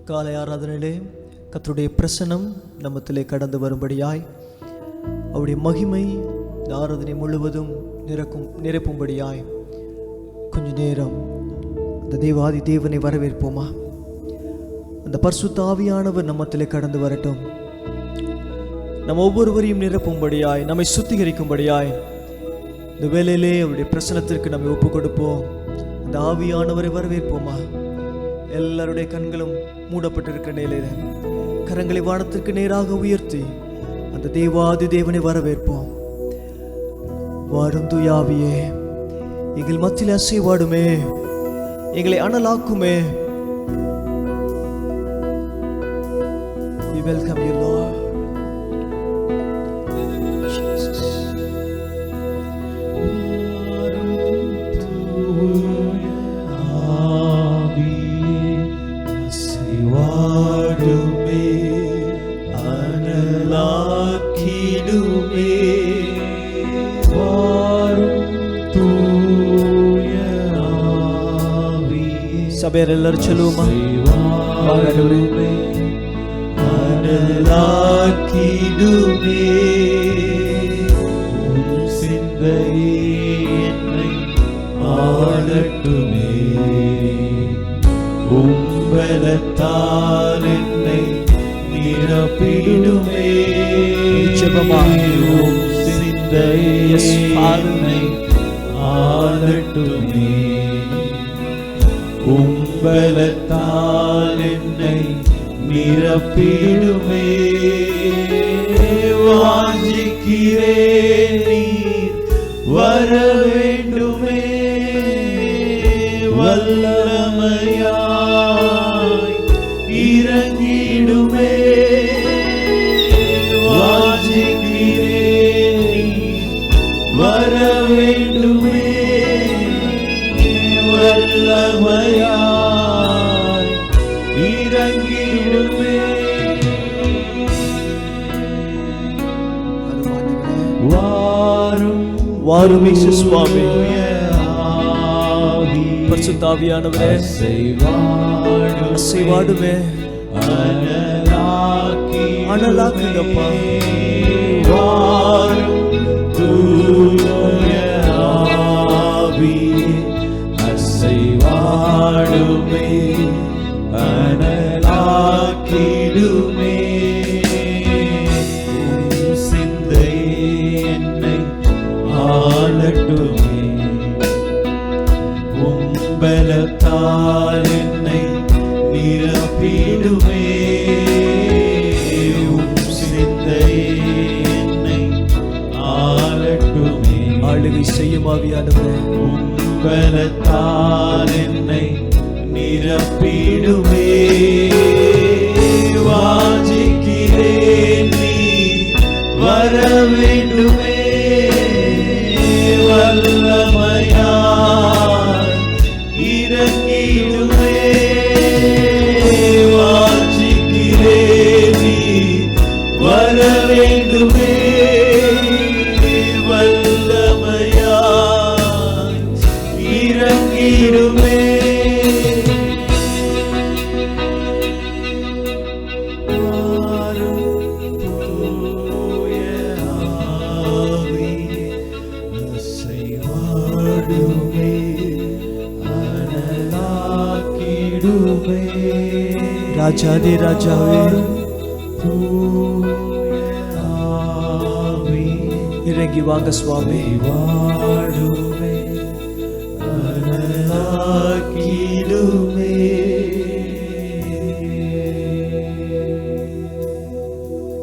காலை ஆராதனையிலே கர்த்தருடைய பிரசன்னம் நம்மத்திலே கடந்து வரும்படியாய் அவருடைய மகிமை இந்த ஆராதனை முழுவதும் நிரப்பும்படியாய் கொஞ்ச நேரம் அந்த தேவாதி தேவனை வரவேற்போமா? அந்த பரிசுத்த ஆவியானவர் நம்மத்திலே கடந்து வரட்டும். நம்ம ஒவ்வொருவரையும் நிரப்பும்படியாய், நம்மை சுத்திகரிக்கும்படியாய் இந்த வேளையிலே அவருடைய பிரசனத்திற்கு நம்மை ஒப்பு கொடுப்போம். அந்த ஆவியானவரை வரவேற்போமா? எல்லாருடைய கண்களும் மூடப்பட்டிருக்கிற நிலையில கரங்களை வானத்திற்கு நேராக உயர்த்தி அந்த தேவாதி தேவனை வரவேற்போம். வாரும் தூயாவியே, எங்கள் மத்தியில் அசைவாடுமே, எங்களை அனலாக்குமே. We welcome you, Lord. Jesus. அசைவாடுமே, அனலாக்கிடுமே. சபையார் எல்லாரும் சொல்லுவோமா? அனலாக்கிடுமே, சிந்தையே என்னை ஆளட்டுமே, உம்பலத்தால் என்னை நிரப்பிடுமே. ஜெபமாயும் சிந்தையே என்னை ஆளட்டுமே, உம்பலத்தால் என்னை நிரப்பிடுமே. வாஞ்சிக்கிறேன் நீர் வர வேண்டுமே, வல்லமையாய் இறங்கிடுமே. வாஞ்சிக்கிறேன் நீர் வர வேண்டுமே, வல்லமையாய் இறங்கிடுமே. வாரும் வாரும் இயேசு சுவாமி, பரிசுத்த ஆவியானவரே அசைவாடுமே, அனலாக்குங்கப்பா. வாரும் தூய ஆவியே அசைவாடுமே, அனலாக்கிடுமே. சிந்தை என்னை ஆளட்டுமே, உம்பலத்தால் என்னை நிரப்பிடுமே. சிந்தை என்னை ஆளட்டுமே, ஆளுகை செய்யும் ஆவியானவரே, உம்பலத்தால் என்னை நிரப்பிடுமே. வாஞ்சிக்கிறேன் நீர் வர வேண்டுமே, வல்லமையாய் இறங்கிடுமே. வாஞ்சிக்கிறேன் நீர் வர வேண்டுமே, வல்லமையாய் இறங்கிடுமே. ராஜாதே ராஜாவே இறங்கி வாங்க சுவாமி. வாடுமே, அனலாக்கிடுமே.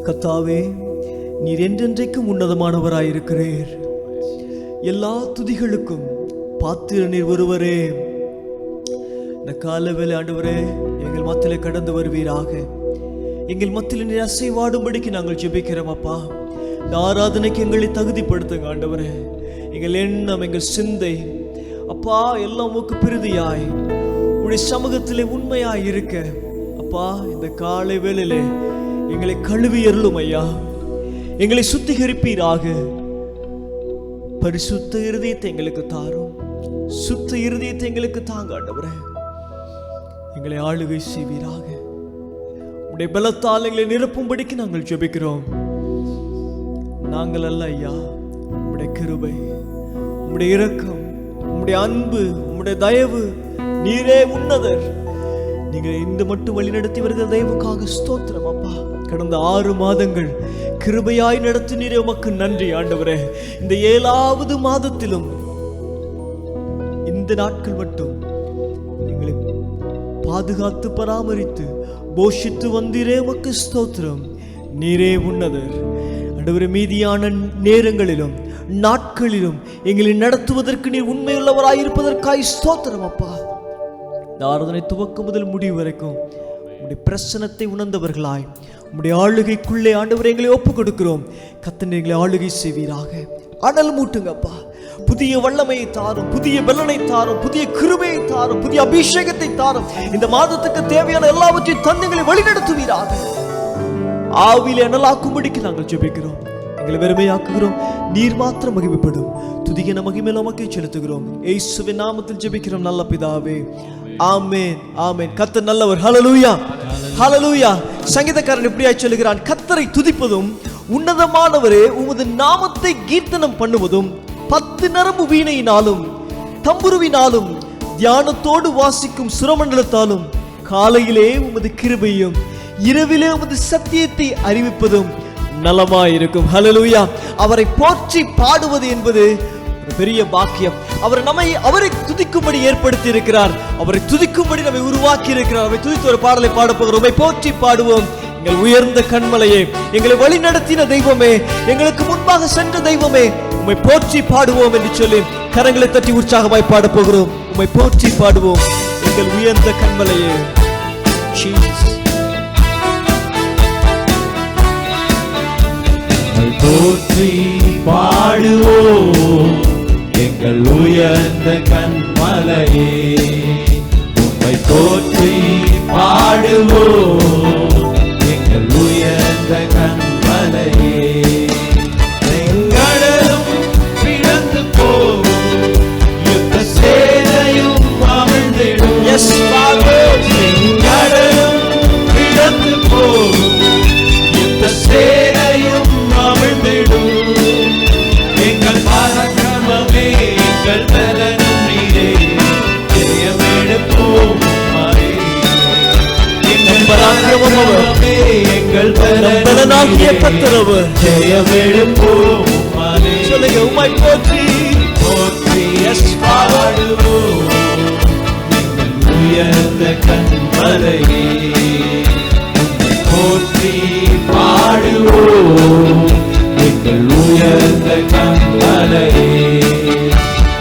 கர்த்தாவே, நீர் என்றென்றைக்கும் உன்னதமானவராயிருக்கிறீர். எல்லா துதிகளுக்கும் பாத்திர நீர் ஒருவரே. இந்த காலவேளை ஆண்டவரே, எங்கள் மத்தியிலே கடந்து வருவீராக. எங்கள் மத்தியில் நீர் அசைவாடும்படிக்கு நாங்கள் ஜெபிக்கிறோம் அப்பா. இந்த ஆராதனைக்கு எங்களை தகுதிப்படுத்துங்க ஆண்டவரே. எங்கள் எண்ணம், எங்கள் சிந்தை அப்பா எல்லாம் உமக்கு பிரதியாய் உடைய சமூகத்திலே உண்மையாய் இருக்க அப்பா, இந்த காலை வேளையிலே எங்களை கழுவி அருளும் ஐயா. எங்களை சுத்திகரிப்பீராக. பரிசுத்த இருதயத்தை எங்களுக்கு தாரும், சுத்த இருதயத்தை எங்களுக்கு தாங்க ஆண்டவரே. எங்களை ஆளுகை செய்வீராக. உம்முடைய பலத்தால் எங்களை நிரப்பும்படிக்கு நாங்கள் ஜெபிக்கிறோம். நாங்கள் அல்ல ஐயா, உம்முடைய கிருபை, உம்முடைய இரக்கம், உம்முடைய அன்பு, உம்முடைய தயவு, நீரே உன்னதர். நீங்கள் இந்த மட்டும் வழி நடத்தி வருகிற தயவுக்காக ஸ்தோத்திரம் அப்பா. கடந்த 6 மாதங்கள் கிருபையாய் நடத்தினீரே, உமக்கு நன்றி ஆண்டவரே. இந்த 7வது மாதத்திலும் இந்த நாட்கள் மட்டும் எங்களை பாதுகாத்து பராமரித்து போஷித்து வந்தீரே, உமக்கு ஸ்தோத்திரம். நீரே உன்னதர் ஆண்டவரே. மீதியான நேரங்களிலும் நாட்களிலும் எங்களை நடத்துவதற்கு நீர் உண்மையுள்ளவராயிருப்பதற்காய் ஸ்தோத்திரம் அப்பா. இந்த ஆராதனை துவக்கம் முதல் முடிவு வரைக்கும் உம்முடைய பிரசன்னத்தை உணர்ந்தவர்களாய் உம்முடைய ஆளுகைக்குள்ளே ஆண்டவரை எங்களை ஒப்புக் கொடுக்கிறோம். கர்த்தர் எங்களை ஆளுகை செய்வீராக. அனல் மூட்டுங்கப்பா. புதிய வல்லமையை தாரும், புதிய பலனை தாரும், புதிய கிருபையை தாரும், புதிய அபிஷேகத்தை தாரும். இந்த மாதத்துக்கு தேவையான எல்லாவற்றையும் தந்தங்களை வழிநடத்துவீராக. ஆவிலே அனலாக்கும்படிக்கு நாங்கள் ஜெபிக்கிறோம். எங்களை வெறுமையாக்குகிறோம். நீர் மாத்திரம் மகிமைப்படும். துதிக்கின மகிமையில உமக்கே செலுத்துகிறோம். இயேசுவின் நாமத்தில் ஜெபிக்கிறோம் நல்ல பிதாவே. ஆமென், ஆமென். கர்த்தர் நல்லவர். ஹல்லேலூயா, ஹல்லேலூயா. சங்கீதக்காரன் இப்படியாய் சொல்லுகிறான், கர்த்தரை துதிப்பதும் உன்னதமானவரே உமது நாமத்தை கீர்த்தனம் பண்ணுவதும் 10 நரம்பு வீணையினாலும் தம்புருவினாலும் தியானத்தோடு வாசிக்கும் சுரமண்டலத்தாலும் காலையிலே உமது கிருபையும் இரவிலே உமது சத்தியத்தை அறிவிப்பதும் நலமாயிருக்கும். ஹல்லேலூயா. அவரை போற்றி பாடுவது என்பது பெரிய பாக்கியம். அவரை துதிக்கும்படி ஏற்படுத்தி இருக்கிறார். அவரை துதிக்கும்படி நம்மை உருவாக்கி இருக்கிறார். அவரை துதித்து ஒரு பாடலை பாட போகிறோம். உம்மை போற்றி பாடுவோம். எங்கள் உயர்ந்த கண்மலையே, எங்களை வழி நடத்தின தெய்வமே, எங்களுக்கு முன்பாக சென்ற தெய்வமே, உம்மை போற்றி பாடுவோம் என்று சொல்லி கரங்களை தட்டி உற்சாகமாய் பாட போகிறோம். உம்மை போற்றி பாடுவோம் எங்கள் உயர்ந்த கண்மலையே. போற்றி பாடுவோம் எங்கள் உயர்ந்த கண்மலையே. உம்மை போற்றி பாடுவோம் எங்கள் உயர்ந்த கண்மலையே. செங்கடலும் பிளந்து போகும், யுத்த சேனையும் அமிழ்ந்திடும். செங்கடலும் பிளந்து போகும், யுத்த சேனையும் அமிழ்ந்திடும். எங்கள் பராக்கிரமமே, எங்கள் பலனும் நீரே, ஜெயமெடுப்போம் மாறே. எங்கள் பராக்கிரமமே, எங்கள் பலனாகிய கர்த்தரவே, ஜெயமெடுப்போம் மாறே. சொல்லுங்க, உம்மை போற்றி போற்றி பாடுவோம் எங்கள் உயர்ந்த கண்மலையே. உம்மை போற்றி பாடுவோம் எங்கள் உயர்ந்த கண்மலையே.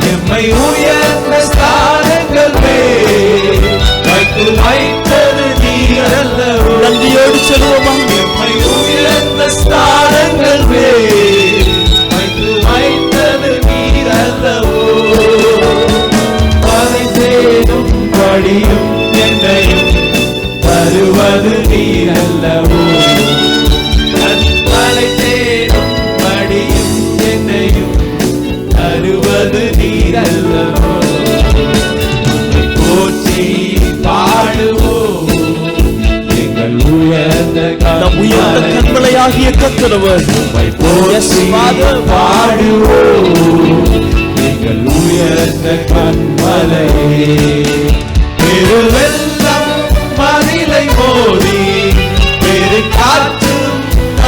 எம்மை உயர்ந்த ஸ்தானங்கள் மேல் வைத்து வைத்தது நீர் அல்லவோ. நன்றியோடு சொல்லுவோமா? எம்மை உயர்ந்த ஸ்தானங்கள் மேல் வைத்து வைத்தது நீர் அல்லவோ. அதை தேடும் படியும் என்னையும் தருவது நீர் அல்லவோ. நன்மலை தேடும் படியும் என்னையும் தருவது நீர் அல்லவோ. போற்றி பாடுவோம் எங்கள் உயர்ந்த கண்மலையாகிய கர்த்தரவர். போற்றி பாடுவோம் எங்கள் உயர்ந்த கண்மலையே. பெருவெள்ளம் மதிலை மோதி பெரு காற்றும்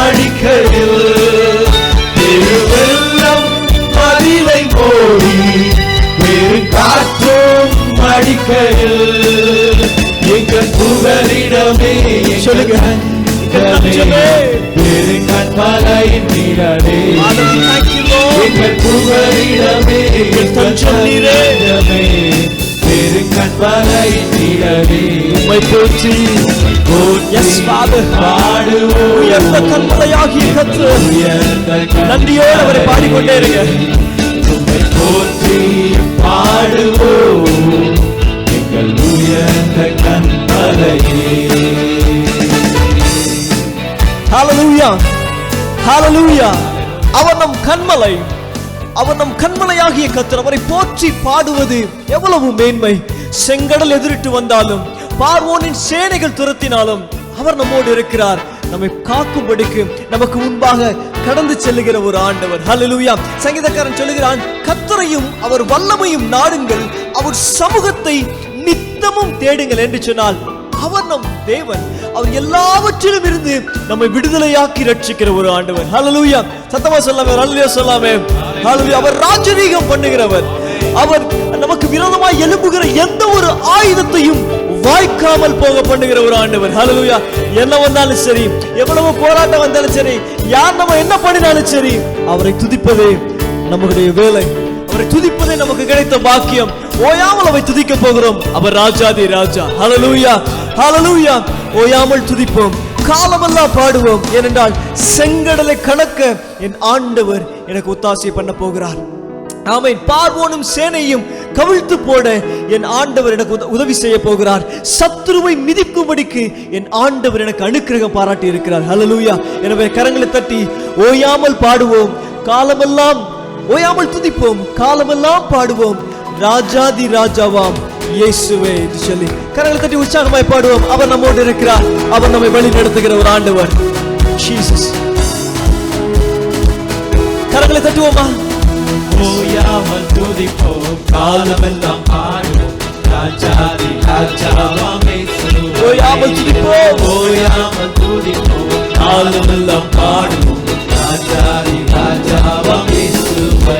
அடிக்கையில், பெருவெள்ளம் மதிலை மோதி பெரு காற்றும் அடிக்கையில், எங்கள் புகலிடமே சொல்லுங்க, பெரு கண்மலையின் நிழலே. எங்கள் புகலிடமே, பெரு கண்மலையின் நிழலே. உம்மை போற்றி பாடுவோம் உயர்ந்த கண்மலையாகிய கர்த்தர். நன்றியோடு அவரை பாடிக்கொண்டே இருங்க. உம்மை போற்றி பாடுவோம் எங்கள் உயர்ந்த கண்மலையே. ஹல்லேலூயா, ஹல்லேலூயா. அவர் நம் கண்மலை, அவர் நம் கண்மலையாகிய கர்த்தர். அவரை போற்றி பாடுவது எவ்வளவு மேன்மை. செங்கடல் எதிரிட்டு வந்தாலும், பார்வோனின் சேனைகள் துரத்தினாலும் அவர் நம்மோடு இருக்கிறார். நம்மை காக்கும்படிக்கு நமக்கு முன்பாக கடந்து செல்லுகிற ஒரு ஆண்டவர். ஹல்லேலூயா. சங்கீதக்காரன் சொல்லுகிறான், கர்த்தரையும் அவர் வல்லமையும் நாடுங்கள், அவர் சமூகத்தை நித்தமும் தேடுங்கள் என்று சொன்னால் அவர் நம் தேவன். அவர் எல்லாவற்றிலும் இருந்து நம்மை விடுதலையாக்கி ரட்சிக்கிற ஒரு ஆண்டவர். ஹல்லேலூயா. சத்தமா சொல்லாமே, ஹல்லேலூயா சொல்லாமே. ஹல்லேலூயா. அவர் ராஜரீகம் பண்ணுகிறவர். அவர் நமக்கு விரோதமாய் எழும்புகிற எந்த ஒரு ஆயுதத்தையும் வாய்க்காமல் போக பண்ணுகிற ஒரு ஆண்டவர். ஹல்லேலூயா. என்ன வந்தாலும் சரி, எவ்வளவு போராட்டம் வந்தாலும் சரி, யார் நம்ம என்ன பண்ணினாலும் சரி, அவரை துதிப்பதே நம்முடைய வேலை. அவரை துதிப்பதே நமக்கு கிடைத்த பாக்கியம். ஓயாமல் அவரை துதிக்க போகிறோம். அவர் ராஜாதி ராஜா. ஹல்லேலூயா. ஹல்லேலூயா. ஓயாமல் துதிப்போம், காலமெல்லாம் பாடுவோம். ஏனென்றால் செங்கடலை கடக்க என் ஆண்டவர் எனக்கு ஒத்தாசை பண்ண போகிறார். ஆமென். பார்வோனும் சேனையும் கவிழ்த்து போட என் ஆண்டவர் எனக்கு உதவி செய்ய போகிறார். சத்துருவை மிதிக்கும்படிக்கு என் ஆண்டவர் எனக்கு அனுக்கிரகம் பாராட்டி இருக்கிறார். ஹல்லேலூயா. எனவே கரங்களை தட்டி ஓயாமல் பாடுவோம், காலமெல்லாம் ஓயாமல் துதிப்போம், காலமெல்லாம் பாடுவோம், ராஜாதி ராஜாவாம் இயேசுவே என்று சொல்லி கரங்களை தட்டி உற்சாகமாய் பாடுவோம். அவர் நம்மோடு இருக்கிறார். அவர் நம்மை வழி நடத்துகிற ஒரு ஆண்டவர். ஜீசஸ். கரங்களை தட்டுவோமா? ஓயாமல் துதிப்போம், காலமெல்லாம் பாடுவோம், ராஜாதி ராஜாவாம் இயேசுவே. ஓயாமல் துதிப்போம், ஓயாமல் துதிப்போம், காலமெல்லாம் பாடுவோம், ராஜாதி ராஜாவாம் இயேசுவே.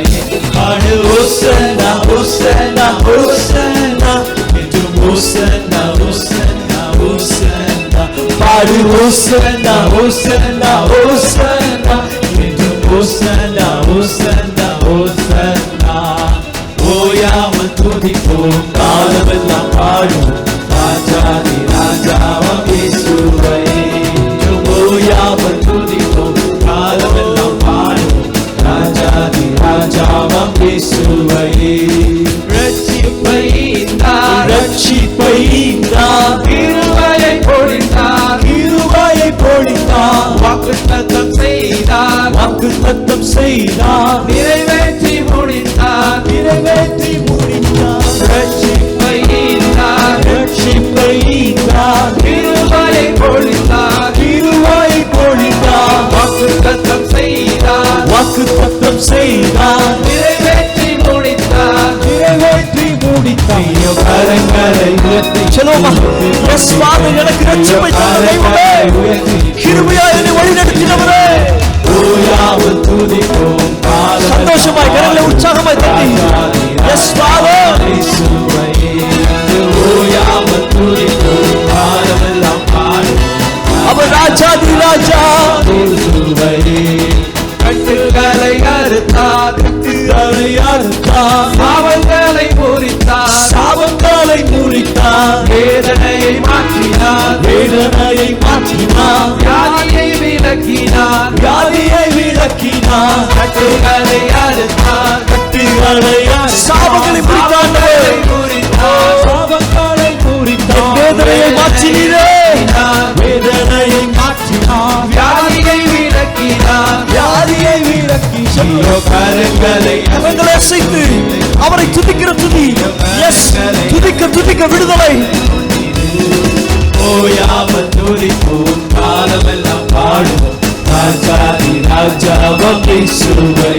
பாடு ஓசன்னா ஓசன்னா ஓசன்னா என்றும் ஓசன்னா ஓசன்னா ஓசன்னா. பாடு ஓசன்னா ஓசன்னா ஓசன்னா என்றும் ஓசன்னா ஓசன்னா ஓசன்னா. ஓயாமல் துதிப்போம், காலமெல்லாம் பாடுவோம், ராஜாதி ராஜாவாம் இயேசுவே. ஓயாமல் துதிப்போம், காலமெல்லாம் பாடுவோம், ராஜாதி ராஜாவாம் இயேசுவே. ரட்சிப்பை ஈந்தார், ரட்சிப்பை ஈந்தார், கிருபையை பொழிந்தார், கிருபையை பொழிந்தார், வாக்குத்தத்தம் செய்தார், வாக்குத்தத்தம் செய்தார், நிறைவேற்றி முடித்தார், நிறைவேற்றி முடித்தார். ரட்சிப்பை ஈந்தார், ரட்சிப்பை ஈந்தார், கிருபையை பொழிந்தார், கிருபையை பொழிந்தார், வாக்குத்தத்தம் செய்தார், வாக்குத்தத்தம் செய்தார், நிறைவேற்றி முடித்தார், நிறைவேற்றி முடித்தார். கரங்களை உயர்த்தி சொல்லுவோமா? எஸ் ஃபாதர், எனக்கு ரட்சிப்பை தந்த தெய்வமே, கிருபையாய் என்னை வழி நடத்தினவரே. ஓயாமல் துதிப்போம், சந்தோஷமாய் கரங்களை உற்சாகமாய் தட்டி எஸ் ஃபாதர். ஓயாமல் துதிப்போம், காலமெல்லாம் பாடுவோம், அவர் ராஜாதி ராஜா. கட்டுகளை அறுத்தார், கட்டுகளை அறுத்தார், சாபங்களை முறித்தார், சாபங்களை முறித்தார், வேதனையை மாற்றினார், வேதனையை மாற்றினார், வியாதியை விலக்கினார், வியாதியை விலக்கினார். கட்டுகளை அறுத்தார், கட்டுகளை சாபங்களை முறித்தார், முறித்தார், சாபங்களை முறித்தார், வேதனையை மாற்றினீரே, வேதனையை மாற்றினார், வியாதியை விலக்கினார், வியாதியை விலக்கினார். கரங்களை கரங்களை அசைத்து அவரை துதிக்கிற துதி. எஸ், துதிக்க துதிக்க விடுதலை. ஓயாமல் துதிப்போம், காலமெல்லாம் பாடுவோம், ராஜாதி ராஜாவாம் இயேசுவே.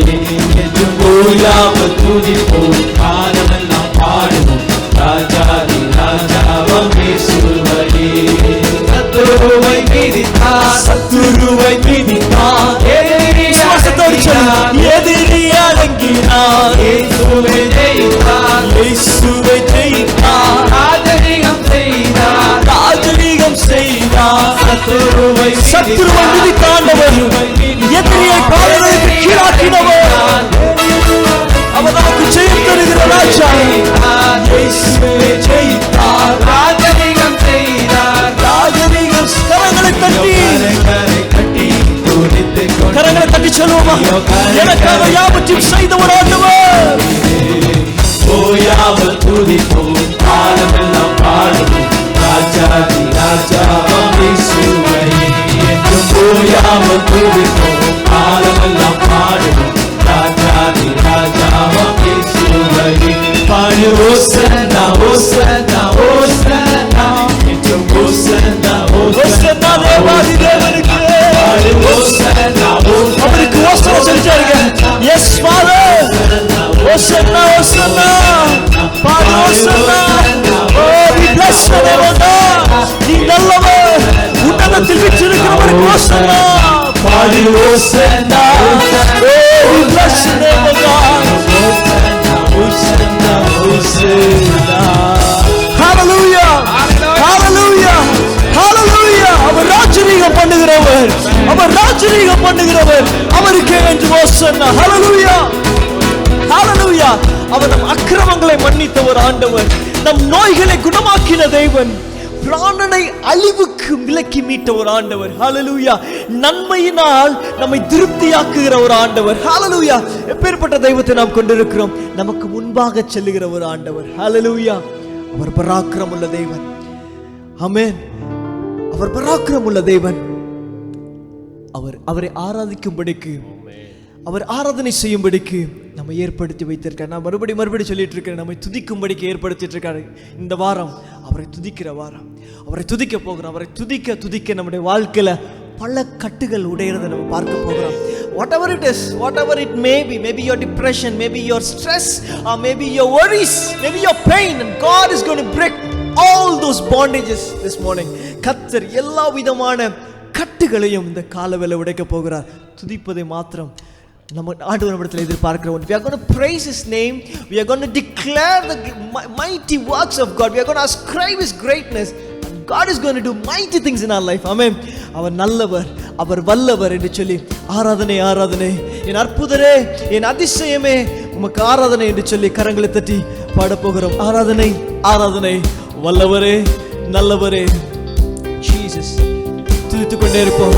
என்றும் ஓயாமல் துதிப்போம், காலமெல்லாம் பாடுவோம், ராஜாதி ராஜாவாம் இயேசுவே. சத்துருவை மிதித்தார், சத்துருவை மிதித்தார், எதிரி அடங்கினார், இயேசுவை ஜெயித்தார், இயேசுவை ஜெயித்தார், ராஜரீகம் செய்தார், ராஜரீகம் செய்தார். சத்துருவை மிதித்தாண்டவர், எதிரியை பாதங்களுக்கு கீழாக்கினவர், அவர் நமக்கு ஜெயம் தருகிற ராஜா. இயேசுவை ஜெயித்தார், ராஜரீகம் செய்தார், ராஜரீகம். கரங்களை தட்டி கரங்களை தட்டி சொல்லுவோமா? எனக்காக யாவற்றையும் செய்த ஒரு ஆண்டவர். ஓயாமல் துதிப்போம், காலமெல்லாம் பாடுவோம், ராஜாதி ராஜாவாம் இயேசுவே. என்றும் ஓயாமல் துதிப்போம், காலமெல்லாம் பாடுவோம், ராஜாதி ராஜாவாம் இயேசுவே. பாடு ஓசன்னா ஓசன்னா ஓசன்னா, என்றும் ஓசன்னா ஓசன்னா Hosanna, Hosanna. பாடு Hosanna. Oh, we bless your name, O God. நீ நல்லவர். உன்னதத்தில் வீற்றிருக்கிறவருக்கு Hosanna. பாடு Hosanna. Oh, we bless your name, O God. Hosanna, Hosanna. Hallelujah. Hallelujah. Hallelujah. அவர் ராஜரீகம் பண்ணுகிறவர். அவர் ராஜரீகம் பண்ணுகிறவர். அவருக்கே என்று Hosanna. Hallelujah. Hallelujah. அவர் நம் அக்கிரமங்களை மன்னித்த ஒரு ஆண்டவர். நம் நோய்களை குணமாக்கின தேவன். பிராணனை அழிவுக்கு விலக்கி மீட்ட ஒரு ஆண்டவர். ஹalleluya. நன்மையினால் நம்மை திருப்தியாக்குகிற ஒரு ஆண்டவர். ஹalleluya. எப்பேற்பட்ட தெய்வத்தை நாம் கொண்டிருக்கிறோம். நமக்கு முன்பாக செல்லுகிற ஒரு ஆண்டவர். ஹalleluya. அவர் பராக்கிரமுள்ள தேவன். ஆமென். அவர் பராக்கிரமுள்ள தேவன். அவரை ஆராதிக்கும்படிக்கு, அவர் ஆராதனை செய்யும்படிக்கு நம்ம ஏற்படுத்தி வைத்திருக்கார். நான் மறுபடி சொல்லிட்டு இருக்கேன், நம்மை துதிக்கும்படிக்கு ஏற்படுத்திட்டு இருக்காரு. இந்த வாரம் அவரை துதிக்கிற வாரம். அவரை துதிக்க போகிறோம். அவரை துதிக்க நம்முடைய வாழ்க்கையில பல கட்டுகள் உடையறதை நம்ம பார்க்க போகிறோம். Whatever it is, whatever it may be, maybe your depression, maybe your stress, or maybe your worries, maybe your pain, and God is going to break all those bondages this morning. கர்த்தர் எல்லா விதமான கட்டுகளையும் இந்த காலவேளை உடைக்க போகிறார். துதிப்பதை மாத்திரம் நம்ம ஆண்டவரிடத்தில் எதிர்பார்க்கிறோம். We are going to praise His name. We are going to declare the mighty works of God. We are going to ascribe His greatness. God is going to do mighty things in our life. Amen. அவர் நல்லவர், அவர் வல்லவர் என்று சொல்லி ஆராதனை ஆராதனை, என் அற்புதரே, என் அதிசயமே உமக்கு ஆராதனை என்று சொல்லி கரங்களை தட்டி பாட போகிறோம். ஆராதனை ஆராதனை, வல்லவரே நல்லவரே. Jesus. துதித்துக் கொண்டே இருப்போம்.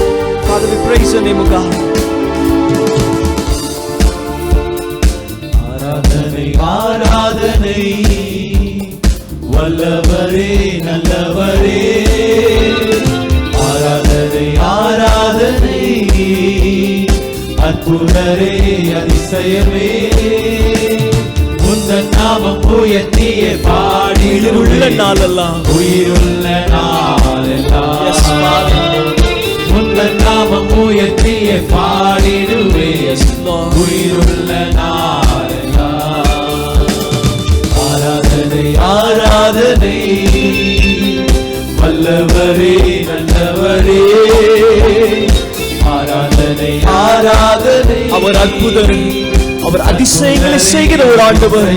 Father, we praise your name, God. ஆராதனை ஆராதனை, வல்லவரே நல்லவரே. ஆராதனை ஆராதனை, அற்புதரே அதிசயமே. உந்தன் நாமம் உயர்த்திய பாடிடுள்ள நாளெல்லாம், உயிருள்ள நாளெல்லாம். உந்தன் நாமம் உயர்த்திய பாடிடுவே, உயிருள்ள நாளெல்லாம். ஆராதனை ஆராதனை, வல்லவரே நல்லவரே. ஆராதனை ஆராதனை, அவர் அற்புதர், அவர் அதிசயங்களை செய்கிற ஒரு ஆண்டவர்.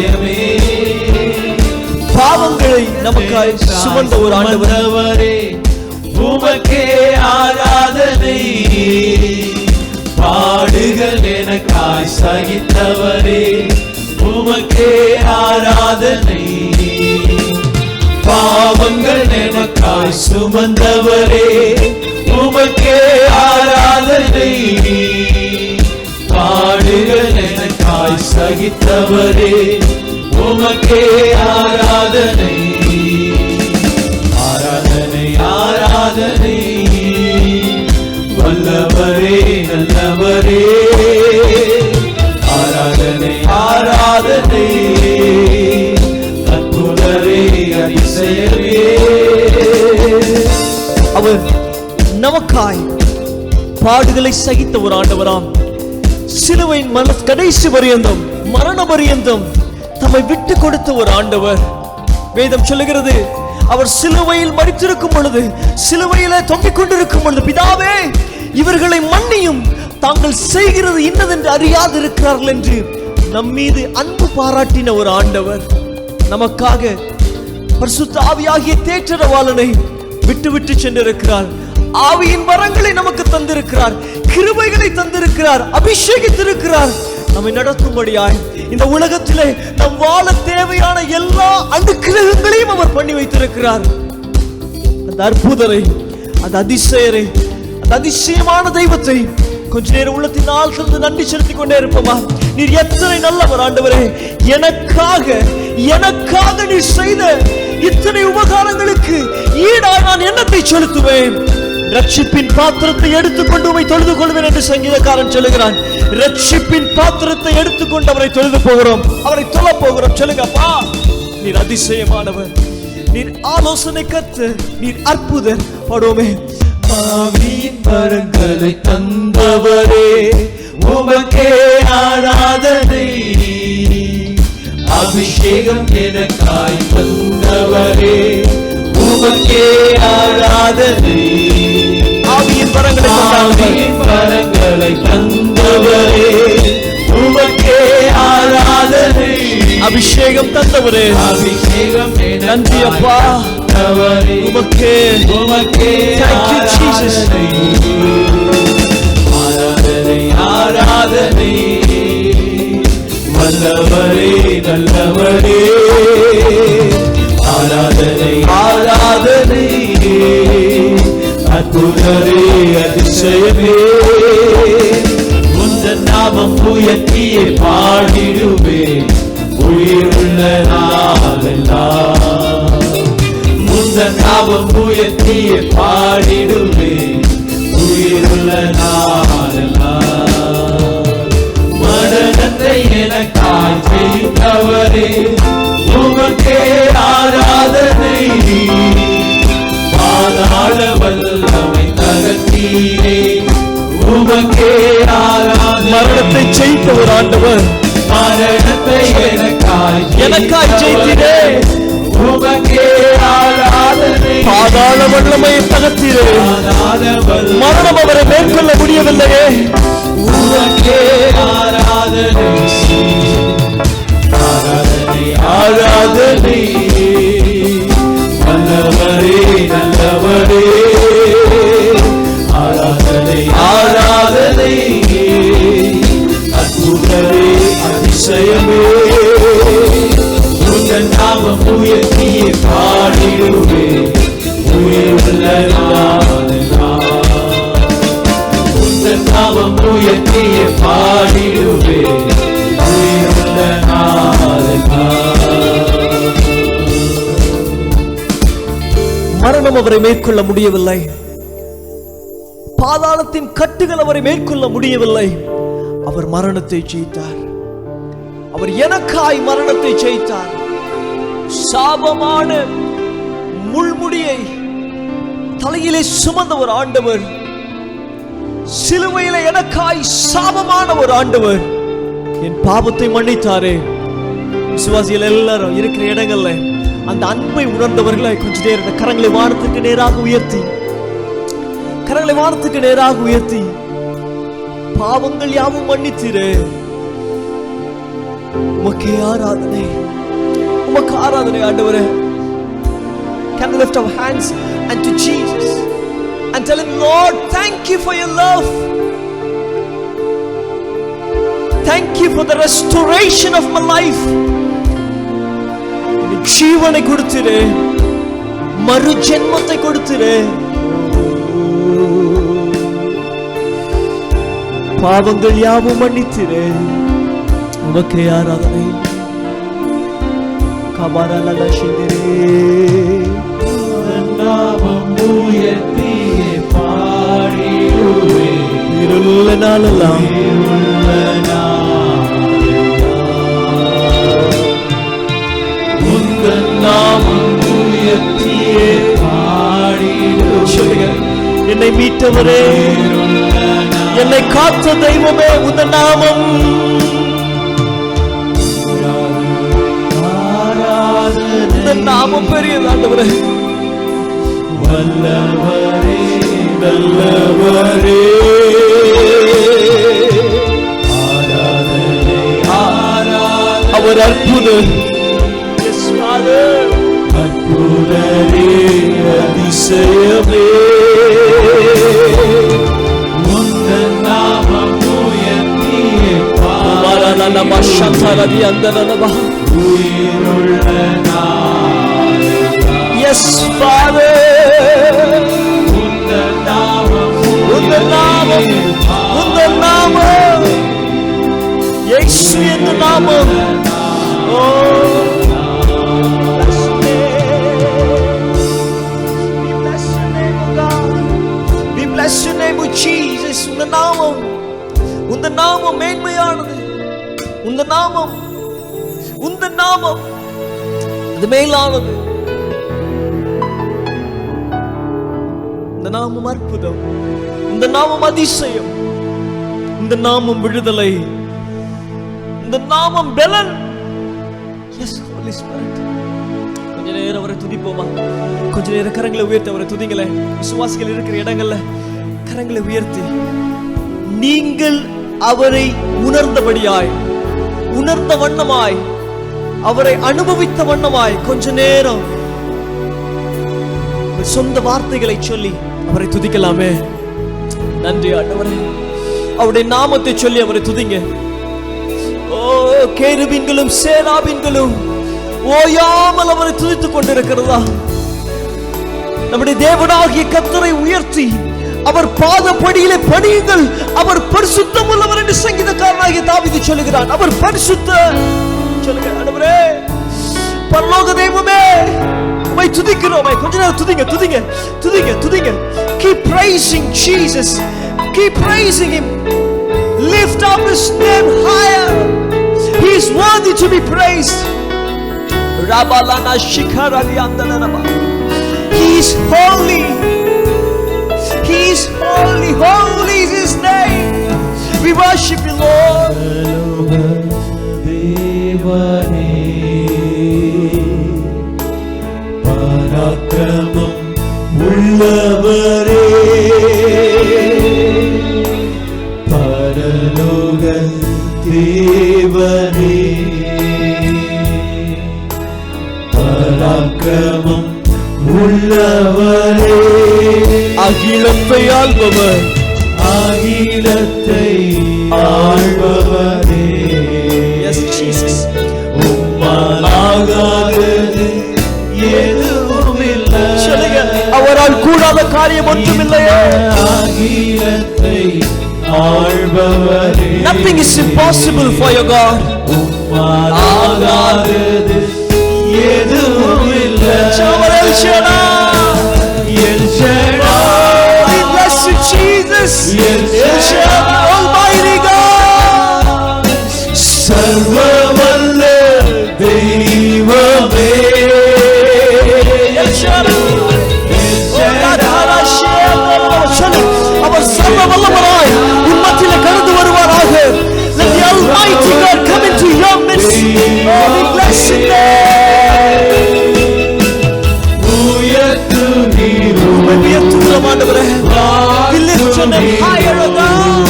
பாவங்களை நமக்காய் சுமந்த ஒரு ஆண்டவரே. உமக்கே ஆராதனை, பாடுகள் எனக்காய் சகித்தவரே. உமக்கே ஆராதனை, பாவங்கள் எனக்காய் சுமந்தவரே. உமக்கே ஆராதனை, பாடுகள் எனக்காய் சகித்தவரே. உமக்கே ஆராதனை. ஆராதனை ஆராதனை, வல்லவரே நல்லவரே. ஆராதனை ஆராதனை, அற்புதரே அதிசயமே. அவர் நமக்காய் பாடுகளை சகித்த ஒரு ஆண்டவராம். சிலுவையின் கடைசி பரியந்தம், மரண பரியந்தம் தம்மை விட்டு கொடுத்த ஒரு ஆண்டவர். வேதம் சொல்லுகிறது, அவர் சிலுவையில் மரித்திருக்கும் பொழுது, சிலுவையிலே தொங்கிக் கொண்டிருக்கும் பொழுது, பிதாவே இவர்களை மன்னியும், தாங்கள் செய்கிறது இன்னதென்று அறியாதிருக்கிறார்கள் என்று நம் மீது அன்பு பாராட்டின ஒரு ஆண்டவர். நமக்காக பரிசுத்த ஆவியாகிய தேற்றரவாளனை விட்டு சென்றிருக்கிறார். ஆவியின் வரங்களை நமக்கு தந்திருக்கிறார், கிருபைகளை தந்திருக்கிறார், அபிஷேகித்திருக்கிறார். நம்மை நடத்தும்படியாய் இந்த உலகத்திலே நம் வாழ தேவையான எல்லா அனுக்கிரகங்களையும் அவர் பண்ணி வைத்திருக்கிறார். அந்த அற்புதரை, அந்த அதிசயரை, அந்த அதிசயமான தெய்வத்தை கொஞ்ச நேரம் உள்ளத்தினால் தந்து நன்றி செலுத்திக் கொண்டே இருப்போமா? நீர் எத்தனை நல்லவர் ஆண்டவரே. எனக்காக நீர் செய்த இத்தனை உபகாரங்களுக்கு ஈடாய் நான் என்னத்தை செலுத்துவேன்? ரட்சிப்பின் பாத்திரத்தை எடுத்துக்கொண்டு உம்மை தொழுது கொள்வேன் என்று சங்கீதக்காரன் சொல்லுகிறான். ரட்சிப்பின் பாத்திரத்தை எடுத்துக்கொண்டு அவரை தொழுது போகிறோம், அவரை தொழ போகிறோம். சொல்லுங்கப்பா, நீர் அதிசயமானவர், நீர் ஆலோசனை கர்த்தர், நீர் அற்புதர். பாடுவோமே. ஆவியின் வரங்களை தந்தவரே, உமக்கே ஆராதனை. அபிஷேகம் எனக்காய் தந்தவரே உமக்கே ஆராதனை. ஆவியின் வரங்களை தந்தவரே உமக்கே ஆராதனை. அபிஷேகம் தந்தவரே, அபிஷேகம் நன்றி அப்பா. உமக்கே Thank you, Jesus. ஆராதனை ஆராதனை. வல்லவரே நல்லவரே ஆராதனை ஆராதனை. அற்புதரே அதிசயமே உந்தன் நாமம் உயர்த்தியே பாடிடுவே உயிருள்ள நாளெல்லாம். உந்தன் நாமம் உயர்த்தியே பாடிடுவே உயிருள்ள நாளெல்லாம். மரணத்தை எனக்காய் செய்தவரே உமக்கே ஆராதனை. பாதாள வல்லமை தகர்த்தீரே உமக்கே ஆராதனை. மரணத்தை ஜெயித்தவர் ஆண்டவர், மரணத்தை எனக்காய் ஜெயித்தீரே உமக்கே ஆராதனை. பாதாள வல்லமையை தகர்த்தீரே, மரணம் அவரை மேற்கொள்ள முடியவில்லையே. உமக்கே ஆராதனை ஆராதனை ஆராதனை. நல்லவரே நல்லவரே ஆராதனை ஆராதனை. அற்புதரே அதிசயமே உந்தன் நாமம் உயர்த்தியே பாடிடுவே உயிருள்ள நாளெல்லாம். உந்தன் நாமம் உயர்த்தியே பாடிடுவே உயிருள்ள நாளெல்லாம். மரணம் அவரை மேற்கொள்ள முடியவில்லை, பாதாளத்தின் கட்டுகள் அவரை மேற்கொள்ள முடியவில்லை. அவர் மரணத்தை ஜெயித்தார். அவர் எனக்காய் மரணத்தை ஜெயித்தார். சாபமான முள்முடியை தலையிலே சுமந்த ஒரு ஆண்டவர், சிலுவையிலே எனக்காய் சாபமான ஒரு ஆண்டவர் என் பாவத்தை மன்னித்தாரே. விசுவாசிகள் எல்லாரும் இருக்கிற இடங்கள்ல அந்த அன்பை உணர்ந்தவர்களை கொஞ்ச நேரம் கரங்களை வானத்துக்கு நேராக உயர்த்தி, கரங்களை வானத்துக்கு நேராக உயர்த்தி, பாவங்கள் யாவும் மன்னித்திரு, உமக்கே ஆராதனை, உமக்கு ஆராதனை ஆண்டவரே. Can we lift our hands and to Jesus and tell him, Lord, thank you for your love. Thank you for the restoration of my life. ஜீவனை கொடுத்திரு, மறு ஜென்மத்தை கொடுத்திரு, பாவங்கள் யாவும் மன்னித்திரு, உமக்கே ஆராதனை. கபாரலல சிந்திரே நாமம் உயர்த்தியே பாடிடுவே இருளுள்ள நாளெல்லாம் உயிருள்ள நாளெல்லாம். உந்தன் நாமம் உயர்த்தியே பாடிடுவே. என்னை மீட்டவரே, என்னை காத்த தெய்வமே, உந்தன் நாமம் உந்தன் நாமம் பெரியது ஆண்டவரே. வல்லவரே நல்லவரே ஆராதனை ஆராதனை. அவர் அற்புதர், அற்புதரே அதிசயமே உந்தன் நாமம் உயர்த்தியே உயிருள்ள நாளெல்லாம். Yes, Father. உந்தன் நாமம் உந்தன் நாமம், உந்தன் நாமம், இயேசு என்ற நாமம். Oh, bless your name. We bless your name, oh God. We bless your name, oh Jesus. உந்தன் நாமம், உந்தன் நாமம் மேன்மையானது. உந்தன் நாமம், உந்தன் நாமம் அது மேலானது. இந்த நாமம் அற்புதம், இந்த நாமம் அதிசயம், இந்த நாமம் விடுதலை, இந்த நாமம் பலன். Yes, Holy Spirit. கொஞ்ச நேரம் அவரை துதிப்போமா? கொஞ்ச நேரம் கரங்களை உயர்த்தி அவரை துதிங்களேன். விசுவாசிகள் இருக்கிற இடங்கள்ல கரங்களை உயர்த்தி நீங்கள் அவரை உணர்ந்தபடியாய், உணர்ந்த வண்ணமாய், அவரை அனுபவித்த வண்ணமாய் கொஞ்ச நேரம் சொந்த வார்த்தைகளை சொல்லி அவரை துதிக்கலாமே. நன்றி ஆண்டவரே. அவருடைய நாமத்தை சொல்லி அவரை துதிங்க. ஓ, கேருபீன்களும் சேராபீன்களும் ஓயாமல் அவரை துதித்துக் கொண்டிருக்கிறதா? நம்முடைய தேவனாகிய கர்த்தரை உயர்த்தி அவர் பாதப்படியிலே பணியுங்கள், அவர் பரிசுத்தம் உள்ளவர் என்று சங்கீதக்காரனாகிய தாவீது சொல்லுகிறான். அவர் பரிசுத்த சொல்லுங்க. ஆண்டவரே, பரலோக தெய்வமே, உம்மை துதிக்கிறோம். கொஞ்ச நேரம் துதிங்க, துதிங்க, துதிங்க, துதிங்க. Keep praising Jesus. Keep praising him. Lift up his name higher. He is worthy to be praised. Rabalana shikarali andanaba. He is holy. He is holy. Holy is his name. We worship you, Lord. Devane parakramam ullavare paraloga devane parakramam உள்ளவரே அகிலத்தை ஆள்பவர், அகிலத்தை ஆள்பவரே. Yes, Jesus. உம்மால் ஆகாதது எதுவுமில்லை. சொல்லுங்க, அவரால் கூடாத காரியம் ஒன்றுமில்லையே. அகிலத்தை ஆள்பவரே. Nothing is impossible for your God. உம்மால் ஆகாதது எதுவுமில்லை. El Shaddai. El Shaddai. We bless you, Jesus. El Shaddai, Almighty God. சர்வவல்ல தெய்வமே. El Shaddai. அவர் சர்வ வல்லவராய் உம்மத்திலே கடந்து வருவாராக. Let the Almighty God come into your midst. Oh, we bless you. We lift your name higher, O God.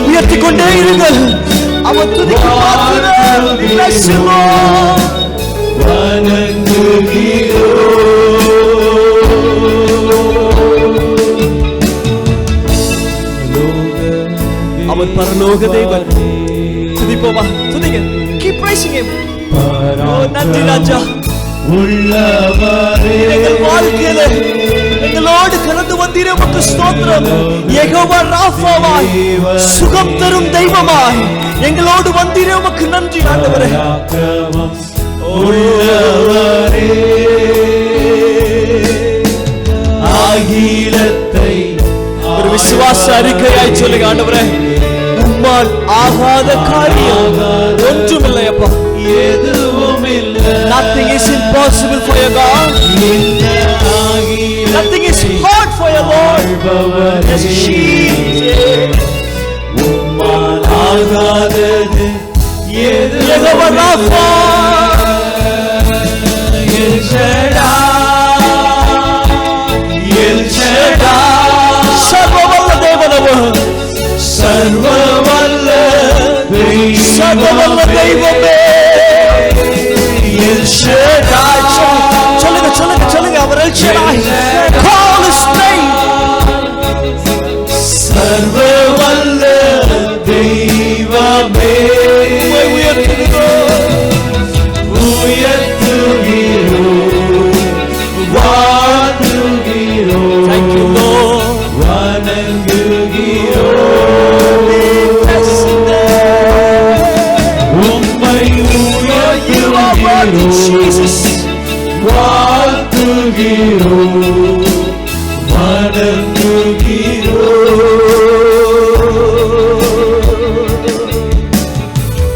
உயர்த்தி கொண்டே இருங்கள். அவர் துதிக்க மாத்திரம். We bless you, Lord. அவர் பரலோக தேவன். துதிப்போமா? துதிங்க. Keep praising him. ஓ, நன்றி ராஜா. எங்கள் வாழ்க்கையிலே எங்களோடு கலந்து வந்தீரே, உமக்கு ஸ்தோத்திரம். யெகோவா ராஃபாவாய், சுகம் தரும் தெய்வமாய் எங்களோடு வந்தீரே, உமக்கு நன்றி ஆண்டவரே. அகிலத்தை ஒரு விசுவாச அறிக்கையாய் சொல்லுங்க. ஆண்டவரே, உம்மால் ஆகாத காரியம் ஒன்றுமில்லை அப்பா. எதுவுமில்லை. Nothing is impossible for your God. Nothing is hard for your Lord. Yes, Jesus. உம்மால் ஆகாதது Jehovah Rafah. El Shaddai. El Shaddai. சர்வவல்ல தேவனவர். சர்வவல்ல சர்வவல்ல தெய்வமே. El Shaddai. சொல்லுங்க, சொல்லுங்க, சொல்லுங்க. அவர் El Shaddai. Call his name. சர்வவல்ல தெய்வமே. உயர்த்துகிறோம், வாழ்த்துகிறோம். Thank you, Lord. வணங்குகிறோம். உம்மை உயர்த்துகிறோம், Jesus. வாழ்த்துகிறோம், வணங்குகிறோம்.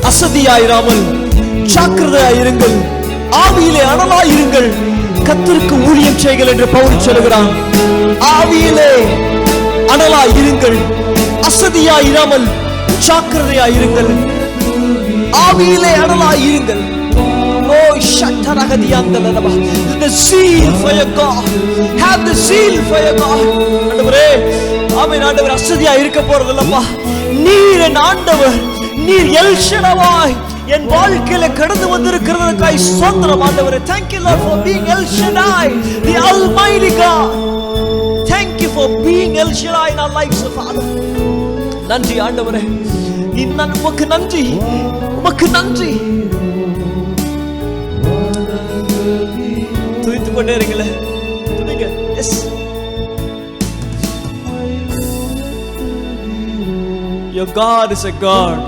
அசதியாயிராமல் ஜாக்கிரதையாயிருங்கள், ஆவியிலே அனலாயிருங்கள், கர்த்தருக்கு ஊழியம் செய்யுங்கள் என்று பவுல் சொல்கிறான். ஆவியிலே அனலாய் இருங்கள், அசதியாய் இராமல் ஜாக்கிரதையாய் இருங்கள், ஆவியிலே அனலாய் இருங்கள். Oh, shataragadiyandalalaba. The zeal for your God. Have the zeal for your God. ஆண்டவரே, ஆமென். ஆண்டவர் அசதியா இருக்க போறதில்லப்பா. நீர் என் ஆண்டவர், நீர் எல் ஷடாய் என் வாழ்க்கையில கடந்து வந்திருக்கிறதுக்காய் ஸ்தோத்திரம் ஆண்டவரே. Thank you Lord for being El Shaddai, the Almighty God. Thank you for being El Shaddai in our lives, Father. நன்றி ஆண்டவரே, உமக்கு நன்றி, உமக்கு நன்றி. துதித்து கொண்டே இருங்களே, துதிங்க. Yes, your God is a God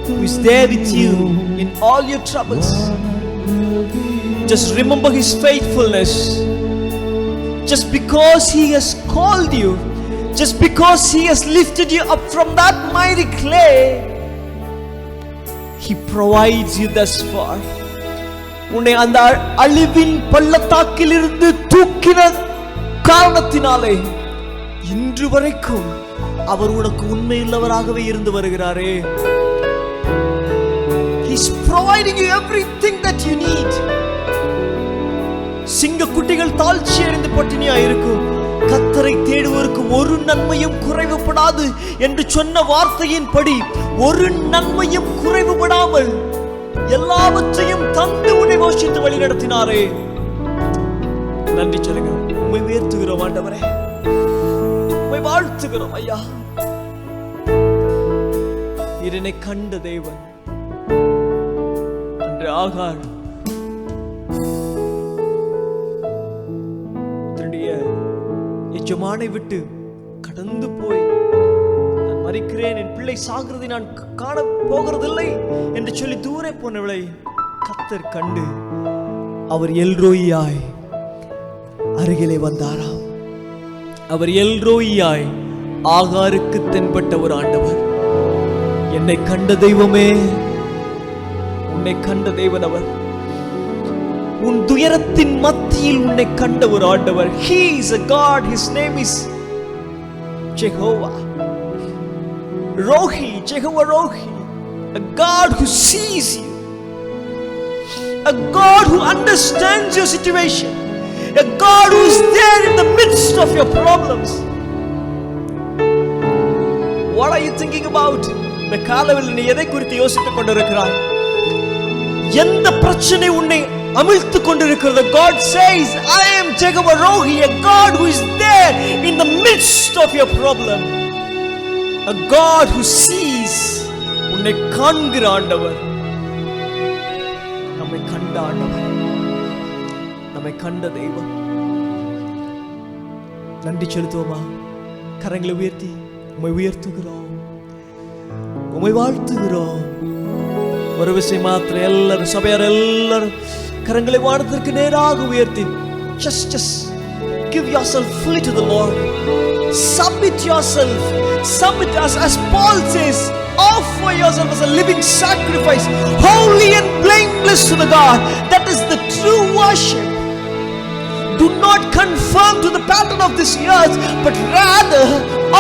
who is there with you in all your troubles. Just remember his faithfulness. Just because he has called you, just because he has lifted you up from that mighty clay, he provides you thus far. உன்னை அந்த அழிவின் பள்ளத்தாக்கில் இருந்து தூக்கின காரணத்தினாலே இன்று வரைக்கும் அவர் உனக்கு உண்மையுள்ளவராகவே இருந்து வருகிறாரே. He is providing you everything that you need. சிங்க குட்டிகள் தாழ்ச்சி அடைந்து பட்டினியா இருக்கும், கர்த்தரை தேடுவோருக்கு ஒரு நன்மையும் குறைவுபடாது என்று சொன்ன வார்த்தையின்படி ஒரு நன்மையும் குறைவுபடாமல் எல்லாவற்றையும் தந்து உன்னை போஷித்து வழி நடத்தினாரே. நன்றி சொல்லுங்க. உம்மை உயர்த்துகிறோம் ஆண்டவரே, உம்மை வாழ்த்துகிறோம் ஐயா. என்னை கண்ட தேவன். அன்று ஆகார் தன்னுடைய எஜமானை விட்டு கடந்து போய், நான் மரிக்கிறேன், என் பிள்ளை சாகிறதை நான் காண போகிறதில்லை என்று சொல்லி தூரே போனவளை கர்த்தர் கண்டு அவர் எல்ரோயியாய் அருகிலே வந்தாராம். அவர் எல்ரோயியாய் ஆகாருக்கு தென்பட்ட ஒரு ஆண்டவர். என்னை கண்ட தெய்வமே, உன்னை கண்ட தெய்வன் அவர். உன் துயரத்தின் மத்தியில் உன்னை கண்ட ஒரு ஆண்டவர். He is a God. His name is Jehovah Rohi, Jehovah Rohi, a God who sees you, a God who understands your situation, a God who is there in the midst of your problems. What are you thinking about? இந்த காலவெளியில் நீ எதை குறித்து யோசித்துக் கொண்டிருக்கிறாய்? எந்த பிரச்சனை உன்னை அமிழ்த்து கொண்டிருக்கிறது? God says, I am Jehovah Rohi, a God who is there in the midst of your problem, a God who sees. உன்னை காண்கிற ஆண்டவர், நம்மை கண்ட ஆண்டவர், நம்மை கண்ட தெய்வம். நன்றி செலுத்துவோமா? கரங்களை உயர்த்தி உம்மை உயர்த்துகிறோம், உம்மை வாழ்த்துகிறோம். ஒரு விஷயம் மாத்திரம், எல்லாரும் சபையார் எல்லாரும் கரங்களை வானத்திற்கு நேராக உயர்த்தி, just give yourself fully to the Lord. Submit yourself, submit as Paul says, offer yourself as a living sacrifice, holy and blameless to the God. That is the true worship. Do not conform to the pattern of this earth, but rather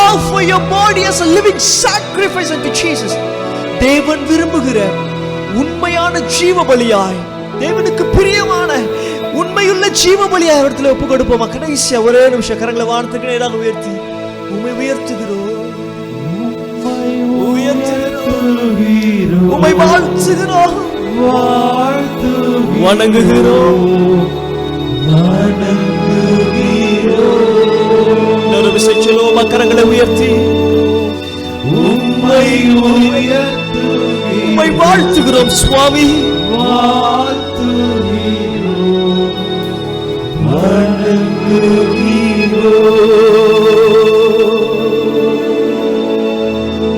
offer your body as a living sacrifice unto Jesus. தேவன் விரும்புகிற உண்மையான ஜீவ பலியாய், தேவனுக்கு பிரியமான உண்மையுள்ள ஜீவ பலியாய் அவரிடத்தில் ஒப்பு கொடுப்போமா? கடைசியா ஒரே நிமிஷம் கரங்களை வானத்துக்கு நேராக உயர்த்தி உம்மை உயர்த்துகிறோம், உம்மை வாழ்த்துகிறோம், வணங்குகிறோம். இன்னொரு விஷயம் சொல்லுவோமா? கரங்களை உயர்த்தி உம்மை வாழ்த்துகிறோம் சுவாமி,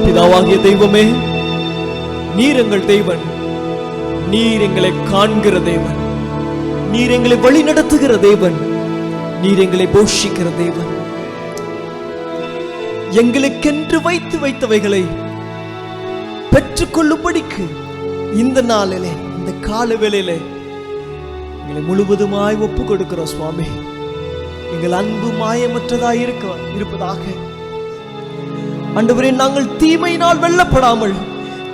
பிதாவாகிய தெய்வமே, நீர் எங்கள் தெய்வன், நீர் எங்களை காண்கிற தேவன், நீர் எங்களை வழி நடத்துகிற தேவன், நீர் எங்களை போஷிக்கிற தேவன். எங்களுக்கென்று வைத்தவைகளை பெற்றுக்கொள்ளும்படிக்கு இந்த நாளிலே, இந்த கால வேளையிலே எங்களை முழுவதுமாய் ஒப்பு கொடுக்கிறோம் சுவாமி. எங்கள் அன்பு மாயமற்றதாய் இருப்பதாக ஆண்டவரே, நாங்கள் தீமையினால் வெல்லப்படாமல்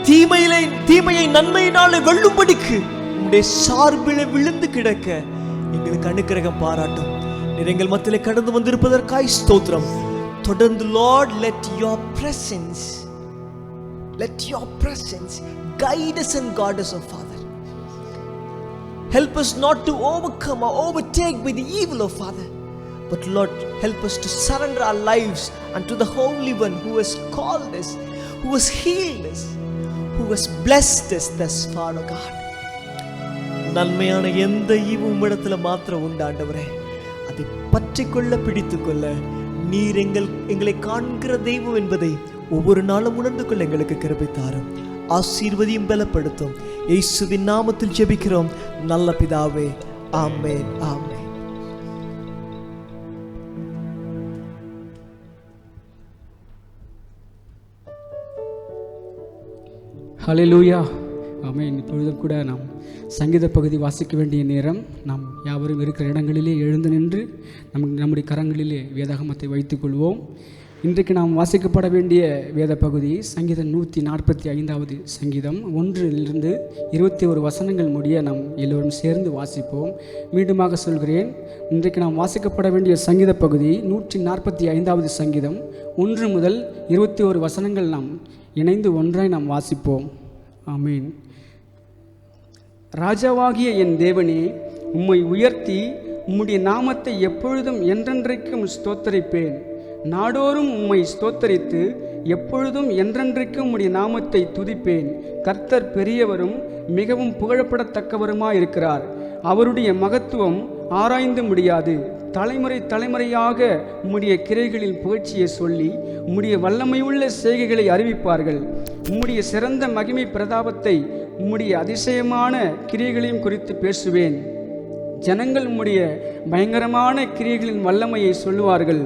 தீமையை நன்மையினாலே வெல்லும்படிக்கு உம்முடைய சார்பிலே விழுந்து கிடக்க எங்களுக்கு அனுக்கிரகம் பாராட்டும். நீர் எங்கள் மத்தியிலே கடந்து வந்திருப்பதற்காய் ஸ்தோத்திரம். தொடர்ந்து Lord, let your presence guide us and guard us, oh Father. Help us not to overcome or overtake by the evil, oh Father, but Lord, help us to surrender our lives unto the Holy One who has called us, who has healed us, who has blessed us thus far, oh God. நன்மையான எந்த ஈவு உம்மிடத்துல மாத்திரம் உண்டு ஆண்டவரே. அதை பற்றிக்கொள்ள பிடித்துக்கொள்ள நீர் எங்களை காண்கிற தெய்வம் என்பதை ஒவ்வொரு நாளும் உணர்ந்து கொள்ள எங்களுக்கு கிருபை தாரும். ஆசீர்வதியும் பலப்படுத்தும். இயேசுவின் நாமத்தில் ஜெபிக்கிறோம் நல்ல பிதாவே, ஆமென், ஆமென். ஹல்லேலூயா, ஆமென். இப்பொழுதும் கூட நாம் சங்கீத பகுதி வாசிக்க வேண்டிய நேரம். நாம் யாவரும் இருக்கிற இடங்களிலே எழுந்து நின்று நம்முடைய கரங்களிலே வேதாகமத்தை வைத்துக்கொள்வோம். இன்றைக்கு நாம் வாசிக்கப்பட வேண்டிய வேத பகுதி சங்கீதம் 145வது சங்கீதம். 1 to 21 வசனங்கள் முடிய நாம் எல்லோரும் சேர்ந்து வாசிப்போம். மீண்டுமாக சொல்கிறேன், இன்றைக்கு நாம் வாசிக்கப்பட வேண்டிய சங்கீத பகுதி 145வது சங்கீதம். 1 முதல் 21 வசனங்கள் நாம் இணைந்து ஒன்றாய் நாம் வாசிப்போம். ஆமீன். ராஜாவாகிய என் தேவனே, உம்மை உயர்த்தி உம்முடைய நாமத்தை எப்பொழுதும் என்றென்றைக்கும் ஸ்தோத்தரிப்பேன். நாடோறும் உம்மை ஸ்தோத்தரித்து எப்பொழுதும் என்றென்றைக்கும் உம்முடைய நாமத்தை துதிப்பேன். கர்த்தர் பெரியவரும் மிகவும் புகழப்படத்தக்கவருமாயிருக்கிறார். அவருடைய மகத்துவம் ஆராய்ந்து முடியாது. தலைமுறை தலைமுறையாக உம்முடைய கிரைகளின் புகழ்ச்சியை சொல்லி உம்முடைய வல்லமையுள்ள செய்கைகளை அறிவிப்பார்கள். உம்முடைய சிறந்த மகிமை பிரதாபத்தை உம்முடைய அதிசயமான கிரியைகளையும் குறித்து பேசுவேன். ஜனங்கள் உம்முடைய பயங்கரமான கிரியைகளின் வல்லமையை சொல்லுவார்கள்.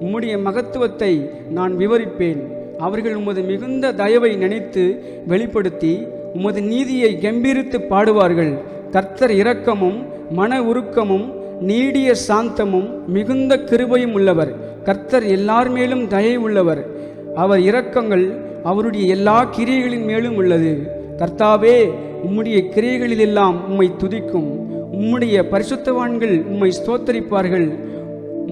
உம்முடைய மகத்துவத்தை நான் விவரிப்பேன். அவர்கள் உமது மிகுந்த தயவை நினைத்து வெளிப்படுத்தி உமது நீதியை கம்பீரித்து பாடுவார்கள். கர்த்தர் இரக்கமும் மன உருக்கமும் நீடிய சாந்தமும் மிகுந்த கிருபையும் உள்ளவர். கர்த்தர் எல்லார் மேலும் தயை உள்ளவர். அவர் இரக்கங்கள் அவருடைய எல்லா கிரியைகளின் மேலும் உள்ளது. கர்த்தாவே, உம்முடைய கிரியைகளிலெல்லாம் உம்மை துதிக்கும். உம்முடைய பரிசுத்தவான்கள் உம்மை ஸ்தோத்தரிப்பார்கள்.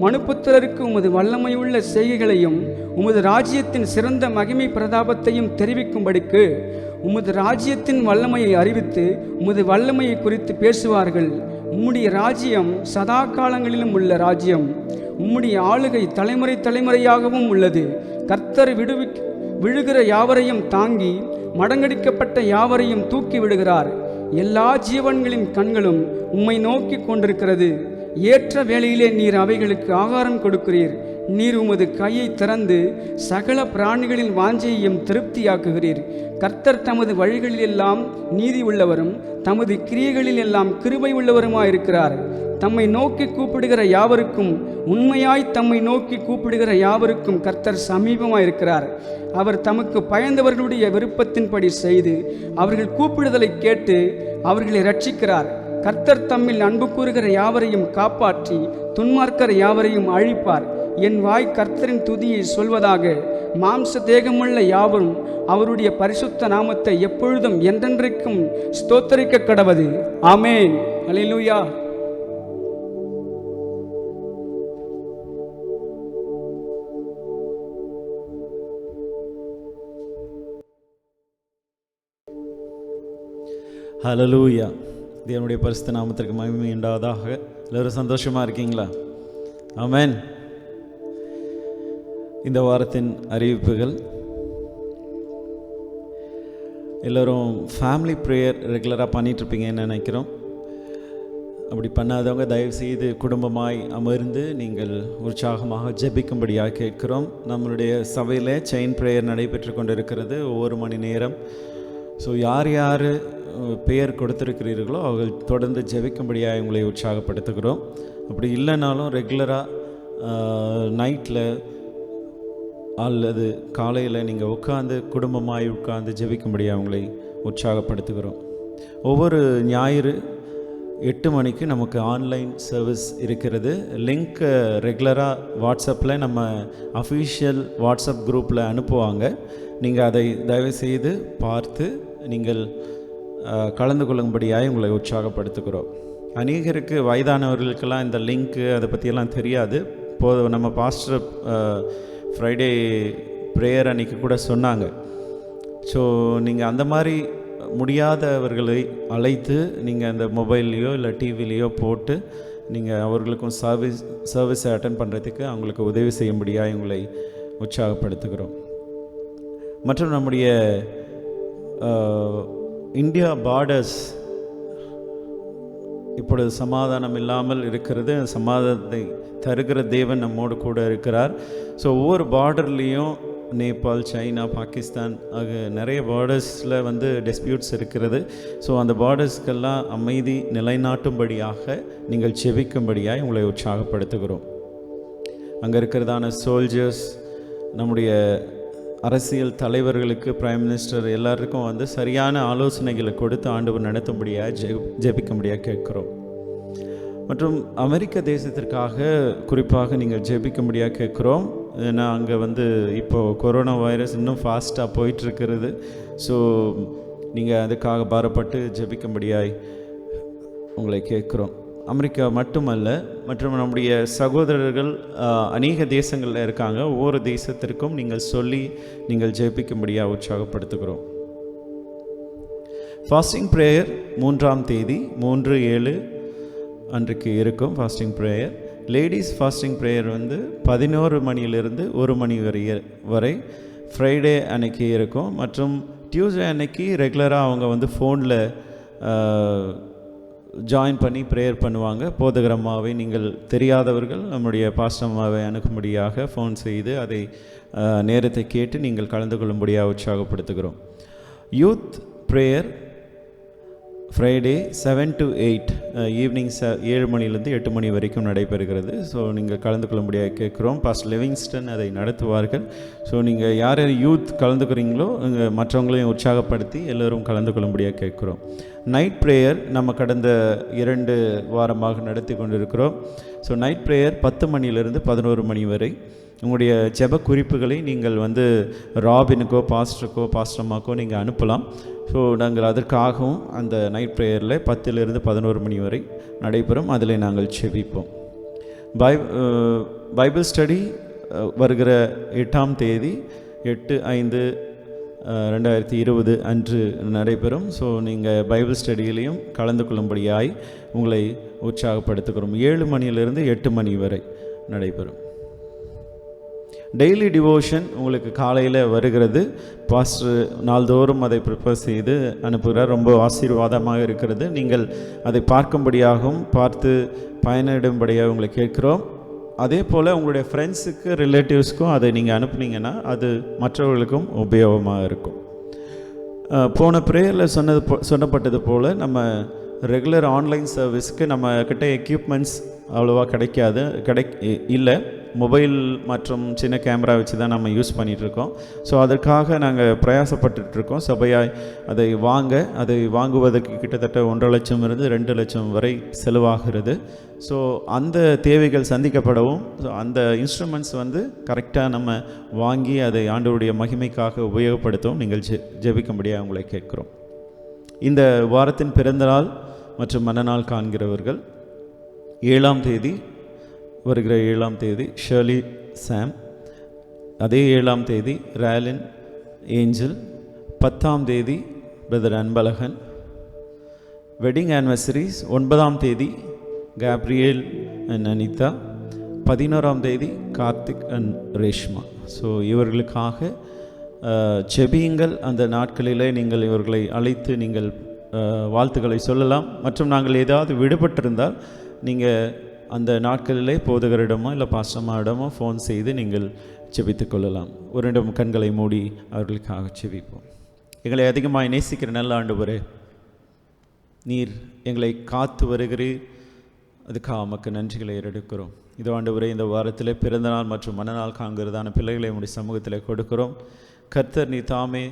மனுபுத்திரருக்கு உமது வல்லமையுள்ள செய்கைகளையும் உமது ராஜ்யத்தின் சிறந்த மகிமை பிரதாபத்தையும் தெரிவிக்கும்படிக்கு உமது ராஜ்யத்தின் வல்லமையை அறிவித்து உமது வல்லமையை குறித்து பேசுவார்கள். உம்முடைய ராஜ்யம் சதா காலங்களிலும் உள்ள ராஜ்யம். உம்முடைய ஆளுகை தலைமுறை தலைமுறையாகவும் உள்ளது. கர்த்தர் விழுகிற யாவரையும் தாங்கி மடங்கடிக்கப்பட்ட யாவரையும் தூக்கி விடுகிறார். எல்லா ஜீவன்களின் கண்களும் உம்மை நோக்கி கொண்டிருக்கிறது. ஏற்ற வேளையிலே நீர் அவைகளுக்கு ஆகாரம் கொடுக்கிறீர். நீர் உமது கையை திறந்து சகல பிராணிகளின் வாஞ்சையையும் திருப்தியாக்குகிறீர். கர்த்தர் தமது வழிகளில் எல்லாம் நீதி உள்ளவரும் தமது கிரியைகளில் எல்லாம் கிருபை உள்ளவருமாயிருக்கிறார். தம்மை நோக்கி கூப்பிடுகிற யாவருக்கும் உண்மையாய் தம்மை நோக்கி கூப்பிடுகிற யாவருக்கும் கர்த்தர் சமீபமாயிருக்கிறார். அவர் தமக்கு பயந்தவர்களுடைய விருப்பத்தின்படி செய்து அவர்கள் கூப்பிடுதலை கேட்டு அவர்களை ரட்சிக்கிறார். கர்த்தர் தம்மில் அன்பு கூறுகிற யாவரையும் காப்பாற்றி துன்மார்க்கர் யாவரையும் அழிப்பார். என் வாய் கர்த்தரின் துதியை சொல்வதாக. மாம்ச தேகமுள்ள யாவரும் அவருடைய பரிசுத்த நாமத்தை எப்பொழுதும் என்றென்றைக்கும் ஸ்தோத்தரிக்க கடவது. ஆமேன். அல்லேலூயா. ஹல்லேலூயா. தேவனுடைய பரிசுத்த நாமத்திற்கு மகிமை உண்டாவதாக. எல்லோரும் சந்தோஷமாக இருக்கீங்களா? ஆமென். இந்த வாரத்தின் அறிவிப்புகள். எல்லோரும் ஃபேமிலி ப்ரேயர் ரெகுலராக பண்ணிகிட்ருப்பீங்கன்னு நினைக்கிறோம். அப்படி பண்ணாதவங்க தயவுசெய்து குடும்பமாய் அமர்ந்து நீங்கள் உற்சாகமாக ஜெபிக்கும்படியாக கேட்கிறோம். நம்மளுடைய சபையில் செயின் ப்ரேயர் நடைபெற்று கொண்டு இருக்கிறது, ஒவ்வொரு மணி நேரம். ஸோ யார் யார் பெயர் கொடுத்துருக்கிறீர்களோ அவர்கள் தொடர்ந்து ஜெபிக்கும்படியாக உங்களை உற்சாகப்படுத்துகிறோம். அப்படி இல்லைனாலும் ரெகுலராக நைட்டில் அல்லது காலையில் நீங்கள் உட்காந்து குடும்பமாய் உட்காந்து ஜெபிக்கும்படியாக உங்களை உற்சாகப்படுத்துகிறோம். ஒவ்வொரு ஞாயிறு 8 மணிக்கு நமக்கு ஆன்லைன் சர்வீஸ் இருக்கிறது. லிங்க் ரெகுலராக வாட்ஸ்அப்பில் நம்ம அஃபீஷியல் வாட்ஸ்அப் குரூப்பில் அனுப்புவாங்க. நீங்கள் அதை தயவுசெய்து பார்த்து நீங்கள் கலந்து கொள்ளும்படியாக உங்களை உற்சாகப்படுத்துகிறோம். அநேகருக்கு வயதானவர்களுக்கெல்லாம் இந்த லிங்க்கு அதை பற்றியெல்லாம் தெரியாது. நம்ம பாஸ்டர் ஃப்ரைடே ப்ரேயர் அன்றைக்கி கூட சொன்னாங்க. ஸோ நீங்கள் அந்த மாதிரி முடியாதவர்களை அழைத்து நீங்கள் அந்த மொபைல்லையோ இல்லை டிவிலேயோ போட்டு நீங்கள் அவர்களுக்கும் சர்வீஸை அட்டன் பண்ணுறதுக்கு அவங்களுக்கு உதவி செய்யும்படியாக உங்களை உற்சாகப்படுத்துகிறோம். மற்றும் நம்முடைய இந்தியா பார்டர்ஸ் இப்பொழுது சமாதானம் இல்லாமல் இருக்கிறது. சமாதானத்தை தருகிற தேவன் நம்மோடு கூட இருக்கிறார். ஸோ ஒவ்வொரு பார்டர்லேயும் நேபாள், சைனா, பாகிஸ்தான் ஆகிய நிறைய பார்டர்ஸில் டிஸ்பியூட்ஸ் இருக்கிறது. ஸோ அந்த பார்டர்ஸ்க்கெல்லாம் அமைதி நிலைநாட்டும்படியாக நீங்கள் செபிக்கும்படியாக உங்களை உற்சாகப்படுத்துகிறோம். அங்கே இருக்கிறதான சோல்ஜர்ஸ், நம்முடைய அரசியல் தலைவர்களுக்கு, பிரைம் மினிஸ்டர் எல்லாருக்கும் சரியான ஆலோசனைகளை கொடுத்து ஆண்டவர் நடத்தும்படியாக ஜெபிக்கும்படியாக கேட்குறோம். மற்றும் அமெரிக்க தேசத்திற்காக குறிப்பாக நீங்கள் ஜெபிக்கும்படியாக கேட்குறோம். ஏன்னா அங்கே இப்போது கொரோனா வைரஸ் இன்னும் ஃபாஸ்ட்டாக போயிட்டுருக்கிறது. ஸோ நீங்கள் அதுக்காக பாரப்பட்டு ஜெபிக்கும்படியாய் உங்களை கேட்குறோம். அமெரிக்கா மட்டுமல்ல, மற்றும் நம்முடைய சகோதரர்கள் அநேக தேசங்களில் இருக்காங்க. ஒவ்வொரு தேசத்திற்கும் நீங்கள் சொல்லி நீங்கள் ஜெபிக்கும்படியாக உற்சாகப்படுத்துகிறோம். ஃபாஸ்டிங் ப்ரேயர் 3ஆம் தேதி 3/7 அன்றைக்கு இருக்கும் fasting prayer. Ladies fasting prayer 11 மணியிலிருந்து 1 மணி வரை ஃப்ரைடே அன்னைக்கு இருக்கும். மற்றும் டியூஸ்டே அன்னைக்கு ரெகுலராக அவங்க ஃபோனில் ஜாயின் பண்ணி ப்ரேயர் பண்ணுவாங்க. போதகரமாகவே நீங்கள் தெரியாதவர்கள் நம்முடைய பாஸ்டம்மாவை அணுகும்படியாக ஃபோன் செய்து அதை நேரத்தை கேட்டு நீங்கள் கலந்து கொள்ளும்படியாக உற்சாகப்படுத்துகிறோம். Youth prayer Friday 7 to 8 evening 7 மணிலேருந்து 8 மணி வரைக்கும் நடைபெறுகிறது. ஸோ நீங்கள் கலந்து கொள்ளும்படியாக கேட்குறோம். பாஸ்டர் லிவிங்ஸ்டன் அதை நடத்துவார்கள். ஸோ நீங்கள் யார் யார் யூத் கலந்துக்கிறீங்களோ மற்றவங்களையும் உற்சாகப்படுத்தி எல்லோரும் கலந்து கொள்ளும்படியாக கேட்குறோம். நைட் ப்ரேயர் நம்ம கடந்த 2 வாரமாக நடத்தி கொண்டிருக்கிறோம். ஸோ நைட் ப்ரேயர் 10 மணியிலிருந்து 11 மணி வரை. உங்களுடைய ஜெப குறிப்புகளை நீங்கள் ராபினுக்கோ, பாஸ்டருக்கோ, பாஸ்டம்மாக்கோ நீங்கள் அனுப்பலாம். ஸோ நாங்கள் அதற்காகவும் அந்த நைட் ப்ரேயரில் 10லிருந்து 11 மணி வரை நடைபெறும். அதில் நாங்கள் செபிப்போம். பைபிள் ஸ்டடி வருகிற 8ஆம் தேதி 8/5/2020 அன்று நடைபெறும். ஸோ நீங்கள் பைபிள் ஸ்டடியிலையும் கலந்து கொள்ளும்படியாய் உங்களை உற்சாகப்படுத்துகிறோம். 7 மணியிலிருந்து 8 மணி வரை நடைபெறும். டெய்லி டிவோஷன் உங்களுக்கு காலையில் வருகிறது. பாஸ்டர் நாள்தோறும் அதை ப்ரிப்பேர் செய்து அனுப்புகிறார். ரொம்ப ஆசீர்வாதமாக இருக்கிறது. நீங்கள் அதை பார்க்கும்படியாகவும் பார்த்து பயனிடும்படியாக உங்களை கேட்குறோம். அதே போல் உங்களுடைய ஃப்ரெண்ட்ஸுக்கு, ரிலேட்டிவ்ஸ்க்கும் அதை நீங்கள் அனுப்புனீங்கன்னா அது மற்றவர்களுக்கும் உபயோகமாக இருக்கும். போன ப்ரேயரில் சொல்லப்பட்டது போல் நம்ம ரெகுலர் ஆன்லைன் சர்வீஸ்க்கு நம்மக்கிட்ட எக்யூப்மெண்ட்ஸ் அவ்வளோவா இல்லை. மொபைல் மற்றும் சின்ன கேமரா வச்சு தான் நம்ம யூஸ் பண்ணிகிட்ருக்கோம். ஸோ அதற்காக நாங்கள் பிரயாசப்பட்டுருக்கோம். சபையாய் அதை வாங்குவதற்கு கிட்டத்தட்ட 1.5 லட்சம் இருந்து 2 லட்சம் வரை செலவாகிறது. ஸோ அந்த தேவைகள் சந்திக்கப்படவும் அந்த இன்ஸ்ட்ருமெண்ட்ஸ் கரெக்டாக நம்ம வாங்கி அதை ஆண்டவருடைய மகிமைக்காக உபயோகப்படுத்தவும் நீங்கள் ஜெபிக்கும்படியாக உங்களை கேட்குறோம். இந்த வாரத்தின் பிறந்தநாள் மற்றும் மன்னநாள் காண்கிறவர்கள் 7ஆம் தேதி வருகிற 7ஆம் தேதி ஷர்லி சாம், அதே 7ஆம் தேதி ராலின் ஏஞ்சல், 10ஆம் தேதி பிரதர் அன்பழகன். வெட்டிங் ஆனிவர்சரிஸ் 9ஆம் தேதி கேப்ரியல் அண்ட் அனிதா, 11ஆம் தேதி கார்த்திக் அண்ட் ரேஷ்மா. ஸோ இவர்களுக்காக செபியுங்கள். அந்த நாட்களிலே நீங்கள் இவர்களை அழைத்து நீங்கள் வாழ்த்துக்களை சொல்லலாம். மற்றும் நாங்கள் ஏதாவது விடுபட்டிருந்தால் நீங்கள் அந்த நாட்களிலே போதகரிடமோ இல்லை பாஸ்டம்மாவிடமோ ஃபோன் செய்து நீங்கள் செபித்து கொள்ளலாம். ஒரு நிமிடம் கண்களை மூடி அவர்களுக்காக செபிப்போம். எங்களை அதிகமாக நேசிக்கிற நல்ல ஆண்டவரே, நீர் எங்களை காத்து வருகிறீர். அதுக்காக உமக்கு நன்றிகளை ஏறெடுக்கிறோம். இதோ ஆண்டவரே, இந்த வாரத்தில் பிறந்தநாள் மற்றும் மன்னநாள் காண்கிறதான பிள்ளைகளை உடைய சமூகத்தில் கொடுக்கிறோம். கர்த்தர் நீ தாமே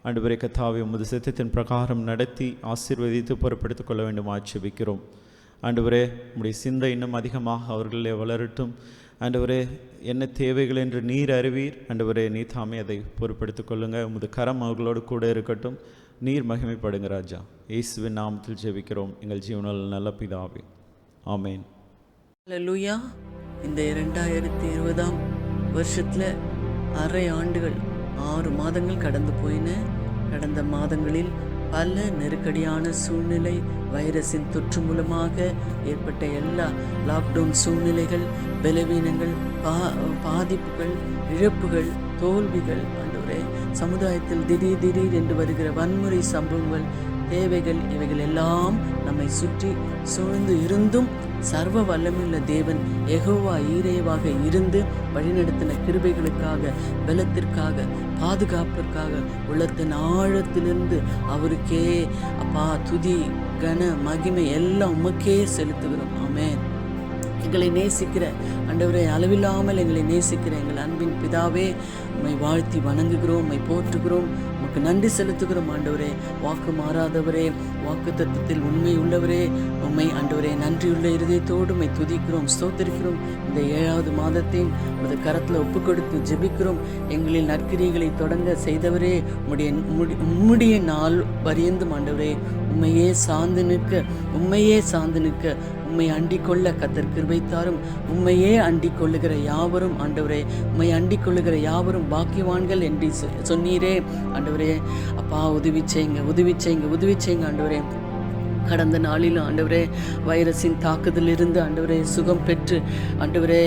ஆண்டவரே கர்த்தாவே உமது சித்தத்தின் பிரகாரம் நடத்தி ஆசீர்வதித்து பொறுப்படுத்திக் கொள்ள வேண்டுமா செபிக்கிறோம். ஆண்டவரே உம்முடைய சிந்தை இன்னும் அதிகமாக அவர்களே வளரட்டும். ஆண்டவரே என்ன தேவைகள் என்று நீர் அறிவீர். ஆண்டவரே நீ தாமே அதை பொறுப்படுத்திக் கொள்ளுங்கள். உமது கரம் அவர்களோடு கூட இருக்கட்டும். நீர் மகிமைப்படுங்க ராஜா. இயேசுவின் நாமத்தில் ஜெபிக்கிறோம் எங்கள் ஜீவனில் நல்ல பிதாவே, ஆமேன். அல்லேலூயா. இந்த 2020 வருஷத்தில் அரை ஆண்டுகள் 6 மாதங்கள் கடந்து போயின. கடந்த மாதங்களில் பல நெருக்கடியான சூழ்நிலை, வைரஸின் தொற்று மூலமாக ஏற்பட்ட எல்லா லாக்டவுன் சூழ்நிலைகள், பலவீனங்கள், பாதிப்புகள், இழப்புகள், தோல்விகள், ஆண்டவரே சமுதாயத்தில் திடீர் என்று வருகிற வன்முறை சம்பவங்கள், தேவைகள், இவைகள் எல்லாம் நம்மை சுற்றி சூழ்ந்து இருந்தும் சர்வ வல்லமையுள்ள தேவன் யெகோவா ஈரேவாக இருந்து வழிநடத்தின கிருபைகளுக்காக, பலத்திற்காக, பாதுகாப்பிற்காக உள்ளத்தின் ஆழத்திலிருந்து அவருக்கே அப்பா துதி, கன, மகிமை எல்லாம் உமக்கே செலுத்துகிறோம். ஆமென். எங்களை நேசிக்கிற ஆண்டவரே, அளவில்லாமல் எங்களை நேசிக்கிற எங்கள் அன்பின் பிதாவே, உம்மை வாழ்த்தி வணங்குகிறோம், உம்மை போற்றுகிறோம், உமக்கு நன்றி செலுத்துகிறோம். ஆண்டவரே, வாக்கு மாறாதவரே, வாக்கு தத்துவத்தில் உண்மை உள்ளவரே, உம்மை ஆண்டவரே நன்றியுள்ள இருதயத்தோடு உம்மை துதிக்கிறோம், ஸ்தோத்திரிக்கிறோம். இந்த 7வது மாதத்தையும் உமது கரத்தில் ஒப்பு கொடுத்து ஜெபிக்கிறோம். எங்களில் நற்கிரிகளை தொடங்க செய்தவரே, உம்முடைய நாள் வரியந்தும் ஆண்டவரே உம்மையே சார்ந்து நிற்க உம்மை அண்டிக் கொள்ள கர்த்தர் கிருபை தாரும். உம்மையே அண்டிக் கொள்ளுகிற யாவரும் ஆண்டவரே, உம்மை அண்டிக் கொள்ளுகிற யாவரும் பாக்கியவான்கள் என்று சொன்னீரே. ஆண்டவரே அப்பா உதவி செய்யுங்க ஆண்டவரே. கடந்த நாளிலும் ஆண்டவரே வைரஸின் தாக்குதலிருந்து ஆண்டவரே சுகம் பெற்று ஆண்டவரே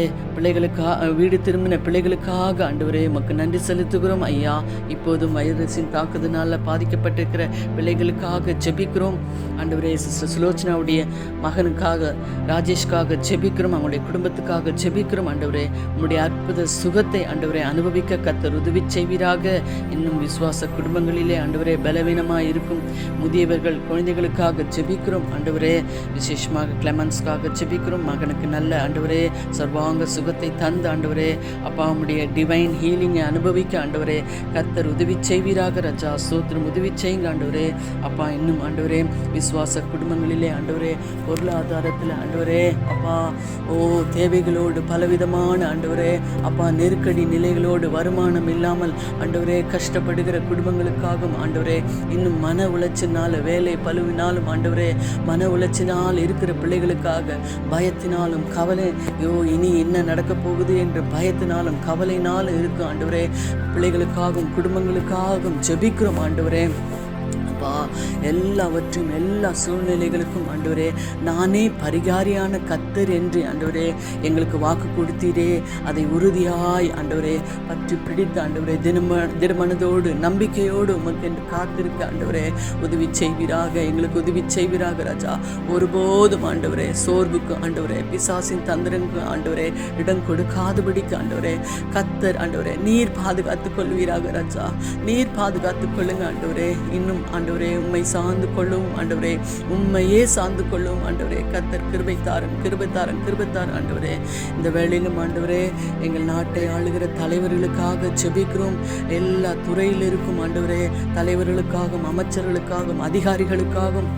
வீடு திரும்பின பிள்ளைகளுக்காக ஆண்டவரே உமக்கு நன்றி செலுத்துகிறோம் ஐயா. இப்போதும் வைரஸின் தாக்குதலினால் பாதிக்கப்பட்டிருக்கிற பிள்ளைகளுக்காக ஜெபிக்கிறோம் ஆண்டவரே. சிஸ்டர் சுலோச்சனாவுடைய மகனுக்காக, ராஜேஷ்காக ஜெபிக்கிறோம், அவங்களுடைய குடும்பத்துக்காக ஜெபிக்கிறோம் ஆண்டவரே. உங்களுடைய அற்புத சுகத்தை ஆண்டவரே அனுபவிக்க கர்த்தர் உதவி செய்வீராக. இன்னும் விசுவாச குடும்பங்களிலே ஆண்டவரே பலவீனமாக இருக்கும் முதியவர்கள், குழந்தைகளுக்காக ஜெபிக்கிறோம் ஆண்டவரே. விசேஷமாக கிளெமன்ஸ்க்காக ஜெபிக்கிறோம். மகனுக்கு நல்ல ஆண்டவரே சர்வாங்க சுகத்தை தந்து ஆண்டவரே அப்பா உம்முடைய டிவைன் ஹீலிங்கை அனுபவிக்க ஆண்டவரே கர்த்தர் உதவி செய்வீராக ராஜா. ஸ்தோத்திரம், உதவி செய்யுங்க ஆண்டவரே. அப்பா இன்னும் ஆண்டவரே விசுவாச குடும்பங்களிலே ஆண்டவரே பொருளாதாரத்தில் ஆண்டவரே அப்பா தேவைகளோடு பலவிதமான ஆண்டவரே அப்பா நெருக்கடி நிலைகளோடு வருமானம் இல்லாமல் ஆண்டவரே கஷ்டப்படுகிற குடும்பங்களுக்காகவும் ஆண்டவரே இன்னும் மன உளைச்சலினால, வேலை பழுவினாலும் ஆண்டவரே மன உளைச்சினால் இருக்கிற பிள்ளைகளுக்காக, பயத்தினாலும் கவலை, இனி என்ன நடக்க போகுது என்ற பயத்தினாலும் கவலையினாலும் இருக்கும் ஆண்டவரே பிள்ளைகளுக்காகவும் குடும்பங்களுக்காகவும் ஜெபிக்கிறோம் ஆண்டவரே. எல்லாவற்றையும் எல்லா சூழ்நிலைகளுக்கும் ஆண்டவரே நானே பரிகாரியான கர்த்தர் என்று ஆண்டவரே எங்களுக்கு வாக்கு கொடுத்தீரே. அதை உறுதியாய் ஆண்டவரே பற்றி பிடித்த ஆண்டவரே திடமனதோடு நம்பிக்கையோடு உமக்கு என்று காத்திருக்க ஆண்டவரே உதவி செய்வீராக, எங்களுக்கு உதவி செய்வீராக ராஜா. ஒருபோதும் ஆண்டவரே சோர்வுக்கு ஆண்டவரே பிசாசின் தந்திரங்களுக்கு ஆண்டவரே இடம் கொடுக்காதபடிக்கு ஆண்டவரே கர்த்தர் ஆண்டவரே நீர் பாதுகாத்துக் கொள்வீராக ராஜா. நீர் பாதுகாத்துக் கொள்ளுங்க ஆண்டவரே. இன்னும் ஆண்டவரே உம்மை சார்ந்து கொள்ளும் ஆண்டவரே, உம்மையே சார்ந்து கொள்ளும் ஆண்டவரே. கர்த்தர் கிருபை தாரும் ஆண்டவரே. இந்த வேளையிலும் ஆண்டவரே எங்கள் நாட்டை ஆளுகிற தலைவர்களுக்காக ஜெபிக்கிறோம். எல்லா துறையில் இருக்கும் ஆண்டவரே தலைவர்களுக்காகவும் அமைச்சர்களுக்காகவும் அதிகாரிகளுக்காகவும்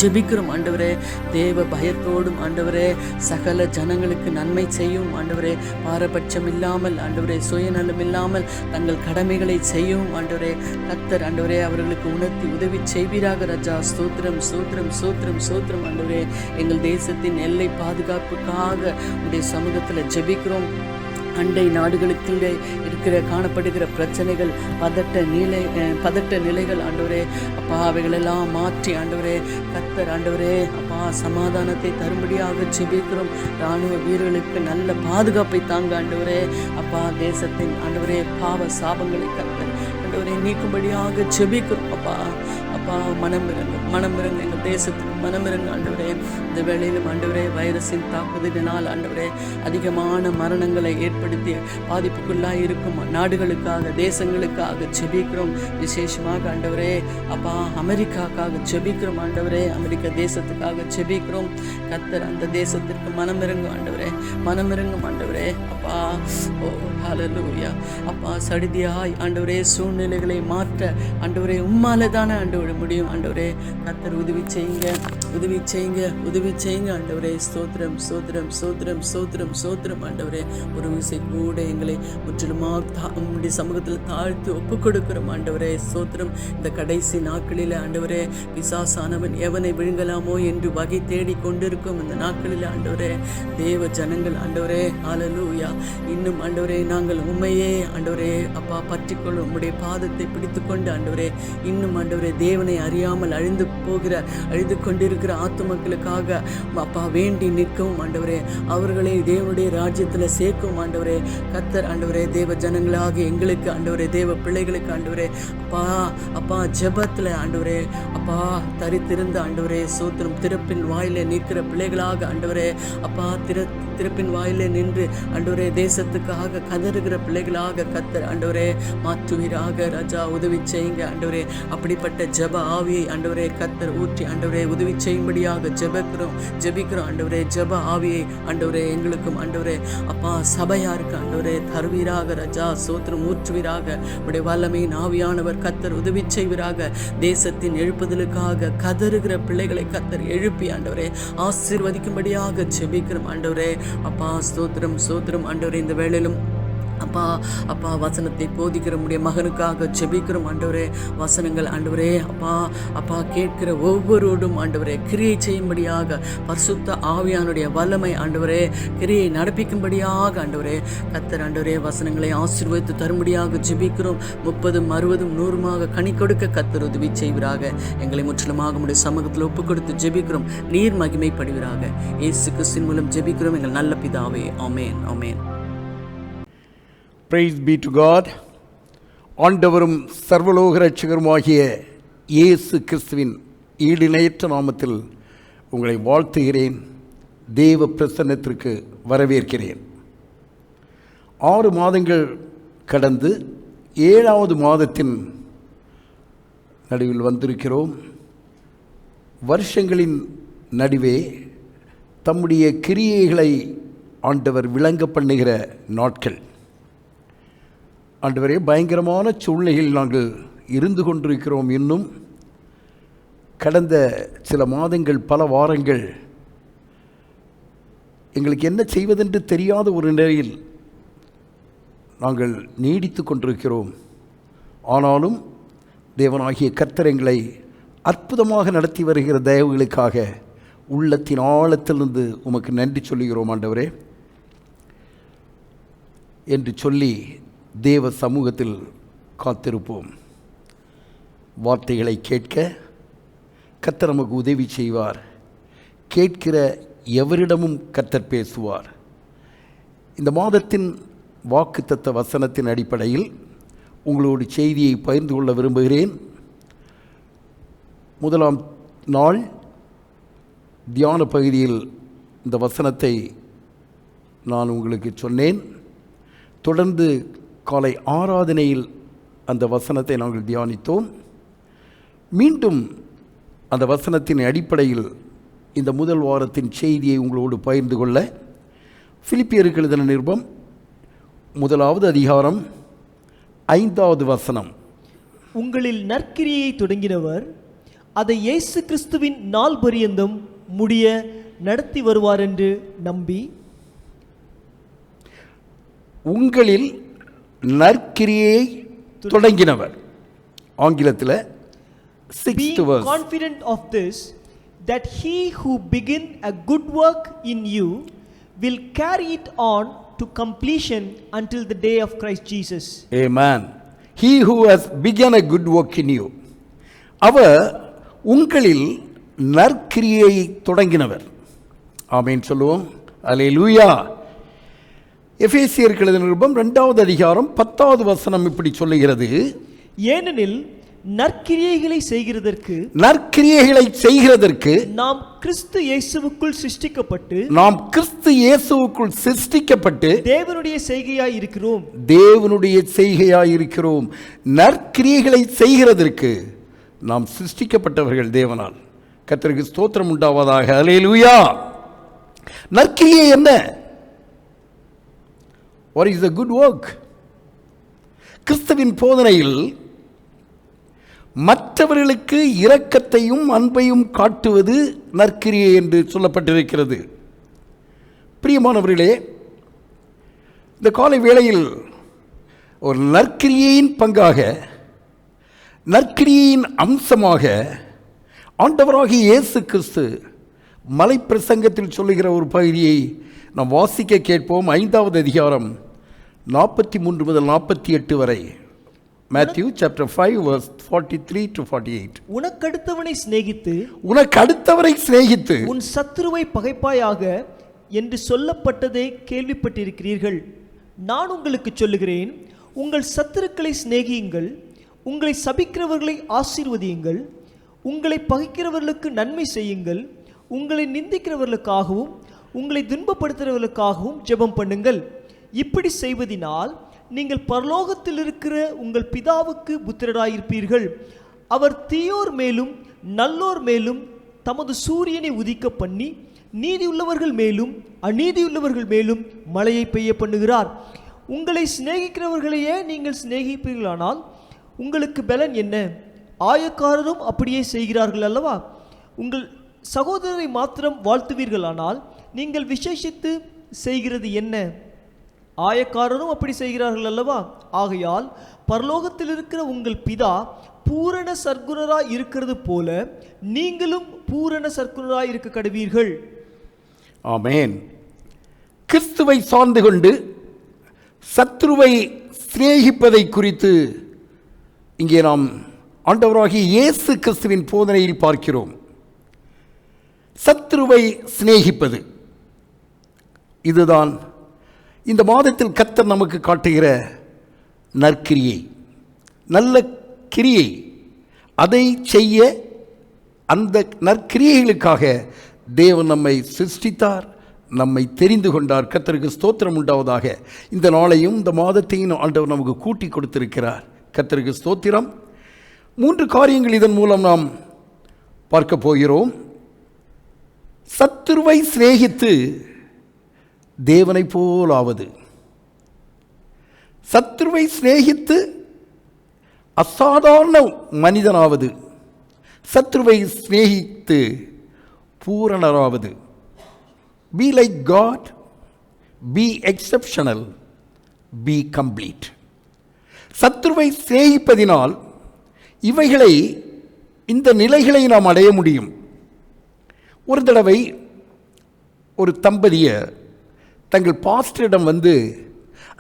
ஜெபிக்கிறோம் ஆண்டவரே. தேவ பயத்தோடும் ஆண்டவரே சகல ஜனங்களுக்கு நன்மை செய்யும் ஆண்டவரே. பாரபட்சம் இல்லாமல் ஆண்டவரே சுயநலம் இல்லாமல் தங்கள் கடமைகளை செய்யும் ஆண்டவரே. கர்த்தர் ஆண்டவரே அவர்களுக்கு உணர்த்தி உதவி செய்வீராக ராஜா. ஸ்தோத்திரம் ஆண்டவரே. எங்கள் தேசத்தின் எல்லை பாதுகாப்புக்காக உடைய சமூகத்தில் ஜெபிக்கிறோம். அண்டை நாடுகளுக்குள்ளே இருக்கிற காணப்படுகிற பிரச்சனைகள், பதட்ட நிலைகள் ஆண்டவரே அப்பா அவைகளெல்லாம் மாற்றி ஆண்டவரே கர்த்தர் ஆண்டவரே அப்பா சமாதானத்தை தரும்படியாக ஜெபிக்கிறோம். இராணுவ வீரர்களுக்கு நல்ல பாதுகாப்பை தாங்க ஆண்டவரே. அப்பா தேசத்தின் ஆண்டவரே பாவ சாபங்களை கர்த்தர் ஆண்டவரே நீக்கும்படியாக ஜெபிக்கிறோம். அப்பா மனமிறங்க எங்கள் தேசத்துக்கு மனமிறங்க ஆண்டவரே. இந்த வேளையிலும் ஆண்டவரே வைரஸின் தாக்குதலினால் ஆண்டவரே அதிகமான மரணங்களை ஏற்படுத்தி பாதிப்புக்குள்ளாக இருக்கும் நாடுகளுக்காக, தேசங்களுக்காக ஜெபிக்கிறோம். விசேஷமாக ஆண்டவரே அப்பா அமெரிக்காக்காக ஜெபிக்கிறோம் ஆண்டவரே. அமெரிக்க தேசத்துக்காக ஜெபிக்கிறோம். கர்த்தர் அந்த தேசத்திற்கு மனமிறங்கும் ஆண்டவரே. அப்பா ஹல்லேலூயா. அப்பா சடிதியாய் ஆண்டவரே சூழ்நிலைகளை மாற்ற ஆண்டவரே உம்மாலே தானே ஆண்டவரே முடியும் ஆண்டவரே. கர்த்தர் உதவி செய்யுங்க. உதவி செய்யுங்க ஆண்டவரே. ஸ்தோத்திரம் ஸ்தோத்திரம் ஸ்தோத்திரம் ஸ்தோத்திரம் ஸ்தோத்திரம் ஆண்டவரே. ஒரு விசை கூட எங்களை முற்றிலுமாக உம்முடைய சமூகத்தில் தாழ்த்தி ஒப்பு கொடுக்கிறோம் ஆண்டவரே. ஸ்தோத்திரம். இந்த கடைசி நாட்களில் ஆண்டவரே, பிசாசானவன் எவனை விழுங்கலாமோ என்று வகை தேடி கொண்டிருக்கும் இந்த நாட்களில் ஆண்டவரே, தேவ ஜனங்கள் ஆண்டவரே, ஹல்லேலூயா, இன்னும் ஆண்டவரே நாங்கள் உண்மையே ஆண்டவரே அப்பா பற்றிக்கொள்ளும் உம்முடைய பாதத்தை பிடித்துக்கொண்டு ஆண்டவரே, இன்னும் ஆண்டவரே தேவனை அறியாமல் அழிந்து கொண்டிருக்கிற ஆத்துமக்களுக்காக அப்பா வேண்டி நிற்கவும் ஆண்டவரே, அவர்களை தேவனுடைய ராஜ்யத்தில் சேர்க்கும் ஆண்டவரே. கர்த்தர் ஆண்டவரே, தேவ ஜனங்களாக எங்களுக்கு ஆண்டவரே, தேவ பிள்ளைகளுக்கு ஆண்டவரே அப்பா ஜெபத்தில் ஆண்டவரே அப்பா தரித்திருந்த ஆண்டவரே சோத்திரம் திறப்பின் வாயிலே நிற்கிற பிள்ளைகளாக ஆண்டவரே அப்பா திறப்பின் வாயிலே நின்று ஆண்டவரே தேசத்துக்காக கதறுகிற பிள்ளைகளாக கர்த்தர் ஆண்டவரே மாற்றுவீராக ராஜா. உதவி செய்யுங்க ஆண்டவரே. அப்படிப்பட்ட ஜெப ஆவியை ஆண்டவரே கர்த்தர் ஊற்றி ஆண்டவரே உதவி செய்யும்படியாக ஜெபிக்கிறோம் ஆண்டவரே. ஜெப ஆவியை ஆண்டவரே எங்களுக்கும் ஆண்டவரே அப்பா சபையாருக்கு ஆண்டவரே தருவீராக ராஜா. சோத்திரம் ஊற்றுவீராக. உடைய வல்லமையின் ஆவியானவர் கர்த்தர் உதவி செய்வீராக. தேசத்தின் எழுப்புதலுக்காக கதறுகிற பிள்ளைகளை கர்த்தர் எழுப்பி ஆண்டவரே ஆசீர்வதிக்கும்படியாக ஜெபிக்கிறோம் ஆண்டவரே அப்பா. ஸ்தோத்திரம் ஸ்தோத்திரம் ஆண்டவரே. இந்த வேளையிலும் அப்பா வசனத்தை போதிக்கிற முடிய மகனுக்காக ஜெபிக்கிறோம் ஆண்டவரே. வசனங்கள் ஆண்டவரே அப்பா கேட்கிற ஒவ்வொருவரும் ஆண்டவரே கிரியை செய்யும்படியாக பரிசுத்த ஆவியானுடைய வல்லமை ஆண்டவரே கிரியை நடப்பிக்கும்படியாக ஆண்டவரே கர்த்தர் ஆண்டவரே வசனங்களை ஆசீர்வதித்து தரும்படியாக ஜெபிக்கிறோம். 30, 60, 100 கனி கொடுக்க கர்த்தர் உதவி செய்வீராக. எங்களை முற்றிலுமாக உம்முடைய சமூகத்தில் ஒப்பு கொடுத்து ஜெபிக்கிறோம். நீர் மகிமைப்படுவீராக. இயேசு கிறிஸ்துவின் மூலம் ஜெபிக்கிறோம் எங்கள் நல்ல பிதாவே. ஆமென் ஆமென். Praise be to God. ஆண்டவரும் சர்வலோக ரட்சகருமாகிய இயேசு கிறிஸ்துவின் ஈடிணையற்ற நாமத்தில் உங்களை வாழ்த்துகிறேன். தேவ பிரசன்னத்திற்கு வரவேற்கிறேன். 6 மாதங்கள் கடந்து 7வது மாதத்தின் நடுவில் வந்திருக்கிறோம். வருஷங்களின் நடுவே தம்முடைய கிரியைகளை ஆண்டவர் விளங்க பண்ணுகிற நாட்கள். ஆண்டவரே, பயங்கரமான சூழ்நிலையில் நாங்கள் இருந்து கொண்டிருக்கிறோம். இன்னும் கடந்த சில மாதங்கள், பல வாரங்கள் எங்களுக்கு என்ன செய்வதென்று தெரியாத ஒரு நிலையில் நாங்கள் நீடித்து கொண்டிருக்கிறோம். ஆனாலும் தேவனாகிய கர்த்தர் எங்களை அற்புதமாக நடத்தி வருகிற தயவுகளுக்காக உள்ளத்தின் ஆழத்திலிருந்து உமக்கு நன்றி சொல்லுகிறோம் ஆண்டவரே என்று சொல்லி தேவ சமூகத்தில் காத்திருப்போம். வார்த்தைகளை கேட்க கர்த்தர் நமக்கு உதவி செய்வார். கேட்கிற எவரிடமும் கர்த்தர் பேசுவார். இந்த மாதத்தின் வாக்குத்தத்த வசனத்தின் அடிப்படையில் உங்களோடு செய்தியை பகிர்ந்து கொள்ள விரும்புகிறேன். முதலாம் நாள் தியான பகுதியில் இந்த வசனத்தை நான் உங்களுக்கு சொன்னேன். தொடர்ந்து காலை ஆராதனையில் அந்த வசனத்தை நாங்கள் தியானித்தோம். மீண்டும் அந்த வசனத்தின் அடிப்படையில் இந்த முதல் வாரத்தின் செய்தியை உங்களோடு பகிர்ந்து கொள்ள பிலிப்பியருக்கு எழுதின நிருபம் 1வது அதிகாரம் 5வது வசனம். உங்களில் நற்கிரியை தொடங்கினவர் அதை இயேசு கிறிஸ்துவின் நாள் பரியந்தம் முடிய நடத்தி வருவார் என்று நம்பி. உங்களில் நற்கிரியை தொடங்கினவர். ஆங்கிலத்தில் 6th verse. Confident of this, that he who begin a good work in you will carry it on to completion until the day of Christ Jesus. Amen. He who has begun a good work in you. அவர் உங்களில் நற்கிரியை தொடங்கினவர். ஆமென் சொல்லுவோம். அல்லேலூயா. எபேசியருக்கு எழுதின நிருபம் 2வது அதிகாரம் 10வது வசனம் இப்படி சொல்லுகிறது. ஏனெனில் நற்கிரியைகளை செய்கிறதற்கு நாம் கிறிஸ்து இயேசுவுக்குள் சிருஷ்டிக்கப்பட்டு தேவனுடைய செய்கையாய் இருக்கிறோம். நற்கிரியைகளை செய்கிறதற்கு நாம் சிருஷ்டிக்கப்பட்டவர்கள் தேவனால். கர்த்தருக்கு ஸ்தோத்திரம் உண்டாவதாக. அல்லேலூயா. நற்கிரியை என்ன? What is the good work? கிறிஸ்துவின் போதனையில் மற்றவர்களுக்கு இரக்கத்தையும் அன்பையும் காட்டுவது நற்கிரியை என்று சொல்லப்பட்டிருக்கிறது. பிரியமானவர்களே, இந்த காலை வேளையில் ஒரு நற்கிரியின் பங்காக, நற்கிரியின் அம்சமாக ஆண்டவராகிய இயேசு கிறிஸ்து மலை பிரசங்கத்தில் சொல்லுகிற ஒரு பகுதியை நாம் வாசிக்க கேட்போம். 5வது அதிகாரம் 43 முதல் 48 வரை. Matthew chapter 5 verse 43 to 48. உனக்கடுத்தவனை சிநேகித்து உனக்கு அடுத்தவரை சிநேகித்து உன் சத்துருவை பகைப்பாயாக என்று சொல்லப்பட்டதை கேள்விப்பட்டிருக்கிறீர்கள். நான் உங்களுக்கு சொல்லுகிறேன், உங்கள் சத்துருக்களை சிநேகியுங்கள், உங்களை சபிக்கிறவர்களை ஆசீர்வதியுங்கள், உங்களை பகைக்கிறவர்களுக்கு நன்மை செய்யுங்கள், உங்களை நிந்திக்கிறவர்களுக்காகவும் உங்களை துன்பப்படுத்துகிறவர்களுக்காகவும் ஜெபம் பண்ணுங்கள். இப்படி செய்வதினால் நீங்கள் பரலோகத்தில் இருக்கிற உங்கள் பிதாவுக்கு புத்திரராயிருப்பீர்கள். அவர் தீயோர் மேலும் நல்லோர் மேலும் தமது சூரியனை உதிக்க பண்ணி நீதியுள்ளவர்கள் மேலும் அநீதியுள்ளவர்கள் மேலும் மழையை பெய்ய பண்ணுகிறார். உங்களை சிநேகிக்கிறவர்களையே நீங்கள் சிநேகிப்பீர்களானால் உங்களுக்கு பலன் என்ன? ஆயக்காரரும் அப்படியே செய்கிறார்கள் அல்லவா? உங்கள் சகோதரரை மாத்திரம் வாழ்த்துவீர்களானால் நீங்கள் விசேஷித்து செய்கிறது என்ன? ஆயக்காரரும் அப்படி செய்கிறார்கள் அல்லவா? ஆகையால் பரலோகத்தில் இருக்கிற உங்கள் பிதா பூரண சற்குணராய் இருக்கிறது போல நீங்களும் பூரண சற்குணராய் இருக்க கடவீர்கள். ஆமென். கிறிஸ்துவை சார்ந்து கொண்டு சத்ருவை சிநேகிப்பதை குறித்து இங்கே நாம் ஆண்டவராகிய இயேசு கிறிஸ்துவின் போதனையில் பார்க்கிறோம். சத்ருவை சிநேகிப்பது, இதுதான் இந்த மாதத்தில் கர்த்தர் நமக்கு காட்டுகிற நற்கிரியை, நல்ல கிரியை. அதை செய்ய, அந்த நற்கிரியைகளுக்காக தேவன் நம்மை சிருஷ்டித்தார், நம்மை தெரிந்து கொண்டார். கர்த்தருக்கு ஸ்தோத்திரம் உண்டாவதாக. இந்த நாளையும் இந்த மாதத்தையும் ஆண்டவர் நமக்கு கூட்டி கொடுத்திருக்கிறார். கர்த்தருக்கு ஸ்தோத்திரம். 3 காரியங்கள் இதன் மூலம் நாம் பார்க்க போகிறோம். சத்துருவை சிநேகித்து தேவனை போலாவது, சத்துருவை சிநேகித்து அசாதாரண மனிதனாவது, சத்துருவை சிநேகித்து பூரணராவது. Be like God, be exceptional, be complete. சத்துருவை சிநேகிப்பதினால் இவைகளை, இந்த நிலைகளை நாம் அடைய முடியும். ஒரு தடவை ஒரு தம்பதியர் தங்கள் பாஸ்டரிடம் வந்து,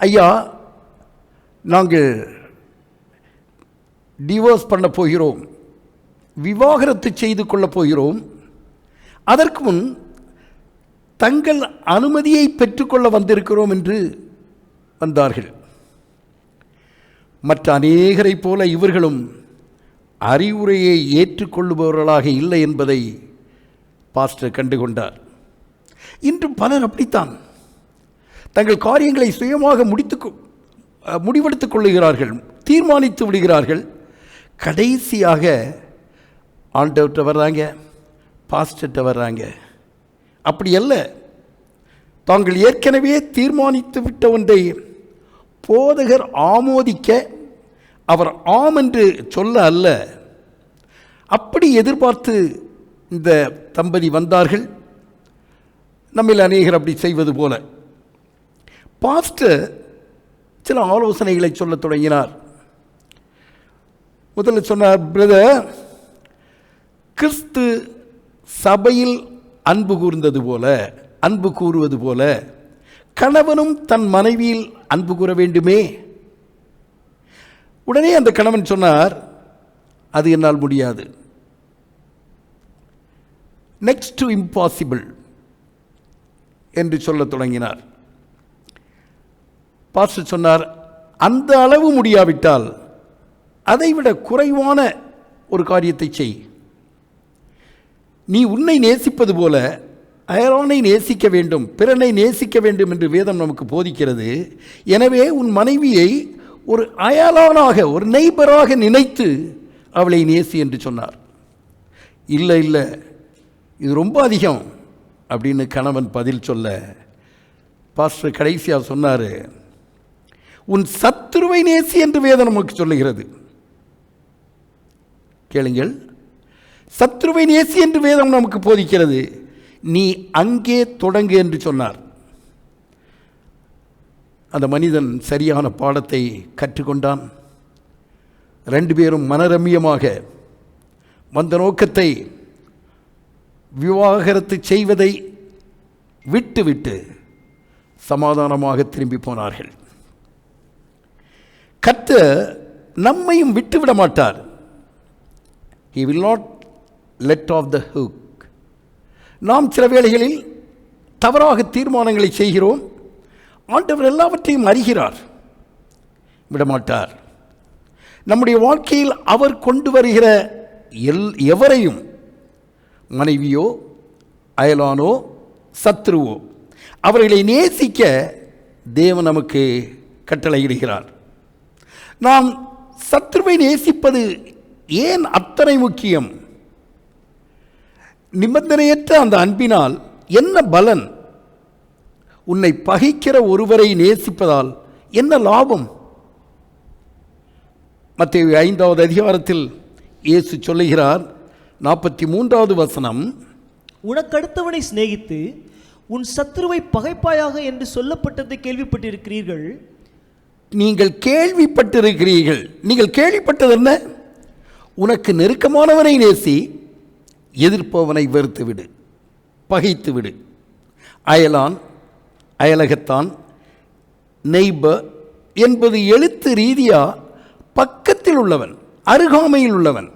ஐயா, நாங்கள் டிவோர்ஸ் பண்ண போகிறோம், விவாகரத்து செய்து கொள்ளப் போகிறோம், அதற்கு முன் தங்கள் அனுமதியை பெற்றுக்கொள்ள வந்திருக்கிறோம் என்று வந்தார்கள். மற்ற அநேகரை போல இவர்களும் அறிவுரையை ஏற்றுக்கொள்ளுபவர்களாக இல்லை என்பதை பாஸ்டர் கண்டுகொண்டார். இன்று பலர் அப்படித்தான் தங்கள் காரியங்களை சுயமாக முடிவெடுத்துக் கொள்ளுகிறார்கள், தீர்மானித்து விடுகிறார்கள். கடைசியாக ஆண்டவர்கிட்ட வர்றாங்க, பாஸ்டர்கிட்ட வர்றாங்க. அப்படி அல்ல, தாங்கள் ஏற்கனவே தீர்மானித்து விட்ட ஒன்றை போதகர் ஆமோதிக்க, அவர் ஆம் என்று சொல்ல அல்ல, அப்படி எதிர்பார்த்து இந்த தம்பதி வந்தார்கள். நம்மில் அநேகர் அப்படி செய்வது போல. பாஸ்டர் சில ஆலோசனைகளை சொல்ல தொடங்கினார். முதல்ல சொன்னார், பிரதர், கிறிஸ்து சபையில் அன்பு கூறுவது போல கணவனும் தன் மனைவியில் அன்பு கூற வேண்டுமே. உடனே அந்த கணவன் சொன்னார், அது என்னால் முடியாது, நெக்ஸ்ட் டு இம்பாசிபிள் என்று சொல்ல தொடங்கினார். பாஸ்டர் சொன்னார், அந்த அளவு முடியாவிட்டால் அதைவிட குறைவான ஒரு காரியத்தை செய். நீ உன்னை நேசிப்பது போல அயலானை நேசிக்க வேண்டும், பிறனை நேசிக்க வேண்டும் என்று வேதம் நமக்கு போதிக்கிறது. எனவே உன் மனைவியை ஒரு அயலானாக, ஒரு நெய்பராக நினைத்து அவளை நேசி என்று சொன்னார். இல்லை இல்லை, இது ரொம்ப அதிகம் அப்படின்னு கணவன் பதில் சொல்ல, பாஸ்டர் கடைசியாக சொன்னார், உன் சத்துருவை நேசி என்று வேதம் நமக்கு சொல்லுகிறது. கேளுங்கள். சத்ருவை நேசி என்று வேதம் நமக்கு போதிக்கிறது. நீ அங்கே தொடங்கு என்று சொன்னார். அந்த மனிதன் சரியான பாடத்தை கற்றுக்கொண்டான். 2 பேரும் மனரம்யமாக வந்த நோக்கத்தை, விவாகரத்து செய்வதை விட்டு சமாதானமாக திரும்பி போனார்கள். கர்த்தர் நம்மையும் விட்டுவிட மாட்டார். He will not let off the hook. நாம் சில வேளைகளில் தவறாக தீர்மானங்களை செய்கிறோம். ஆண்டவர் எல்லாவற்றையும் அறிகிறார், விடமாட்டார். நம்முடைய வாழ்க்கையில் அவர் கொண்டு வருகிற எவரையும், மனைவியோ அயலானோ சத்ருவோ, அவர்களை நேசிக்க தேவன் நமக்கு கட்டளையிடுகிறார். நாம் சத்ருவை நேசிப்பது ஏன் அத்தனை முக்கியம்? நிபந்தனையற்ற அந்த அன்பினால் என்ன பலன்? உன்னை பகைக்கிற ஒருவரை நேசிப்பதால் என்ன லாபம்? மத்தேயு 5வது அதிகாரத்தில் இயேசு சொல்லுகிறார், 43வது வசனம், உனக்கடுத்தவனை சிநேகித்து உன் சத்துருவை பகைப்பாயாக என்று சொல்லப்பட்டதை கேள்விப்பட்டிருக்கிறீர்கள். நீங்கள் கேள்விப்பட்டிருக்கிறீர்கள். நீங்கள் கேள்விப்பட்டது என்ன? உனக்கு நெருக்கமானவனை நேசி, எதிர்ப்பவனை வெறுத்து விடு, பகைத்து விடு. அயலான், அயலகத்தான், நெய்பர் என்பது எழுத்து ரீதியாக பக்கத்தில் உள்ளவன், அருகாமையில் உள்ளவன்.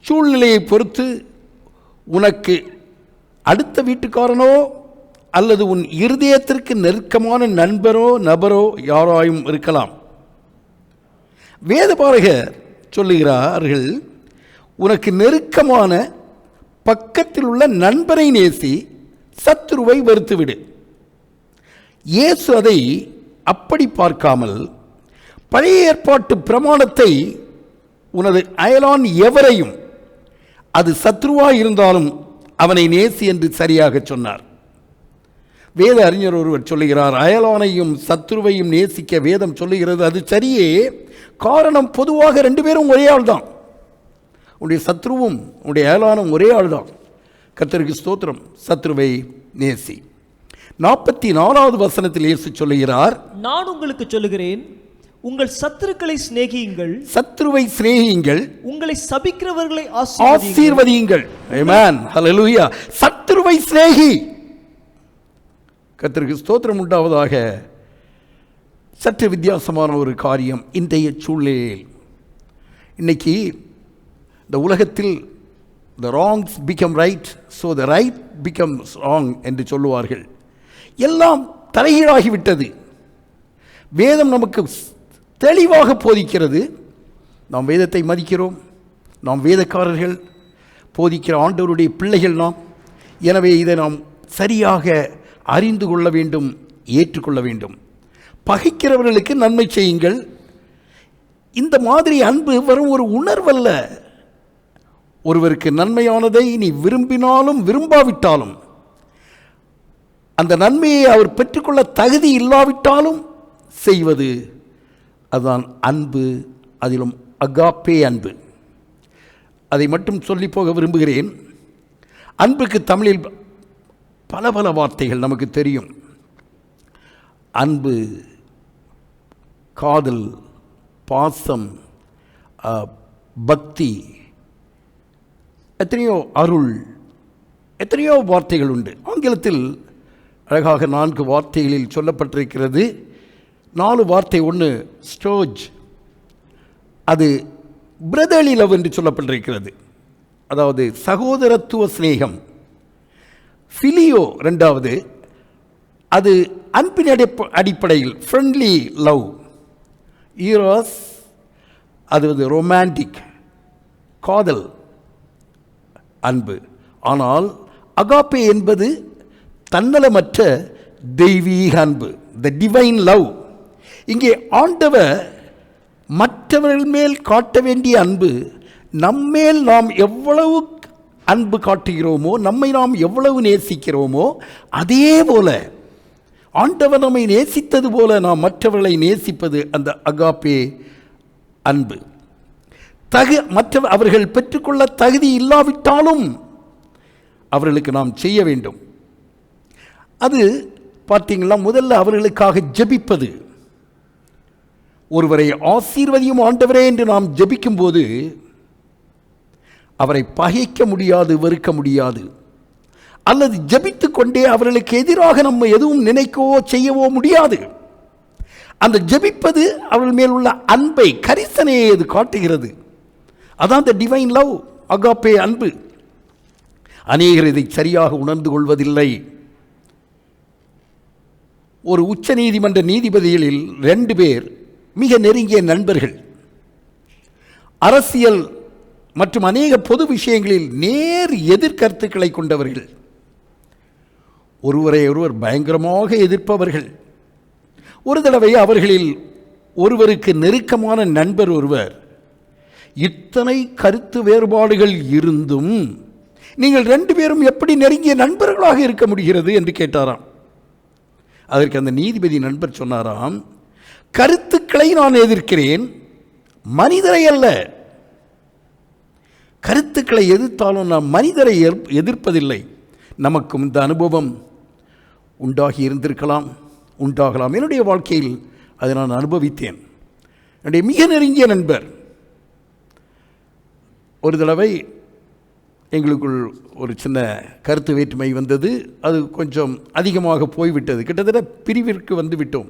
சூழ்நிலையை பொறுத்து உனக்கு அடுத்த வீட்டுக்காரனோ அல்லது உன் இருதயத்திற்கு நெருக்கமான நபரோ யாராயும் இருக்கலாம். வேதபாரகர் சொல்லுகிறார்கள், உனக்கு நெருக்கமான பக்கத்தில் உள்ள நண்பரை நேசி, சத்துருவை வெறுத்துவிடு. இயேசு அதை அப்படி பார்க்காமல், பழைய ஏற்பாட்டு பிரமாணத்தை, உனது அயலான் எவரையும், அது சத்ருவாய் இருந்தாலும் அவனை நேசி என்று சரியாக சொன்னார். வேத அறிஞர் ஒருவர் சொல்லுகிறார், அயலானையும் சத்ருவையும் நேசிக்க வேதம் சொல்லுகிறது. அது சரியே. காரணம், பொதுவாக 2 பேரும் ஒரே ஆள் தான். உன்னுடைய சத்ருவும் உன்னுடைய அயலானும் ஒரே ஆள் தான். கர்த்தருக்கு ஸ்தோத்திரம். சத்ருவை நேசி. 44வது வசனத்தில் இயேசு சொல்லுகிறார், நான் உங்களுக்கு சொல்லுகிறேன், உங்கள் சத்துருக்களை சிநேகியுங்கள், சத்ருவை சிநேகியுங்கள், உங்களை சபிக்கிறவர்களை ஆசீர்வதியுங்கள். ஆமென், ஹல்லேலூயா. சத்ருவை சிநேகி. கர்த்தருக்கு ஸ்தோத்திரம் உண்டாவதாக. சற்று வித்தியாசமான ஒரு காரியம் இன்றைய சூழ்நிலையில். இன்னைக்கு இந்த உலகத்தில் the wrongs become right, so the right becomes wrong என்று சொல்லுவார்கள். எல்லாம் தலைகீழாகிவிட்டது. வேதம் நமக்கு தெளிவாக போதிக்கிறது. நாம் வேதத்தை மதிக்கிறோம். நாம் வேதக்காரர்கள், போதிக்கிற ஆண்டவருடைய பிள்ளைகள் நாம். எனவே இதை நாம் சரியாக அறிந்து கொள்ள வேண்டும், ஏற்றுக்கொள்ள வேண்டும். பகைக்கிறவர்களுக்கு நன்மை செய்யுங்கள். இந்த மாதிரி அன்பு வரும் ஒரு உணர்வல்ல. ஒருவருக்கு நன்மையானதை நீ விரும்பினாலும் விரும்பாவிட்டாலும், அந்த நன்மையை அவர் பெற்றுக்கொள்ள தகுதி இல்லாவிட்டாலும் செய்வது, அதுதான் அன்பு. அதிலும் அகாப்பே அன்பு. அதை மட்டும் சொல்லி போக விரும்புகிறேன். அன்புக்கு தமிழில் பல பல வார்த்தைகள் நமக்கு தெரியும். அன்பு, காதல், பாசம், பக்தி, எத்தனையோ அருள், எத்தனையோ வார்த்தைகள் உண்டு. ஆங்கிலத்தில் அழகாக 4 வார்த்தைகளில் சொல்லப்பட்டிருக்கிறது. 4 வார்த்தை. ஒன்று ஸ்டோஜ், அது பிரதர்லி லவ் என்று சொல்லப்பட்டிருக்கிறது, அதாவது சகோதரத்துவ சிநேகம். ஃபிலியோ 2வது, அது அன்பின் அடிப்படையில் ஃப்ரெண்ட்லி லவ். ஈரோஸ், அது ரொமான்டிக், காதல் அன்பு. ஆனால் அகாப்பே என்பது தன்னலமற்ற தெய்வீக அன்பு, த டிவைன் லவ். இங்கே ஆண்டவர் மற்றவர்கள் மேல் காட்ட வேண்டிய அன்பு, நம்மேல் நாம் எவ்வளவு அன்பு காட்டுகிறோமோ, நம்மை நாம் எவ்வளவு நேசிக்கிறோமோ, அதே போல ஆண்டவர் நம்மை நேசித்தது போல நாம் மற்றவர்களை நேசிப்பது அந்த அகாப்பே அன்பு. மற்ற அவர்கள் பெற்றுக்கொள்ள தகுதி இல்லாவிட்டாலும் அவர்களுக்கு நாம் செய்ய வேண்டும். அது பார்த்தீங்களா, முதல்ல அவர்களுக்காக ஜெபிப்பது. ஒருவரை ஆசீர்வதியும் ஆண்டவரே என்று நாம் ஜெபிக்கும் போது அவரை பகைக்க முடியாது, வெறுக்க முடியாது. அல்லது ஜெபித்து கொண்டே அவர்களுக்கு எதிராக நம்ம எதுவும் நினைக்கவோ செய்யவோ முடியாது. அந்த ஜெபிப்பது அவர்கள் மேல் உள்ள அன்பை, கரிசனையை அது காட்டுகிறது. அதான் the divine love, அகாப்பே அன்பு. அநேகர் இதை சரியாக உணர்ந்து கொள்வதில்லை. ஒரு உச்ச நீதிமன்ற நீதிபதிகளில் 2 பேர் மிக நெருங்கிய நண்பர்கள். அரசியல் மற்றும் அநேக பொது விஷயங்களில் நேர் எதிர்கருத்துக்களை கொண்டவர்கள். ஒருவரை ஒருவர் பயங்கரமாக எதிர்ப்பவர்கள். ஒரு தடவை அவர்களில் ஒருவருக்கு நெருக்கமான நண்பர் ஒருவர், இத்தனை கருத்து வேறுபாடுகள் இருந்தும் நீங்கள் 2 பேரும் எப்படி நெருங்கிய நண்பர்களாக இருக்க முடிகிறது என்று கேட்டாராம். அதற்கு அந்த நீதிபதி நண்பர் சொன்னாராம், கருத்துக்களை நான் எதிர்க்கிறேன், மனிதரை அல்ல. கருத்துக்களை எதிர்த்தாலும் நாம் மனிதரை எதிர்ப்பதில்லை. நமக்கும் இந்த அனுபவம் உண்டாகி இருந்திருக்கலாம், உண்டாகலாம். என்னுடைய வாழ்க்கையில் அதை நான் அனுபவித்தேன். என்னுடைய மிக நெருங்கிய நண்பர் ஒரு தடவை எங்களுக்குள் ஒரு சின்ன கருத்து வேற்றுமை வந்தது. அது கொஞ்சம் அதிகமாக போய்விட்டது. கிட்டத்தட்ட பிரிவிற்கு வந்து விட்டோம்.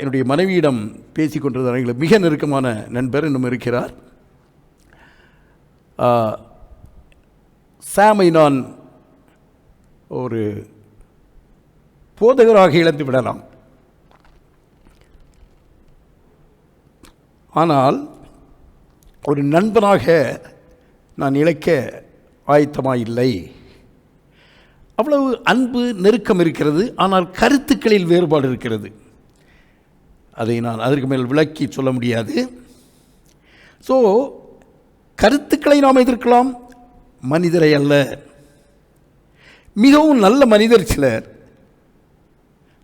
என்னுடைய மனைவியிடம் பேசிக்கொண்டிருந்தார். எங்களுக்கு மிக நெருக்கமான நண்பர் இன்னும் இருக்கிறார். சாமை நான் ஒரு போதகராக இழந்து விடலாம், ஆனால் ஒரு நண்பனாக நான் இழைக்க ஆயத்தமாயில்லை. அவ்வளவு அன்பு, நெருக்கம் இருக்கிறது. ஆனால் கருத்துக்களில் வேறுபாடு இருக்கிறது. அதை நான் அதற்கு மேல் விளக்கி சொல்ல முடியாது. ஸோ கருத்துக்களை நாம் எதிர்க்கலாம், மனிதரை அல்ல. மிகவும் நல்ல மனிதர் சிலர்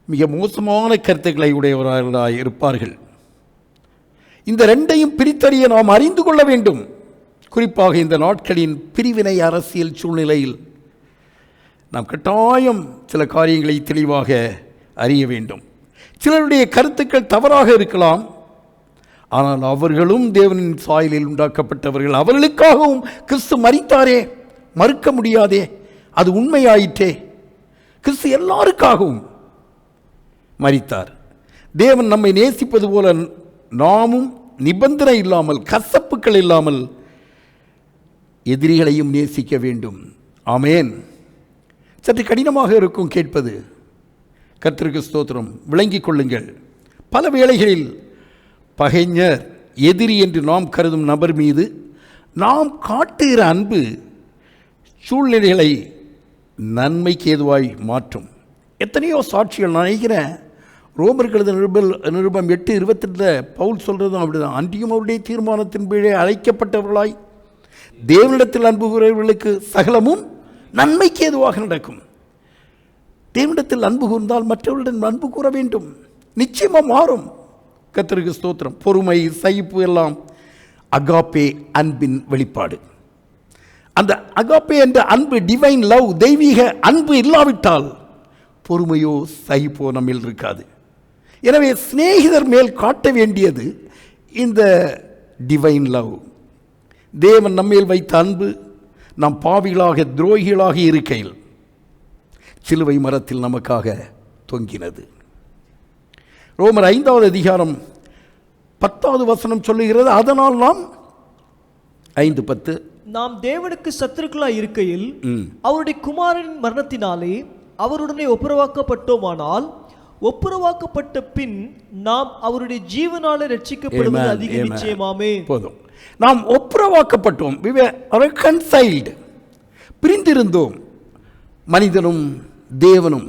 மிக மோசமான கருத்துக்களை உடையவர்களாக இருப்பார்கள். இந்த 2ஐயும் பிரித்தறிய நாம் அறிந்து கொள்ள வேண்டும். குறிப்பாக இந்த நாட்களின் பிரிவினை அரசியல் சூழ்நிலையில் நாம் கட்டாயம் சில காரியங்களை தெளிவாக அறிய வேண்டும். சிலருடைய கருத்துக்கள் தவறாக இருக்கலாம், ஆனால் அவர்களும் தேவனின் சாயலில் உண்டாக்கப்பட்டவர்கள். அவர்களுக்காகவும் கிறிஸ்து மரித்தாரே, மறுக்க முடியாதே, அது உண்மையாயிற்றே. கிறிஸ்து எல்லாருக்காகவும் மரித்தார். தேவன் நம்மை நேசிப்பது போல நாமும் நிபந்தனை இல்லாமல், கசப்புக்கள் இல்லாமல் எதிரிகளையும் நேசிக்க வேண்டும். ஆமேன். சற்று கடினமாக இருக்கும் கேட்பது. கர்த்தருக்கு ஸ்தோத்திரம். விளங்கிக் கொள்ளுங்கள். பல வேளைகளில் பகைஞர், எதிரி என்று நாம் கருதும் நபர் மீது நாம் காட்டுகிற அன்பு சூழ்நிலைகளை நன்மைக்கு ஏதுவாய் மாற்றும். எத்தனையோ சாட்சிகள் நான் நினைக்கிறேன். ரோமர்கள் நிருபம் 8:22 பவுல் சொல்கிறதும் அப்படிதான். அன்றியும் அவருடைய தீர்மானத்தின்படியே அழைக்கப்பட்டவர்களாய் தேவனிடத்தில் அன்பு கூறுகிறவர்களுக்கு சகலமும் நன்மைக்கு ஏதுவாக நடக்கும். தேவனிடத்தில் அன்பு கூர்ந்தால் மற்றவர்களிடம் அன்பு கூற வேண்டும். நிச்சயமாக மாறும். கர்த்தருக்கு ஸ்தோத்திரம். பொறுமை, சகிப்பு எல்லாம் அகாப்பே அன்பின் வெளிப்பாடு. அந்த அகாப்பே என்ற அன்பு, டிவைன் லவ், தெய்வீக அன்பு இல்லாவிட்டால் பொறுமையோ சகிப்போ நம்மில் இருக்காது. எனவே சிநேகிதர் மேல் காட்ட வேண்டியது இந்த டிவைன் லவ். தேவன் நம்மேல் வைத்த அன்பு நாம் பாவிகளாக, துரோகிகளாக இருக்கையில் சிலுவை மரத்தில் நமக்காக தொங்கினது. ரோமர் 5வது அதிகாரம் 10வது வசனம் சொல்லுகிறது, அதனால் நாம் 5:10 நாம் தேவனுக்கு சத்துருக்களாய் இருக்கையில் அவருடைய குமாரனின் மரணத்தினாலே அவருடனே ஒப்புரவாக்கப்பட்டோமானால், ஒப்புரவாக்கப்பட்ட பின் நாம் அவருடைய ஜீவனாலே ரட்சிக்கப்படுவது அதிக நிச்சயமாமே. போதும். நாம் ஒப்புரவாக்கப்பட்டோம், reconciled, பிரிந்திருந்தோம். மனிதனும் தேவனும்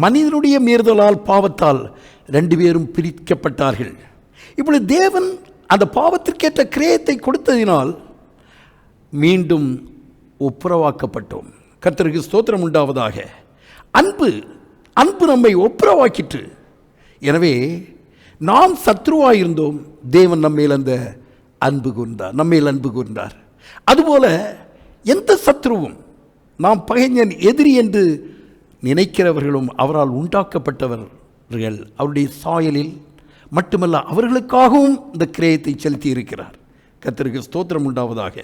மனிதனுடைய மீறுதலால், பாவத்தால் 2 பேரும் பிரிக்கப்பட்டார்கள். இப்பொழுது தேவன் அந்த பாவத்திற்கேற்ற கிரயத்தை கொடுத்ததினால் மீண்டும் ஒப்புரவாக்கப்பட்டோம். கர்த்தருக்கு ஸ்தோத்திரம் உண்டாவதாக. அன்பு நம்மை ஒப்புரவாக்கிற்று. எனவே நாம் சத்ருவாயிருந்தோம், தேவன் நம்மேல் அந்த அன்பு கூர்ந்தார், நம்மேல் அன்பு கூர்ந்தார். அதுபோல எந்த சத்ருவும், நாம் பகைஞன் எதிரி என்று நினைக்கிறவர்களும் அவரால் உண்டாக்கப்பட்டவர்கள், அவருடைய சாயலில் மட்டுமல்ல அவர்களுக்காகவும் இந்த கிரயத்தை செலுத்தி இருக்கிறார். கர்த்தருக்கு ஸ்தோத்திரம் உண்டாவதாக.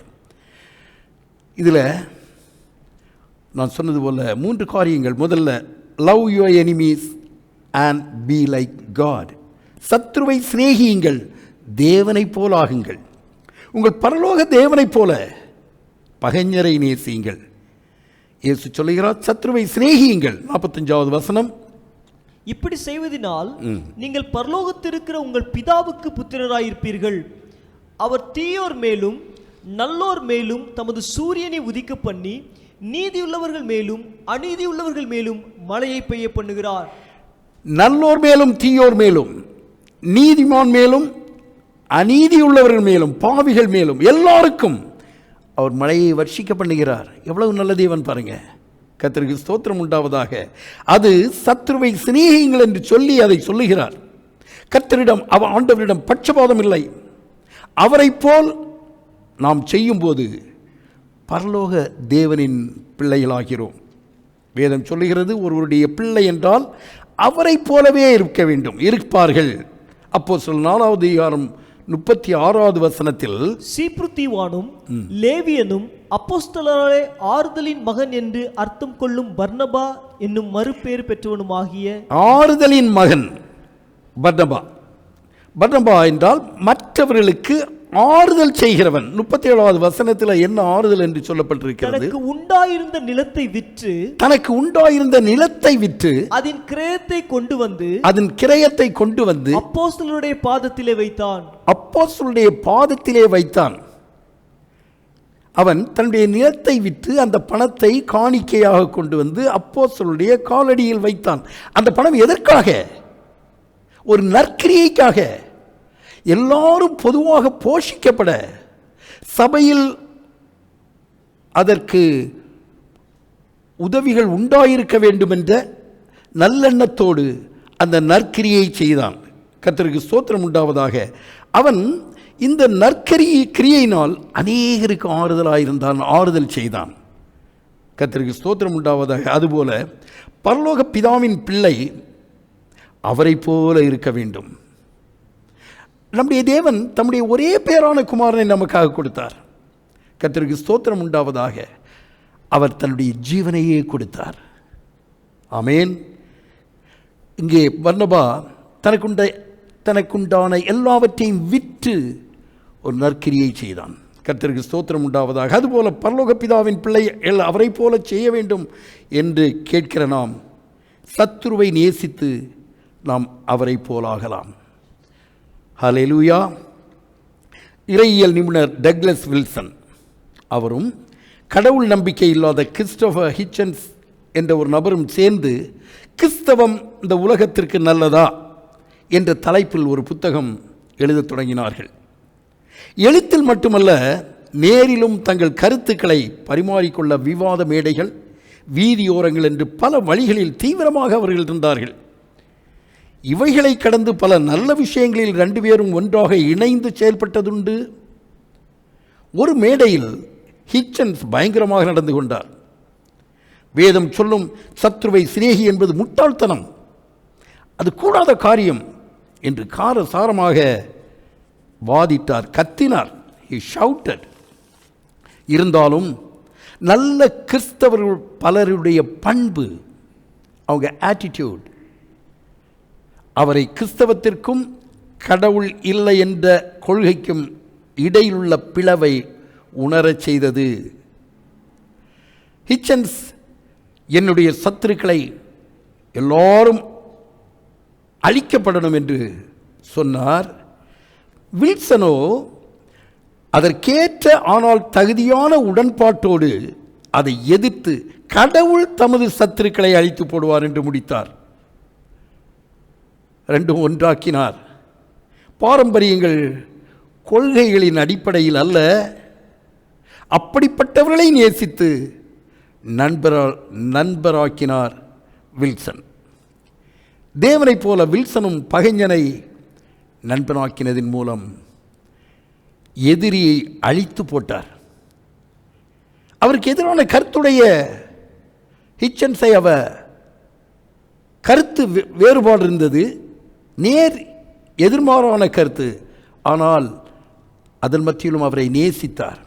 இதில் நான் சொன்னது போல 3 காரியங்கள். முதல்ல, love your enemies and be like God. சத்ருவை சிநேகியுங்கள், தேவனைப் போல ஆகுங்கள். உங்கள் பரலோக தேவனைப் போல பகைஞரை நேசியுங்கள். இயேசு சொல்லுகிறார், சத்ருவை சிநேகியுங்கள். 45வது வசனம். இப்படி செய்வதனால் நீங்கள் பரலோகத்திருக்கிற உங்கள் பிதாவுக்கு புத்திரராயிருப்பீர்கள். அவர் தீயோர் மேலும் நல்லோர் மேலும் தமது சூரியனை உதிக்க பண்ணி நீதியுள்ளவர்கள் மேலும் அநீதி உள்ளவர்கள் மேலும் மழையை பெய்ய பண்ணுகிறார். நல்லோர் மேலும் தீயோர் மேலும், நீதிமான் மேலும் அநீதி உள்ளவர்கள் மேலும், பாவிகள் மேலும், எல்லாருக்கும் அவர் மழையை வர்ஷிக்க பண்ணுகிறார். எவ்வளவு நல்ல தேவன் பாருங்க. கர்த்தருக்கு ஸ்தோத்திரம் உண்டாவதாக. அது சத்ருவை சிநேகியுங்கள் என்று சொல்லி அதை சொல்லுகிறார். கர்த்தரிடம், ஆண்டவரிடம் பட்சபாதம் இல்லை. அவரை போல் நாம் செய்யும்போது பரலோக தேவனின் பிள்ளைகளாகிறோம். வேதம் சொல்லுகிறது, ஒருவருடைய பிள்ளை என்றால் அவரை போலவே இருக்க வேண்டும், இருப்பார்கள். அப்போஸ்தலர் 4வது அதிகாரம் 36வது வசனத்தில், சீப்ருத்தீவானும் லேவியனும் அப்போஸ்தலரே ஆறுதலின் மகன் என்று அர்த்தம் கொள்ளும் பர்னபா என்னும் மறுபேறு பெற்றவனுமாகிய, ஆறுதலின் மகன் பர்னபா. பர்னபா என்றால் மற்றவர்களுக்கு ஆறுதல் செய்கிறவன். 37வது வசனத்தில் என்ன ஆறுதல் என்று சொல்லப்பட்டிருக்கிறது? தனக்கு உண்டாயிருந்த நிலத்தை விற்று, தனக்கு உண்டாயிருந்த நிலத்தை விற்று அதன் கிரயத்தை கொண்டு வந்து, அதன் கிரயத்தை கொண்டு வந்து அப்போஸ்தலருடைய பாதத்திலே வைத்தான். அப்போஸ்தலருடைய பாதத்திலே வைத்தான். அவன் தன்னுடைய நிலத்தை விற்று அந்த பணத்தை காணிக்கையாக கொண்டு வந்து அப்போஸ்தலருடைய காலடியில் வைத்தான். அந்த பணம் எதற்காக? ஒரு நற்கிரியைக்காக. எல்லாரும் பொதுவாக போஷிக்கப்பட, சபையில் அதற்கு உதவிகள் உண்டாயிருக்க வேண்டும் என்ற நல்லெண்ணத்தோடு அந்த நற்கிரியை செய்தான். கர்த்தருக்கு ஸ்தோத்திரம் உண்டாவதாக. அவன் இந்த கிரியையினால் அநேகருக்கு ஆறுதலாயிருந்தான், ஆறுதல் செய்தான். கர்த்தருக்கு ஸ்தோத்திரம் உண்டாவதாக. அதுபோல பரலோக பிதாவின் பிள்ளை அவரை போல இருக்க வேண்டும். நம்முடைய தேவன் தம்முடைய ஒரே பேரான குமாரனை நமக்காக கொடுத்தார். கர்த்தருக்கு ஸ்தோத்திரம் உண்டாவதாக. அவர் தன்னுடைய ஜீவனையே கொடுத்தார். ஆமென். இங்கே பர்னபா தனக்குண்டான எல்லாவற்றையும் விற்று ஒரு நற்கிரியை செய்தான். கர்த்தருக்கு ஸ்தோத்திரம் உண்டாவதாக. அதுபோல பரலோக பிதாவின் பிள்ளை அவரை போல செய்ய வேண்டும் என்று கேட்கிற நாம் சத்துருவை நேசித்து நாம் அவரை போலாகலாம். ஹல்லேலூயா. இறையியல் நிபுணர் டக்ளஸ் வில்சன் அவரும் கடவுள் நம்பிக்கை இல்லாத கிறிஸ்டோபர் ஹிச்சன்ஸ் என்ற ஒரு நபரும் சேர்ந்து கிறிஸ்தவம் இந்த உலகத்திற்கு நல்லதா என்ற தலைப்பில் ஒரு புத்தகம் எழுதத் தொடங்கினார்கள். எழுத்தில் மட்டுமல்ல, நேரிலும் தங்கள் கருத்துக்களை பரிமாறிக்கொள்ள விவாத மேடைகள், வீதியோரங்கள் என்று பல வழிகளில் தீவிரமாக அவர்கள் இருந்தார்கள். இவைகளை கடந்து பல நல்ல விஷயங்களில் 2 பேரும் ஒன்றாக இணைந்து செயல்பட்டதுண்டு. ஒரு மேடையில் ஹிச்சன்ஸ் பயங்கரமாக நடந்து கொண்டார். வேதம் சொல்லும் சத்ருவை சிநேகி என்பது முட்டாள்தனம், அது கூடாத காரியம் என்று காரசாரமாக வாதிட்டார், கத்தினார். he shouted. இருந்தாலும் நல்ல கிறிஸ்தவர்கள் பலருடைய பண்பு, அவங்க ஆட்டிடியூட் அவரை கிறிஸ்தவத்திற்கும் கடவுள் இல்லை என்ற கொள்கைக்கும் இடையிலுள்ள பிளவை உணரச் செய்தது. ஹிச்சன்ஸ் என்னுடைய சத்துருக்களை எல்லாரும் அழிக்கப்படணும் என்று சொன்னார். வில்சனோ அதற்கேற்ற ஆனால் தகுதியான உடன்பாட்டோடு அதை எதிர்த்து கடவுள் தமது சத்துருக்களை அழித்து போடுவார் என்று முடித்தார். ரெண்டும் ஒன்றாக்கினார். பாரம்பரியங்கள் கொள்கைகளின் அடிப்படையில் அல்ல, அப்படிப்பட்டவர்களை நேசித்து நண்பராக்கினார் வில்சன். தேவனைப் போல வில்சனும் பகைஞனை நண்பனாக்கினதின் மூலம் எதிரியை அழித்து போட்டார். அவருக்கு எதிரான கருத்துடைய ஹிச்சன்ஸை கருத்து வேறுபாடு இருந்தது, நேர் எதிர்மாறான கருத்து. ஆனால் அதன் மத்தியிலும் அவரை நேசித்தார்.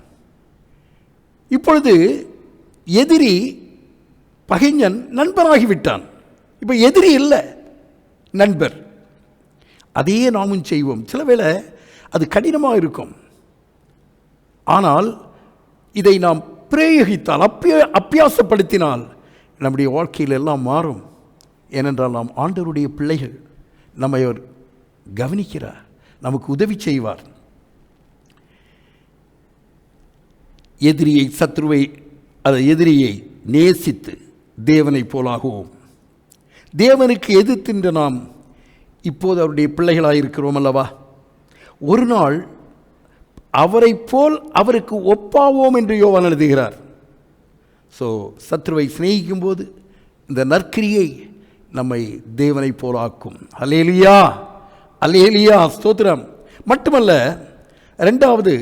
இப்பொழுது எதிரி பகைஞன் நண்பனாகிவிட்டான். இப்போ எதிரி இல்லை, நண்பர். அதையே நாமும் செய்வோம். சில வேளை அது கடினமாக இருக்கும், ஆனால் இதை நாம் பிரயோகித்தால், அப்பியாசப்படுத்தினால் நம்முடைய வாழ்க்கையில் எல்லாம் மாறும். ஏனென்றால் நாம் ஆண்டவருடைய பிள்ளைகள். நம்மை அவர் கவனிக்கிறார், நமக்கு உதவி செய்வார். எதிரியை நேசித்து தேவனை போலாகுவோம். தேவனுக்கு எதிர்த்தின்ற நாம் இப்போது அவருடைய பிள்ளைகளாக இருக்கிறோம் அல்லவா? ஒரு நாள் அவரை போல் அவருக்கு ஒப்பாவோம் என்று யோவான் எழுதுகிறார். சத்ருவை சிநேகிக்கும் போது இந்த நற்கிரியை நம்மை தேவனை போலாக்கும். அல்லேலூயா, அல்லேலூயா, ஸ்தோத்திரம். மட்டுமல்ல, இரண்டாவது,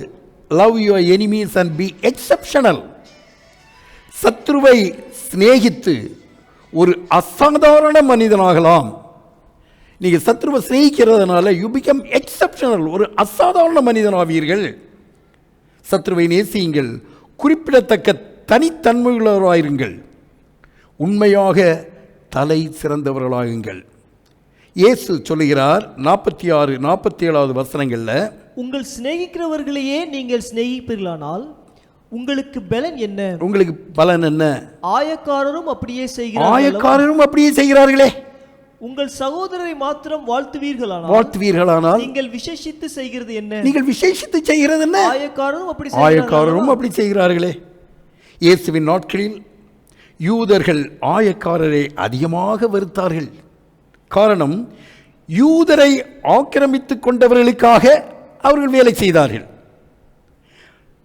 love your enemies and be exceptional. சத்ருவை சிநேகித்து ஒரு அசாதாரண மனிதனாகலாம். நீங்கள் சத்ருவை சிநேகிக்கிறதுனால யூ பிகம் எக்ஸெப்ஷனல், ஒரு அசாதாரண மனிதனாவீர்கள். சத்ருவை நேசியுங்கள், குறிப்பிடத்தக்க தனித்தன்மையுள்ளவராயிருங்கள், உண்மையாக தலை சிறந்தவர்களாகுங்கள். இயேசு சொல்லுகிறார் 46, 47 வசனங்களில், உங்கள் சிநேகிக்கிறவர்களையே நீங்கள் சிநேகிப்பீர்களானால் உங்களுக்கு பலன் என்ன? உங்களுக்கு பலன் என்ன? ஆயக்காரரும் அப்படியே செய்கிறார்களே. உங்கள் சகோதரரை மாத்திரம் வாழ்த்துவீர்களானால் நீங்கள் விசேஷித்து செய்கிறது என்ன? நீங்கள் விசேஷித்து செய்கிறது என்ன? ஆயக்காரரும் அப்படி செய்கிறார்களே. இயேசுவின் நாட்களில் யூதர்கள் ஆயக்காரரை அதிகமாக வெறுத்தார்கள். காரணம், யூதரை ஆக்கிரமித்துக் கொண்டவர்களுக்காக அவர்கள் வேலை செய்தார்கள்.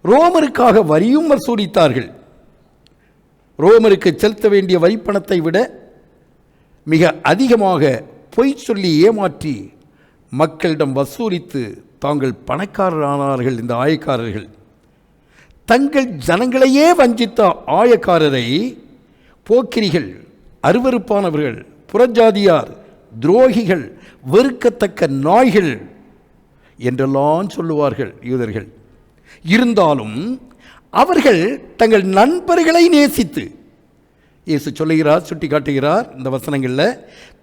ரோமருக்காக வரியும் வசூலித்தார்கள். ரோமருக்கு செலுத்த வேண்டிய வரிப்பணத்தை விட மிக அதிகமாக பொய் சொல்லி ஏமாற்றி மக்களிடம் வசூலித்து தாங்கள் பணக்காரரானார்கள். இந்த ஆயக்காரர்கள் தங்கள் ஜனங்களையே வஞ்சித்த ஆயக்காரரை போக்கிரிகள், அருவருப்பானவர்கள், புறஜாதியார், துரோகிகள், வெறுக்கத்தக்க நாய்கள் என்றெல்லாம் சொல்லுவார்கள் யூதர்கள். இருந்தாலும் அவர்கள் தங்கள் நண்பர்களை நேசித்து, இயேசு சொல்லுகிறார், சுட்டி காட்டுகிறார் இந்த வசனங்களில்,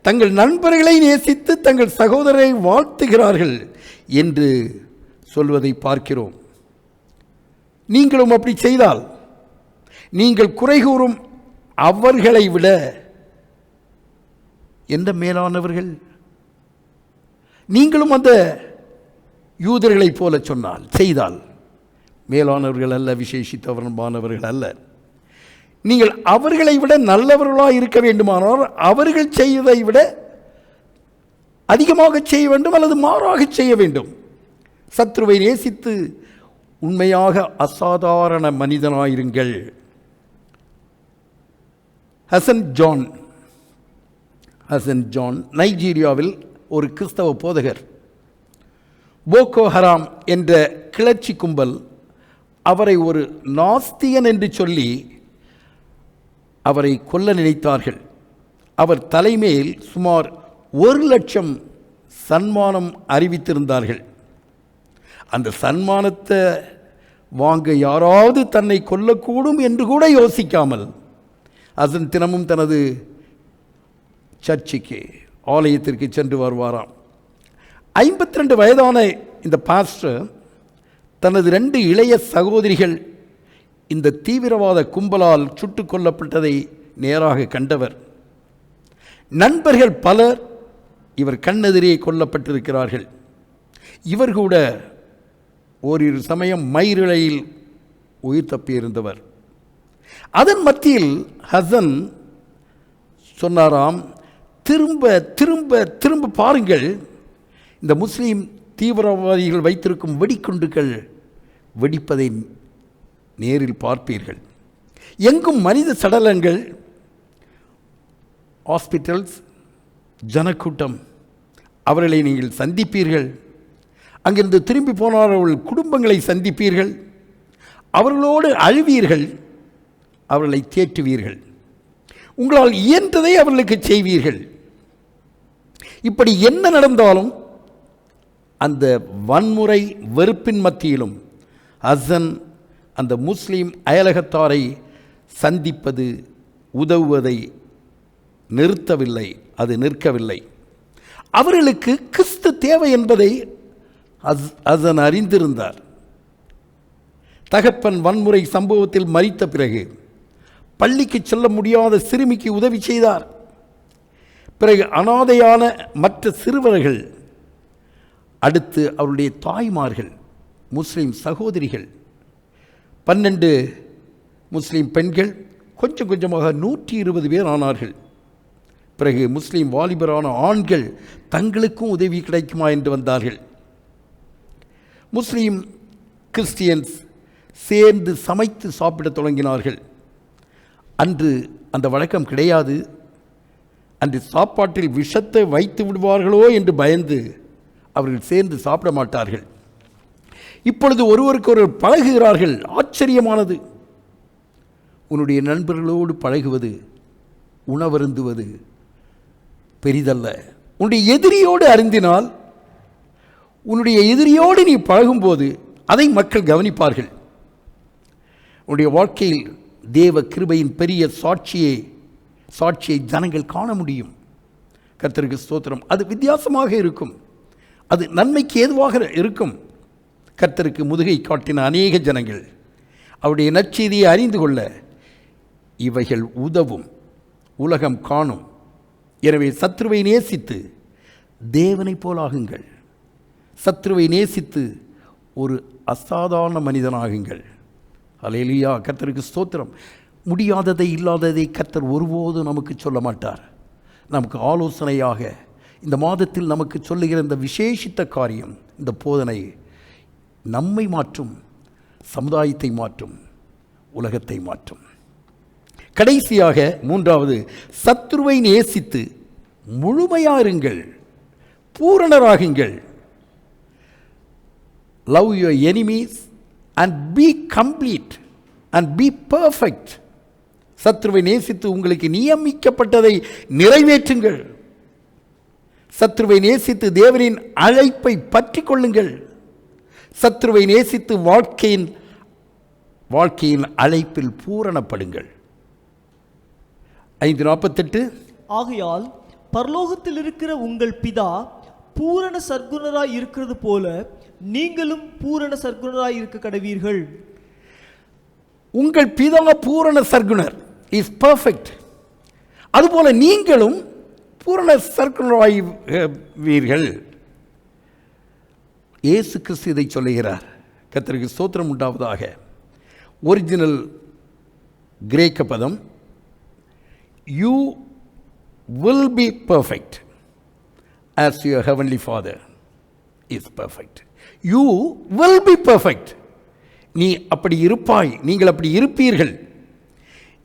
தங்கள் நண்பர்களை நேசித்து தங்கள் சகோதரரை வாழ்த்துகிறார்கள் என்று சொல்வதை பார்க்கிறோம். நீங்களும் அப்படி செய்தால் நீங்கள் குறை கூறும் அவர்களை விட எந்த மேலானவர்கள்? நீங்களும் அந்த யூதர்களைப் போல செய்தால் மேலானவர்கள் அல்ல, விசேஷித்தவர்களானவர்கள் அல்ல. நீங்கள் அவர்களை விட நல்லவர்களாக இருக்க வேண்டுமானால் அவர்கள் செய்வதை விட அதிகமாக செய்ய வேண்டும் அல்லது மாறாக செய்ய வேண்டும். சத்ருவை நேசித்து உண்மையாக அசாதாரண மனிதனாயிருங்கள். ஹசன் ஜான் நைஜீரியாவில் ஒரு கிறிஸ்தவ போதகர். போகோ ஹராம் என்ற கிளர்ச்சி கும்பல் அவரை ஒரு நாஸ்திகன் என்று சொல்லி அவரை கொல்ல நினைத்தார்கள். அவர் தலைமையில் சுமார் 1,00,000 சன்மானம் அறிவித்திருந்தார்கள். அந்த சன்மானத்தை வாங்க யாராவது தன்னை கொல்லக்கூடும் என்று கூட யோசிக்காமல் அதன் தினமும் தனது சர்ச்சுக்கு, ஆலயத்திற்கு சென்று வருவாராம். 52 வயதான இந்த பாஸ்டர் தனது 2 இளைய சகோதரிகள் இந்த தீவிரவாத கும்பலால் சுட்டுக் கொல்லப்பட்டதை நேராக கண்டவர். நண்பர்கள் பலர் இவர் கண்ணெதிரே கொல்லப்பட்டிருக்கிறார்கள். இவர் கூட ஓரிரு சமயம் மயிரிழையில் உயிர் தப்பியிருந்தவர். அதன் மத்தியில் ஹசன் சொன்னாராம், திரும்ப திரும்ப திரும்ப பாருங்கள், இந்த முஸ்லீம் தீவிரவாதிகள் வைத்திருக்கும் வெடிக்குண்டுகள் வெடிப்பதை நேரில் பார்ப்பீர்கள். எங்கும் மனித சடலங்கள், ஹாஸ்பிட்டல்ஸ், ஜனக்கூட்டம், அவர்களை நீங்கள் சந்திப்பீர்கள். அங்கிருந்து திரும்பி போனவர்கள் குடும்பங்களை சந்திப்பீர்கள், அவர்களோடு அழுவீர்கள், அவர்களை தேற்றுவீர்கள், உங்களால் இயன்றதை அவர்களுக்கு செய்வீர்கள். இப்படி என்ன நடந்தாலும் அந்த வன்முறை வெறுப்பின் மத்தியிலும் ஹசன் அந்த முஸ்லீம் அயலகத்தாரை சந்திப்பது உதவுவதை நிறுத்தவில்லை, அது நிற்கவில்லை. அவர்களுக்கு கிறிஸ்து தேவை என்பதை ஹசன் அறிந்திருந்தார். தகப்பன் வன்முறை சம்பவத்தில் மரித்த பிறகு பள்ளிக்கு செல்ல முடியாத சிறுமிக்கு உதவி செய்தார். பிறகு அனாதையான மற்ற சிறுவர்கள், அடுத்து அவருடைய தாய்மார்கள், முஸ்லீம் சகோதரிகள், 12 முஸ்லீம் பெண்கள், கொஞ்சம் கொஞ்சமாக 120 பேர் ஆனார்கள். பிறகு முஸ்லீம் வாலிபரான ஆண்கள் தங்களுக்கும் உதவி கிடைக்குமா என்று வந்தார்கள். முஸ்லீம் கிறிஸ்டியன்ஸ் சேர்ந்து சமைத்து சாப்பிட தொடங்கினார்கள். அன்று அந்த வழக்கம் கிடையாது. அன்று சாப்பாட்டில் விஷத்தை வைத்து விடுவார்களோ என்று பயந்து அவர்கள் சேர்ந்து சாப்பிட மாட்டார்கள். இப்பொழுது ஒருவருக்கொருவர் பழகுகிறார்கள். ஆச்சரியமானது. உன்னுடைய நண்பர்களோடு பழகுவது, உணவருந்துவது பெரிதல்ல. உன்னுடைய எதிரியோடு அருந்தினால், உன்னுடைய எதிரியோடு நீ பழகும்போது அதை மக்கள் கவனிப்பார்கள். உன்னுடைய வாழ்க்கையில் தேவ கிருபையின் பெரிய சாட்சியை ஜனங்கள் காண முடியும். கர்த்தருக்கு ஸ்தோத்திரம். அது வித்தியாசமாக இருக்கும், அது நன்மைக்கு ஏதுவாக இருக்கும். கர்த்தருக்கு முதுகை காட்டின அநேக ஜனங்கள் அவருடைய நற்செய்தியை அறிந்து கொள்ள இவைகள் உதவும், உலகம் காணும். எனவே சத்ருவை நேசித்து தேவனைப் போலாகுங்கள். சத்ருவை நேசித்து ஒரு அசாதாரண மனிதனாகுங்கள். அல்லேலூயா. கர்த்தருக்கு ஸ்தோத்திரம். முடியாததை இல்லாததை கர்த்தர் ஒருபோதும் நமக்கு சொல்ல மாட்டார். நமக்கு ஆலோசனையாக இந்த மாதத்தில் நமக்கு சொல்லுகிற இந்த விசேஷித்த காரியம், இந்த போதனை நம்மை மாற்றும், சமுதாயத்தை மாற்றும், உலகத்தை மாற்றும். கடைசியாக 3வது, சத்ருவை நேசித்து முழுமையாருங்கள், பூரணராகுங்கள். Love your enemies and be complete and be perfect. சத்ருவை நேசித்து உங்களுக்கு நியமிக்கப்பட்டதை நிறைவேற்றுங்கள். சத்ருவை நேசித்து தேவனின் அழைப்பை பற்றி கொள்ளுங்கள். சத்ருவை நேசித்து வாழ்க்கையின் அழைப்பில் பூரணப்படுங்கள். 5:48. ஆகையால் பரலோகத்தில் இருக்கிற உங்கள் பிதா பூரண சற்குணராய் இருக்கிறது போல நீங்களும் பூரண சற்குணராய் இருக்க கடவீர்கள். உங்கள் பிதா பூரண சற்குணர், இஸ் பர்ஃபெக்ட். அதுபோல நீங்களும் பூரண சற்குணராய்வீர்கள். இயேசு கிறிஸ்து இதை சொல்லுகிறார். கர்த்தருக்கு ஸ்தோத்திரம் உண்டாவதாக. ஒரிஜினல் கிரேக்க பதம், you will be perfect as your heavenly Father is perfect. You will be perfect. நீ அப்படி இருப்பாய், நீங்கள் அப்படி இருப்பீர்கள்.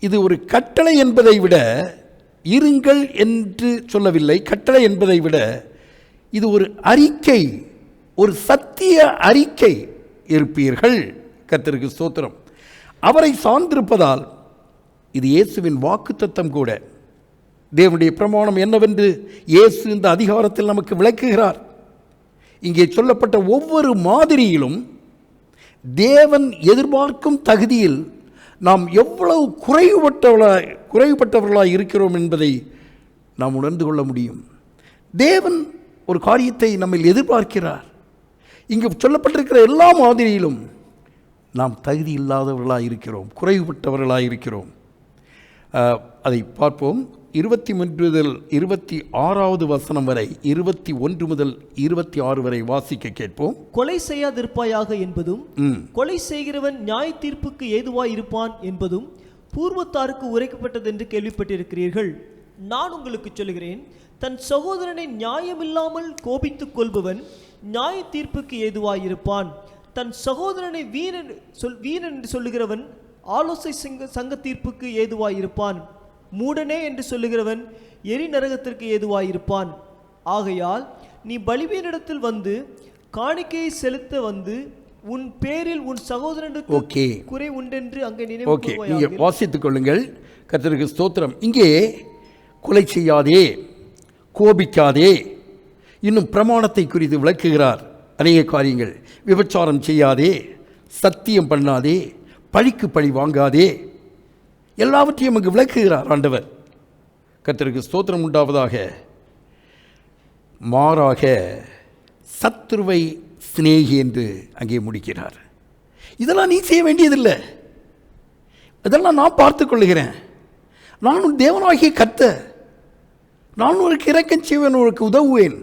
இது ஒரு கட்டளை என்பதை விட, இருங்கள் என்று சொல்லவில்லை, கட்டளை என்பதை விட இது ஒரு அறிக்கை, ஒரு சத்திய அறிக்கை. இருப்பீர்கள். கர்த்தருக்கு ஸ்தோத்திரம். அவரை சார்ந்திருப்பதால் இது இயேசுவின் வாக்குத்தத்தம் கூட. தேவனுடைய பிரமாணம் என்னவென்று இயேசு இந்த அதிகாரத்தில் நமக்கு விளக்குகிறார். இங்கே சொல்லப்பட்ட ஒவ்வொரு மாதிரியிலும் தேவன் எதிர்பார்க்கும் தகுதியில் நாம் எவ்வளவு குறைவுபட்டவர்களாய் இருக்கிறோம் என்பதை நாம் உணர்ந்து கொள்ள முடியும். தேவன் ஒரு காரியத்தை நம்மில் எதிர்பார்க்கிறார். இங்கு சொல்லப்பட்டிருக்கிற எல்லா மாதிரியிலும் நாம் தகுதி இல்லாதவர்களாக இருக்கிறோம், குறைவுபட்டவர்களாக இருக்கிறோம். அதை பார்ப்போம். 23 முதல் 26வது வசனம் வரை, 21 முதல் 26 வரை வாசிக்க கேட்போம். கொலை செய்யாதிருப்பாயாக என்பதும், கொலை செய்கிறவன் நியாய தீர்ப்புக்கு ஏதுவாய் இருப்பான் என்பதும் பூர்வத்தாருக்கு உரைக்கப்பட்டது என்று கேள்விப்பட்டிருக்கிறீர்கள். நான் உங்களுக்கு சொல்லுகிறேன், தன் சகோதரனை நியாயமில்லாமல் கோபித்துக் கொள்பவன் நியாய தீர்ப்புக்கு ஏதுவாய் இருப்பான். தன் சகோதரனை வீணன் என்று சொல்லுகிறவன் ஆலோசனை சங்க தீர்ப்புக்கு ஏதுவாய் இருப்பான். மூடனே என்று சொல்லுகிறவன் எரி நரகத்திற்கு ஏதுவாயிருப்பான். ஆகையால் நீ பலிபீனிடத்தில் வந்து காணிக்கையை செலுத்த வந்து உன் பேரில் உன் சகோதரனுக்கு ஓகே குறை உண்டென்று அங்கே ஓகே, நினைவு நீங்கள் வாசித்துக் கொள்ளுங்கள். கர்த்தருக்கு ஸ்தோத்திரம். இங்கே கொலை செய்யாதே, கோபிக்காதே, இன்னும் பிரமாணத்தை குறித்து விளக்குகிறார் அநேக காரியங்கள். விபச்சாரம் செய்யாதே, சத்தியம் பண்ணாதே, பழிக்கு பழி வாங்காதே, எல்லாவற்றையும் அங்கு விளக்குகிறார் ஆண்டவர். கர்த்தருக்கு ஸ்தோத்திரம் உண்டாவதாக. மாறாக சத்துருவை சிநேகி என்று அங்கே முடிக்கிறார். இதெல்லாம் நீ செய்ய வேண்டியதில்லை, இதெல்லாம் நான் பார்த்து கொள்ளுகிறேன். நான் உன் தேவனாகிய கர்த்தர், நான் உனக்கு இரக்கம் செய்வேன், உனக்கு உதவுவேன்.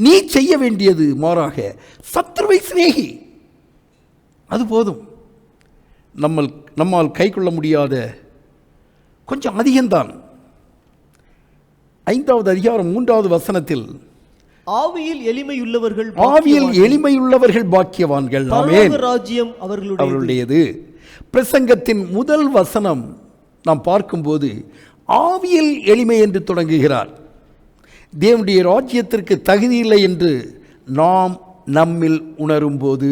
நீ செய்ய வேண்டியது மாறாக சத்துருவை சிநேகி. அது போதும். நம்மால் கை கொள்ள முடியாத கொஞ்சம் அதிகம்தான். 5வது அதிகாரம் 3வது வசனத்தில் ஆவியில் எளிமையுள்ளவர்கள் பாக்கியவான்கள், ஆமென், ராஜ்யம் அவர்களுடையது. பிரசங்கத்தின் முதல் வசனம் நாம் பார்க்கும்போது ஆவியில் எளிமை என்று தொடங்குகிறார். தேவனுடைய ராஜ்யத்திற்கு தகுதி இல்லை என்று நாம் நம்மில் உணரும்போது,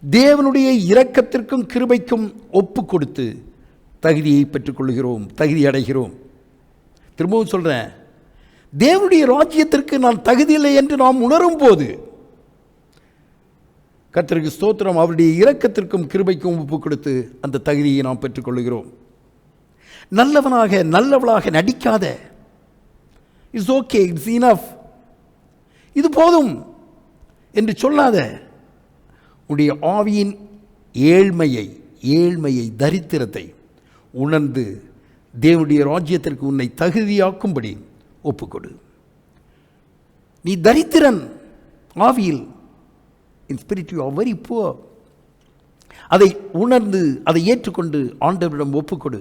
தேவனுடைய இரக்கத்திற்கும் கிருபைக்கும் ஒப்பு கொடுத்து தகுதியை பெற்றுக்கொள்கிறோம், தகுதி அடைகிறோம். திரும்பவும் சொல்கிறேன், தேவனுடைய ராஜ்யத்திற்கு நான் தகுதியில்லை என்று நாம் உணரும் போது கர்த்தருக்கு ஸ்தோத்திரம், அவருடைய இரக்கத்திற்கும் கிருபைக்கும் ஒப்பு கொடுத்து அந்த தகுதியை நாம் பெற்றுக்கொள்கிறோம். நல்லவளாக நடிக்காத, இட்ஸ் ஓகே, இட்ஸ் இனஃப், இது போதும் என்று சொல்லாத. உடைய ஆவியின் ஏழ்மையை தரித்திரத்தை உணர்ந்து தேவனுடைய ராஜ்யத்திற்கு உன்னை தகுதியாக்கும்படி ஒப்புக்கொடு. நீ தரித்திரன் ஆவியில், in spirit you are very poor. அதை உணர்ந்து அதை ஏற்றுக்கொண்டு ஆண்டவரிடம் ஒப்புக்கொடு.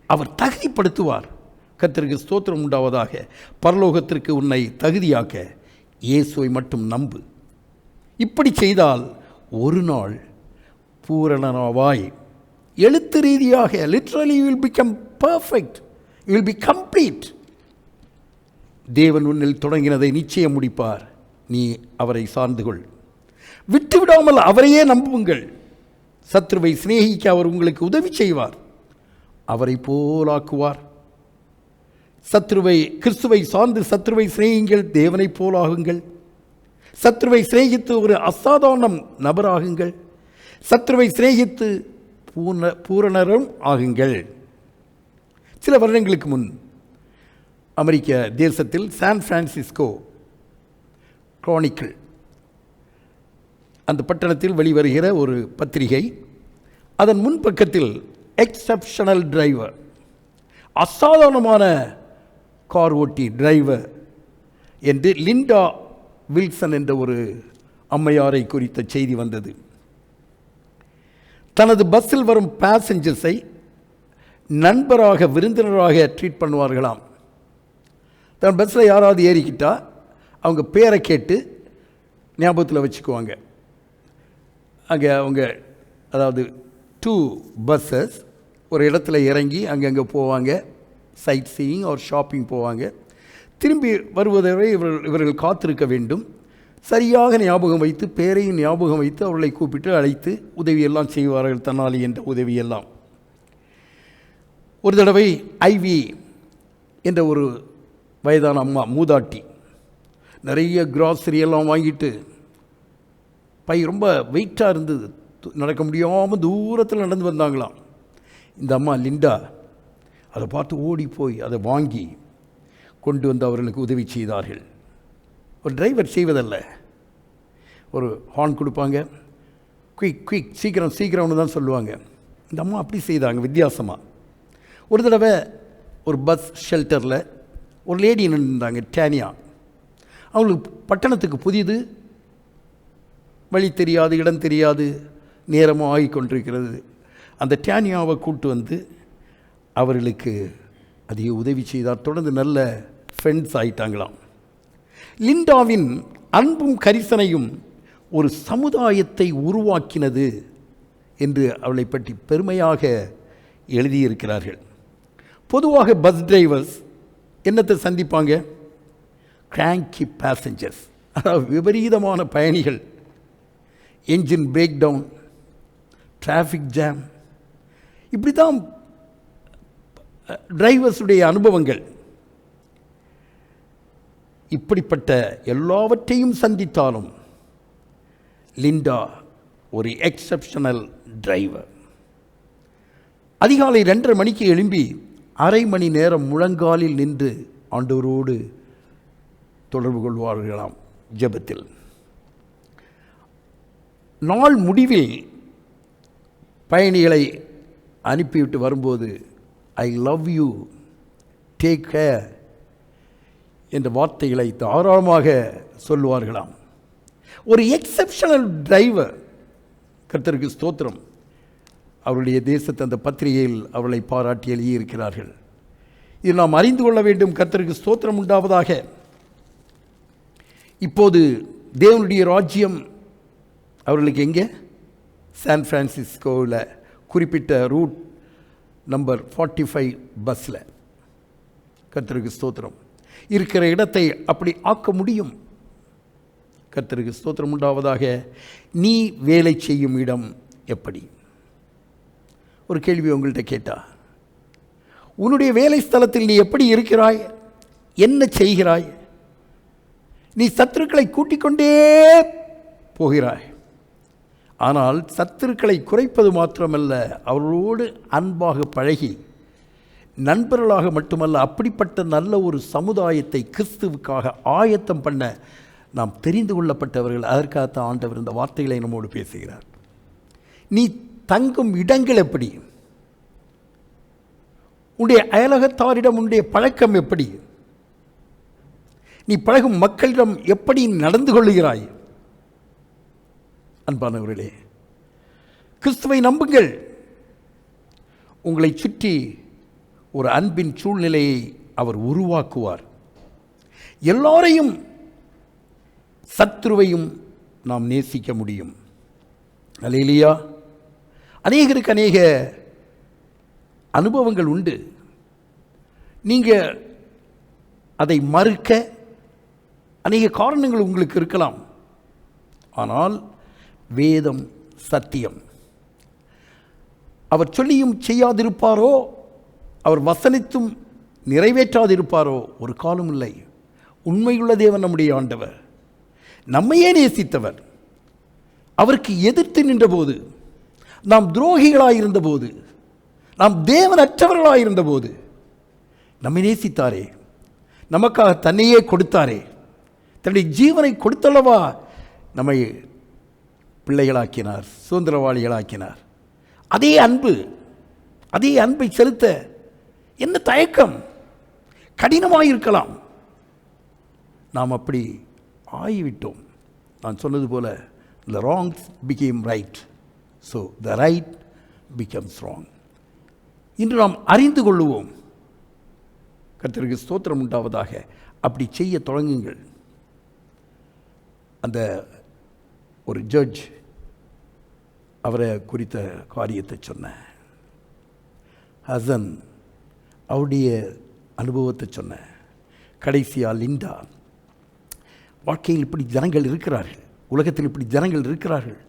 அவர் தகுதிப்படுத்துவார். கர்த்தருக்கு ஸ்தோத்திரம் உண்டாவதாக. பரலோகத்திற்கு உன்னை தகுதியாக்க இயேசுவை மட்டும் நம்பு. இப்படி செய்தால் ஒரு நாள் பூரணனாவாய். எழுத்து ரீதியாக literally you will become perfect, you will be complete. தேவன் உன்னில் தொடங்கினதை நிச்சயம் முடிப்பார். நீ அவரை சார்ந்து கொள், விட்டுவிடாமல் அவரையே நம்புங்கள். சத்ருவை சிநேகிக்க அவர் உங்களுக்கு உதவி செய்வார், அவரை போலாக்குவார். கிறிஸ்துவை சார்ந்து சத்ருவை சிநேகிங்கள், தேவனை போலாகுங்கள். சத்ருவை சிநேகித்து ஒரு அசாதாரண நபராகுங்கள். சத்ருவை சிநேகித்து பூரணரும் ஆகுங்கள். சில வருடங்களுக்கு முன் அமெரிக்க தேசத்தில் சான் பிரான்சிஸ்கோ குரானிக்கிள் அந்த பட்டணத்தில் வெளிவருகிற ஒரு பத்திரிகை, அதன் முன்பக்கத்தில் எக்ஸப்ஷனல் டிரைவர், அசாதாரணமான கார் ஓட்டி டிரைவர் என்று லிண்டா வில்சன் என்ற ஒரு அம்மையாரை குறித்த செய்தி வந்தது. தனது பஸ்ஸில் வரும் பேசஞ்சர்ஸை நண்பராக, விருந்தினராக ட்ரீட் பண்ணுவார்களாம். தன் பஸ்ஸில் யாராவது ஏறிக்கிட்டா அவங்க பேரை கேட்டு ஞாபகத்தில் வச்சுக்குவாங்க. அங்கே அவங்க, அதாவது 2 buses ஒரு இடத்துல இறங்கி அங்கங்கே போவாங்க, சைட் சீயிங் ஒரு ஷாப்பிங் போவாங்க. திரும்பி வருவதை இவர்கள் காத்திருக்க வேண்டும். சரியாக ஞாபகம் வைத்து, பேரையும் ஞாபகம் வைத்து அவர்களை கூப்பிட்டு அழைத்து உதவியெல்லாம் செய்வார்கள், தன்னாலி என்ற உதவியெல்லாம். ஒரு தடவை ஐவி என்ற ஒரு வயதான அம்மா, மூதாட்டி, நிறைய கிராசரி எல்லாம் வாங்கிட்டு, பை ரொம்ப வெயிட்டாக இருந்தது, நடக்க முடியாமல் தூரத்தில் நடந்து வந்தாங்களாம். இந்த அம்மா லிண்டா அதை பார்த்து ஓடி போய் அதை வாங்கி கொண்டு வந்து அவர்களுக்கு உதவி செய்தார்கள். ஒரு டிரைவர் செய்வதல்ல, ஒரு ஹார்ன் கொடுப்பாங்க, குயிக் சீக்கிரம்னு தான் சொல்லுவாங்க. இந்த அம்மா அப்படி செய்தாங்க வித்தியாசமாக. ஒரு தடவை ஒரு பஸ் ஷெல்டரில் ஒரு லேடி நின்றுந்தாங்க, டேனியா. அவங்களுக்கு பட்டணத்துக்கு புதிது, வழி தெரியாது, இடம் தெரியாது, நேரமும் ஆகி கொண்டிருக்கிறது. அந்த டேனியாவை கூட்டு வந்து அவர்களுக்கு அதிக உதவி செய்தார். தொடர்ந்து நல்ல ஃப்ரெண்ட்ஸ் ஆகிட்டாங்களாம். லிண்டாவின் அன்பும் கரிசனையும் ஒரு சமுதாயத்தை உருவாக்கினது என்று அவளை பற்றி பெருமையாக எழுதியிருக்கிறார்கள். பொதுவாக பஸ் டிரைவர்ஸ் என்னத்தை சந்திப்பாங்க? கிராங்கி பேசஞ்சர்ஸ், அதாவது விபரீதமான பயணிகள், engine breakdown, traffic jam, இப்படி தான் டிரைவர்ஸுடைய அனுபவங்கள். இப்படிப்பட்ட எல்லாவற்றையும் சந்தித்தாலும் லிண்டா ஒரு எக்ஸப்ஷனல் டிரைவர். அதிகாலை 2:30 மணிக்கு எழும்பி அரை மணி நேரம் முழங்காலில் நின்று ஆண்டவரோடு தொடர்பு கொள்வார்களாம் ஜெபத்தில். நாள் முடிவில் பயணிகளை அனுப்பிவிட்டு வரும்போது I love you, take care என்ற வார்த்தைகளை தாராளமாக சொல்லுவார்களாம். ஒரு எக்ஸப்ஷனல் டிரைவர், கர்த்தருக்கு ஸ்தோத்திரம். அவருடைய தேசத்தை அந்த பத்திரிகையில் அவளை பாராட்டி எழுதியிருக்கிறார்கள். இது நாம் அறிந்து கொள்ள வேண்டும். கர்த்தருக்கு ஸ்தோத்திரம் உண்டாவதாக. இப்போது தேவனுடைய ராஜ்யம் அவர்களுக்கு எங்கே? சான் பிரான்சிஸ்கோவில் குறிப்பிட்ட ரூட் நம்பர் 45 பஸ்ஸில். கர்த்தருக்கு ஸ்தோத்திரம். இருக்கிற இடத்தை அப்படி ஆக்க முடியும். கர்த்தருக்கு ஸ்தோத்திரம் உண்டாவதாக. நீ வேலை செய்யும் இடம் எப்படி? ஒரு கேள்வி உங்கள்கிட்ட கேட்டா, உன்னுடைய வேலை ஸ்தலத்தில் நீ எப்படி இருக்கிறாய்? என்ன செய்கிறாய்? நீ சத்துருக்களை கூட்டிக் கொண்டே போகிறாய். ஆனால் சத்துருக்களை குறைப்பது மாத்திரமல்ல, அவர்களோடு அன்பாக பழகி நண்பர்களாக மட்டுமல்ல, அப்படிப்பட்ட நல்ல ஒரு சமுதாயத்தை கிறிஸ்துவுக்காக ஆயத்தம் பண்ண நாம் தெரிந்து கொள்ளப்பட்டவர்கள். அதற்காகத்தான் ஆண்டவர் இந்த வார்த்தைகளை நம்மோடு பேசுகிறார். நீ தங்கும் இடங்கள் எப்படி? உன்னுடைய அயலகத்தாரிடம் உன்னுடைய பழக்கம் எப்படி? நீ பழகும் மக்களிடம் எப்படி நடந்து கொள்கிறாய்? அன்பானவர்களே, கிறிஸ்துவை நம்புங்கள். உங்களை சுற்றி ஒரு அன்பின் சூழ்நிலையை அவர் உருவாக்குவார். எல்லாரையும், சத்துருவையும் நாம் நேசிக்க முடியும். அல்லேலூயா. அநேகருக்கு அநேக அனுபவங்கள் உண்டு. நீங்கள் அதை மறுக்க அநேக காரணங்கள் உங்களுக்கு இருக்கலாம். ஆனால் வேதம் சத்தியம். அவர் சொல்லியும் செய்யாதிருப்பாரோ, அவர் வசனித்தும் நிறைவேற்றாதிருப்பாரோ ஒரு காலம் இல்லை. உண்மையுள்ள தேவன் நம்முடைய ஆண்டவர், நம்மையே நேசித்தவர். அவருக்கு எதிர்த்து நின்றபோது, நாம் துரோகிகளாயிருந்தபோது, நாம் தேவனற்றவர்களாயிருந்தபோது நம்மை நேசித்தாரே, நமக்காக தன்னையே கொடுத்தாரே, தன்னுடைய ஜீவனை கொடுத்தல்லவா நம்மை பிள்ளைகளாக்கினார், சுதந்திரவாளிகளாக்கினார். அதே அன்பு, அதே அன்பை செலுத்த என்ன தயக்கம்? கடினமாயிருக்கலாம். நாம் அப்படி ஆகிவிட்டோம். நான் சொன்னது போல, the wrongs became right, so the right becomes wrong. இன்று நாம் அறிந்து கொள்ளுவோம். கர்த்தருக்கு ஸ்தோத்திரம் உண்டாவதாக. அப்படி செய்ய தொடங்குங்கள். அந்த ஒரு ஜட்ஜ் அவரை குறித்த காரியத்தை சொன்ன, ஹசன் அவருடைய அனுபவத்தை சொன்ன, கடைசியாக லிண்டா. வாழ்க்கையில் இப்படி ஜனங்கள் இருக்கிறார்கள், உலகத்தில் இப்படி ஜனங்கள் இருக்கிறார்கள்.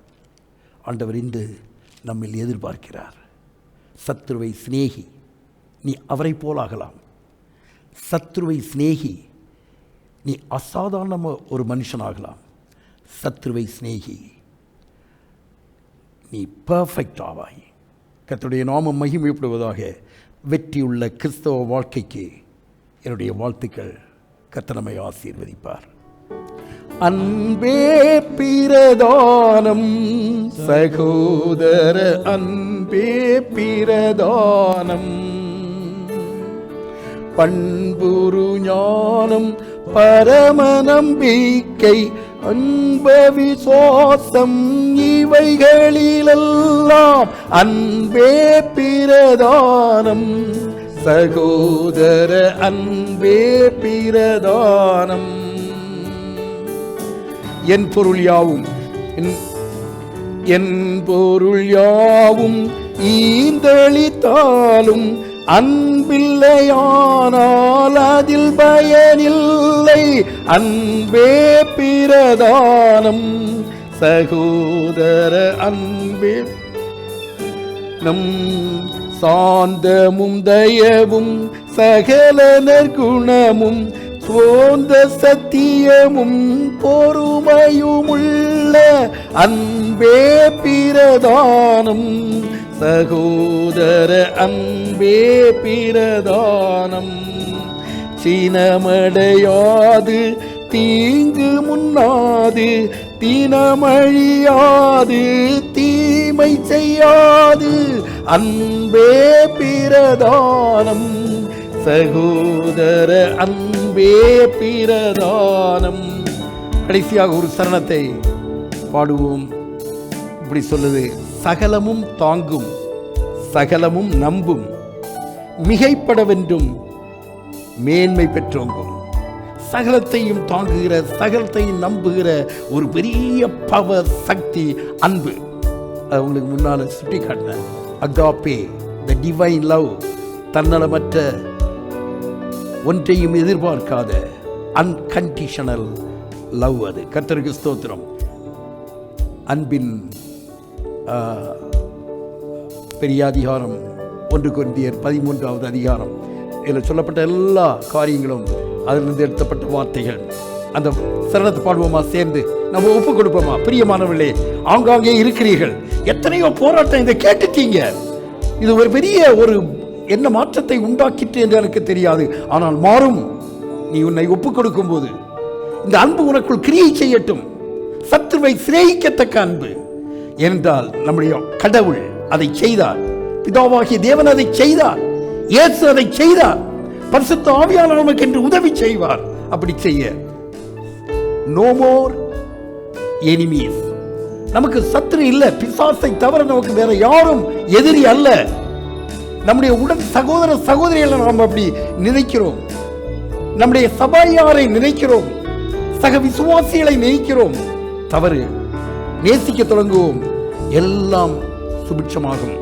ஆண்டவர் இன்று நம்மில் எதிர்பார்க்கிறார். சத்ருவை சிநேகி, நீ அவரை போலாகலாம். சத்ருவை சிநேகி, நீ அசாதாரண ஒரு மனுஷனாகலாம். சத்ருவை சிநேகி, நீ பர்ஃபெக்ட் ஆவாய். கர்த்தருடைய நாமம் மகிமைப்படுவதாக. வெற்றியுள்ள கிறிஸ்தவ வாழ்க்கைக்கு என்னுடைய வாழ்த்துக்கள். கர்த்தர் நம்மை ஆசீர்வதிப்பார். அன்பே பிரதானம், சகோதர அன்பே பிரதானம். பண்புரு ஞானம், பரம நம்பிக்கை, அன்ப விசுவாசம், இவைகளிலெல்லாம் அன்பே பிரதானம். சகோதர அன்பே பிரதானம். என் பொருள் யாவும், என் பொருள் யாவும் ஈந்தளித்தாலும் அன்பில்லையானால் அதில் பயனில்லை. அன்பே பிரதானம். சகோதர அன்பே நம் சாந்தமும் தயவும் சகல நற்குணமும் சோந்த சத்தியமும் பொறுமையுமுள்ள அன்பே பிரதானம். சகோதர அன்பே பிரதானம். சினமடையாது தீங்கு முன்னாது தினமழியாது தீமை செய்யாது அன்பே பிரதானம். சகோதர அன்பே பிரதானம். கடைசியாக ஒரு சரணத்தை பாடுவோம். இப்படி சொல்லுது: சகலமும் தாங்கும், சகலமும் நம்பும், மிகைப்படவென்றும் மேன்மை பெற்றோங்கும். சகலத்தையும் தாங்குகிற, சகலத்தையும் நம்புகிற ஒரு பெரிய பவர், சக்தி, அன்பு. அது உங்களுக்கு முன்னால் சுட்டி காட்டினேன். அகாப்பே, த டிவைன் லவ், தன்னலமற்ற, ஒன்றையும் எதிர்பார்க்காத அன்கண்டிஷனல் லவ். அது கர்த்தருக்கு ஸ்தோத்திரம். அன்பின் பெரிய அதிகாரம் 1 கொரிந்தியர் 13வது அதிகாரம். இதில் சொல்லப்பட்ட எல்லா காரியங்களும் அதிலிருந்து எடுத்தப்பட்ட வார்த்தைகள். அந்த சரணத்தை பாடுவோமா? சேர்ந்து நம்ம ஒப்பு கொடுப்போமா? பிரியமானவர்களே, ஆங்காங்கே இருக்கிறீர்கள், எத்தனையோ போராட்டம் இதை கேட்டுட்டீங்க. இது ஒரு பெரிய ஒரு என்ன மாற்றத்தை உண்டாக்கிட்டு என்று எனக்கு தெரியாது, ஆனால் மாறும். நீ உன்னை ஒப்பு கொடுக்கும் போது இந்த அன்பு உனக்குள் கிரியை செய்யட்டும். சத்துருவை சிநேகிக்கத்தக்க அன்பு. என்றால் நம்முடைய கடவுள் அதை செய்தார், பிதாவாகிய தேவன் அதை செய்தார், இயேசு அதை செய்தார், பரிசுத்த ஆவியானவர் நமக்கு என்று உதவி செய்வார். அப்படி செய்ய நோ மோர் எனிமீஸ். நமக்கு சத்துரு இல்லை, பிசாசை தவிர நமக்கு வேற யாரும் எதிரி அல்ல. நம்முடைய உடன் சகோதர சகோதரிகளை நாம் அப்படி நினைக்கிறோம், நம்முடைய சபையாரை நினைக்கிறோம், சக விசுவாசிகளை நினைக்கிறோம். தவறு. நேசிக்க தொடங்குவோம், எல்லாம் சுபிட்சமாகும்.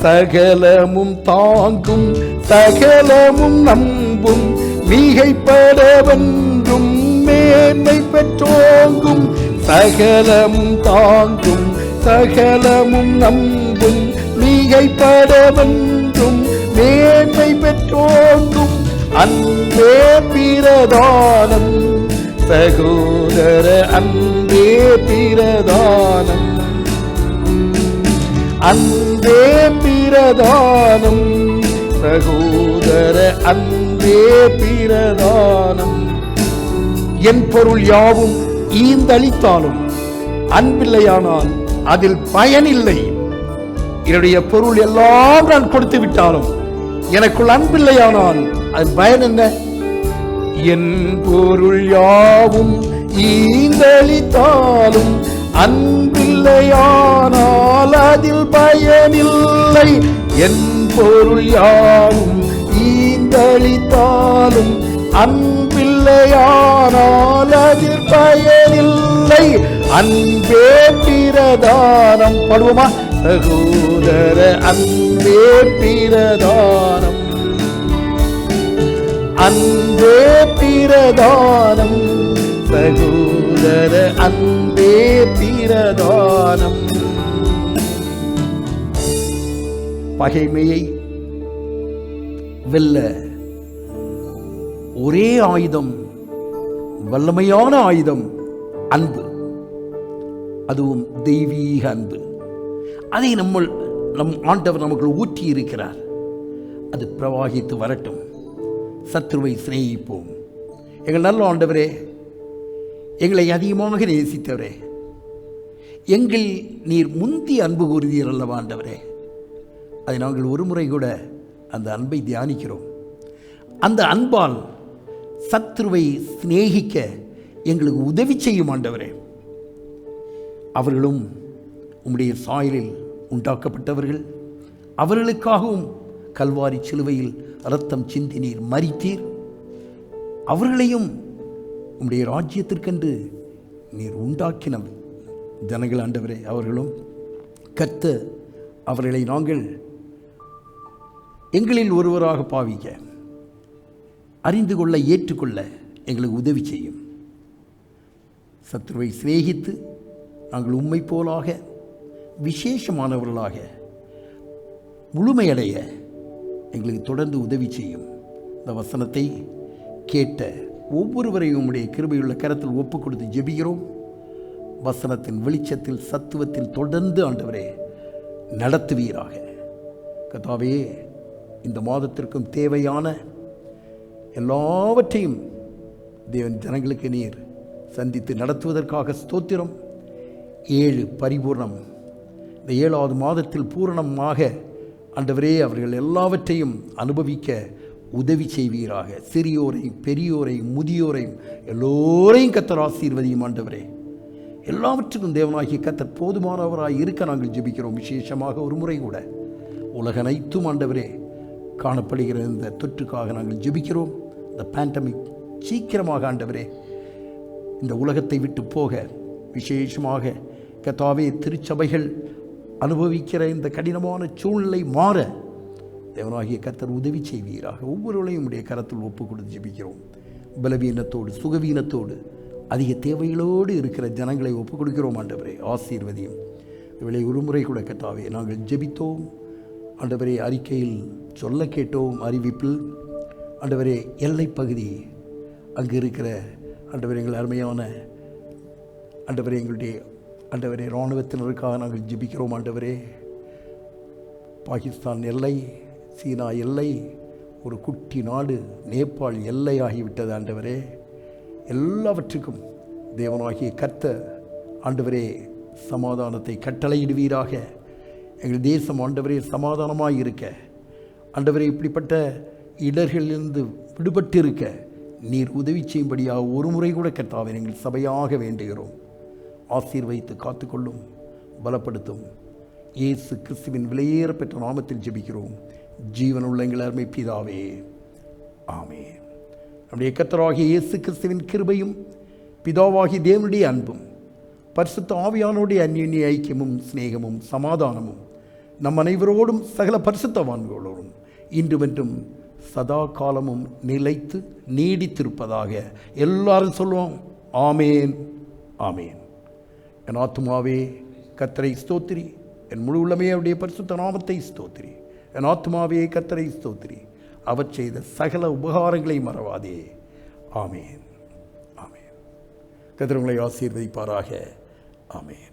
சகலமும் தாங்கும், சகலமும் நம்பும், மிகைப்படவென்றும் மேன்மை பெற்றோங்கும். சகலமும் தாங்கும், சகலமும் நம்பும், மிகைப்படவென்றும் மேன்மை பெற்றோங்கும் அன்பே பிரதானம். சகோதர அன்பே பிரதானம். அன்பே பிரதானம். சகோதர அன்பே பிரதானம். என் பொருள் யாவும் ஈந்தளித்தாலும் அன்பில்லையானால் அதில் பயனில்லை. என்னுடைய பொருள் எல்லாம் நான் கொடுத்து விட்டாலும் எனக்குள் அன்பில்லையானால் அது பயன் என்ன? என் பொருள் யாவும் ஈந்தளித்தாலும் அன்பில்லையானால் அதில் பயனில்லை. என் பொருள் யாவும் ஈந்தளித்தாலும் அன்பில்லையானால் அதில் பயனில்லை. அன்பே பிரதானம். பாடுவோமா? சகோதர அன்பே பிரதானம். அன்பே பிரதானம். சகோதர அன்பே பிரதானம். பகைமையை வெல்ல ஒரே ஆயுதம், வல்லமையான ஆயுதம் அன்பு. அதுவும் தெய்வீக அன்பு. அதை நம் ஆண்டவர் நமக்குள் ஊற்றி இருக்கிறார். அது பிரவாகித்து வரட்டும். சத்துருவை சிநேகிப்போம். எங்கள் நல்ல ஆண்டவரே, எங்களை அதிகமாக நேசித்தவரே, எங்கள் நீர் முந்தி அன்பு கூறுவீர் அல்லவா ஆண்டவரே. அதை நாங்கள் ஒரு முறை கூட அந்த அன்பை தியானிக்கிறோம். அந்த அன்பால் சத்துருவை சிநேகிக்க எங்களுக்கு உதவி செய்யும் ஆண்டவரே. அவர்களும் உம்முடைய சாயலில் உண்டாக்கப்பட்டவர்கள். அவர்களுக்காகவும் கல்வாரி சிலுவையில் இரத்தம் சிந்தி நீர் மரித்தீர். அவர்களையும் உம்முடைய ராஜ்யத்திற்கென்று நீர் உண்டாக்கின ஜனங்கள் ஆண்டவரே. அவர்களும் கத்த அவர்களை நாங்கள் எங்களில் ஒருவராக பாவிக்க, அறிந்து கொள்ள, ஏற்றுக்கொள்ள எங்களுக்கு உதவி செய்யும். சத்துருவை சிநேகித்து நாங்கள் உம்மை போலாக விசேஷமானவர்களாக முழுமையடைய எங்களுக்கு தொடர்ந்து உதவி செய்யும். இந்த வசனத்தை கேட்ட ஒவ்வொருவரையும் உம்முடைய கிருபையுள்ள கரத்தில் ஒப்பு கொடுத்து ஜெபிக்கிறோம். வசனத்தின் வெளிச்சத்தில் சத்துவத்தில் தொடர்ந்து ஆண்டவரே நடத்துவீராக. கர்த்தாவே, இந்த மாதத்திற்கும் தேவையான எல்லாவற்றையும் தேவன் ஜனங்களுக்கு நீர் சந்தித்து நடத்துவதற்காக ஸ்தோத்திரம். 7 பரிபூர்ணம், இந்த 7வது மாதத்தில் பூரணமாக ஆண்டவரே அவர்கள் எல்லாவற்றையும் அனுபவிக்க உதவி செய்வீராக. சிறியோரையும் பெரியோரையும் முதியோரையும் எல்லோரையும் கர்த்தர் ஆசீர்வதியும். ஆண்டவரே, எல்லாவற்றுக்கும் தேவனாகிய கர்த்தர் போதுமானவராய் இருக்க நாங்கள் ஜெபிக்கிறோம். விசேஷமாக ஒரு முறை கூட உலக அனைத்தும் ஆண்டவரே காணப்படுகிற இந்த தொற்றுக்காக நாங்கள் ஜெபிக்கிறோம். இந்த பேண்டமிக் சீக்கிரமாக ஆண்டவரே இந்த உலகத்தை விட்டு போக, விசேஷமாக கர்த்தாவே திருச்சபைகள் அனுபவிக்கிற இந்த கடினமான சூழ்நிலை மாற தேவனாகிய கர்த்தர் உதவி செய்வீராக. ஒவ்வொருவரையும் உடைய கரத்தில் ஒப்பு கொடுத்து ஜெபிக்கிறோம். பலவீனத்தோடு சுகவீனத்தோடு அதிக தேவைகளோடு இருக்கிற ஜனங்களை ஒப்பு கொடுக்கிறோம். ஆண்டவரே, ஆசீர்வதியும். இவளை ஒரு முறை கூட கர்த்தாவே நாங்கள் ஜெபித்தோம். ஆண்டவரே, அறிக்கையில் சொல்ல கேட்டோம், அறிவிப்பில் ஆண்டவரே எல்லைப் பகுதி அங்கு இருக்கிற ஆண்டவரே எங்கள் அருமையான ஆண்டவரே எங்களுடைய ஆண்டவரே இராணுவத்தினருக்காக நாங்கள் ஜெபிக்கிறோம். ஆண்டவரே, பாகிஸ்தான் எல்லை, சீனா எல்லை, ஒரு குட்டி நாடு நேபாள் எல்லை ஆகிவிட்டது. ஆண்டவரே, எல்லாவற்றுக்கும் தேவனாகிய கர்த்தர் ஆண்டவரே சமாதானத்தை கட்டளையிடுவீராக. எங்கள் தேசம் ஆண்டவரே சமாதானமாக இருக்க, ஆண்டவரே இப்படிப்பட்ட இடர்களிலிருந்து விடுபட்டு இருக்க நீர் உதவி செய்யும்படியாக ஒரு முறை கூட கர்த்தாவே எங்கள் சபையாக வேண்டுகிறோம். ஆசீர்வதித்து காத்துக்கொள்ளும், பலப்படுத்தும். இயேசு கிறிஸ்துவின் விலையேற பெற்ற நாமத்தில் ஜெபிக்கிறோம் ஜீவனுள்ள எங்கள் அருமை பிதாவே, ஆமென். நம்முடைய கர்த்தராகிய இயேசு கிறிஸ்துவின் கிருபையும் பிதாவாகிய தேவனுடைய அன்பும் பரிசுத்த ஆவியானோடைய அந்யோன்ய ஐக்கியமும் சிநேகமும் சமாதானமும் நம் அனைவரோடும் சகல பரிசுத்தவான்களோடும் இன்றுமென்றும் சதா காலமும் நிலைத்து நீடித்திருப்பதாக. எல்லாரும் சொல்லுவோம், ஆமேன், ஆமேன். என் ஆத்துமாவே கர்த்தரை ஸ்தோத்திரி, என் முழு உள்ளமே அவருடைய பரிசுத்த நாமத்தை ஸ்தோத்திரி. என் ஆத்துமாவே கர்த்தரை ஸ்தோத்திரி, அவர் செய்த சகல உபகாரங்களை மறவாதே. ஆமேன், ஆமேன். கர்த்தர் உங்களை ஆசீர்வதிப்பாராக. ஆமேன்.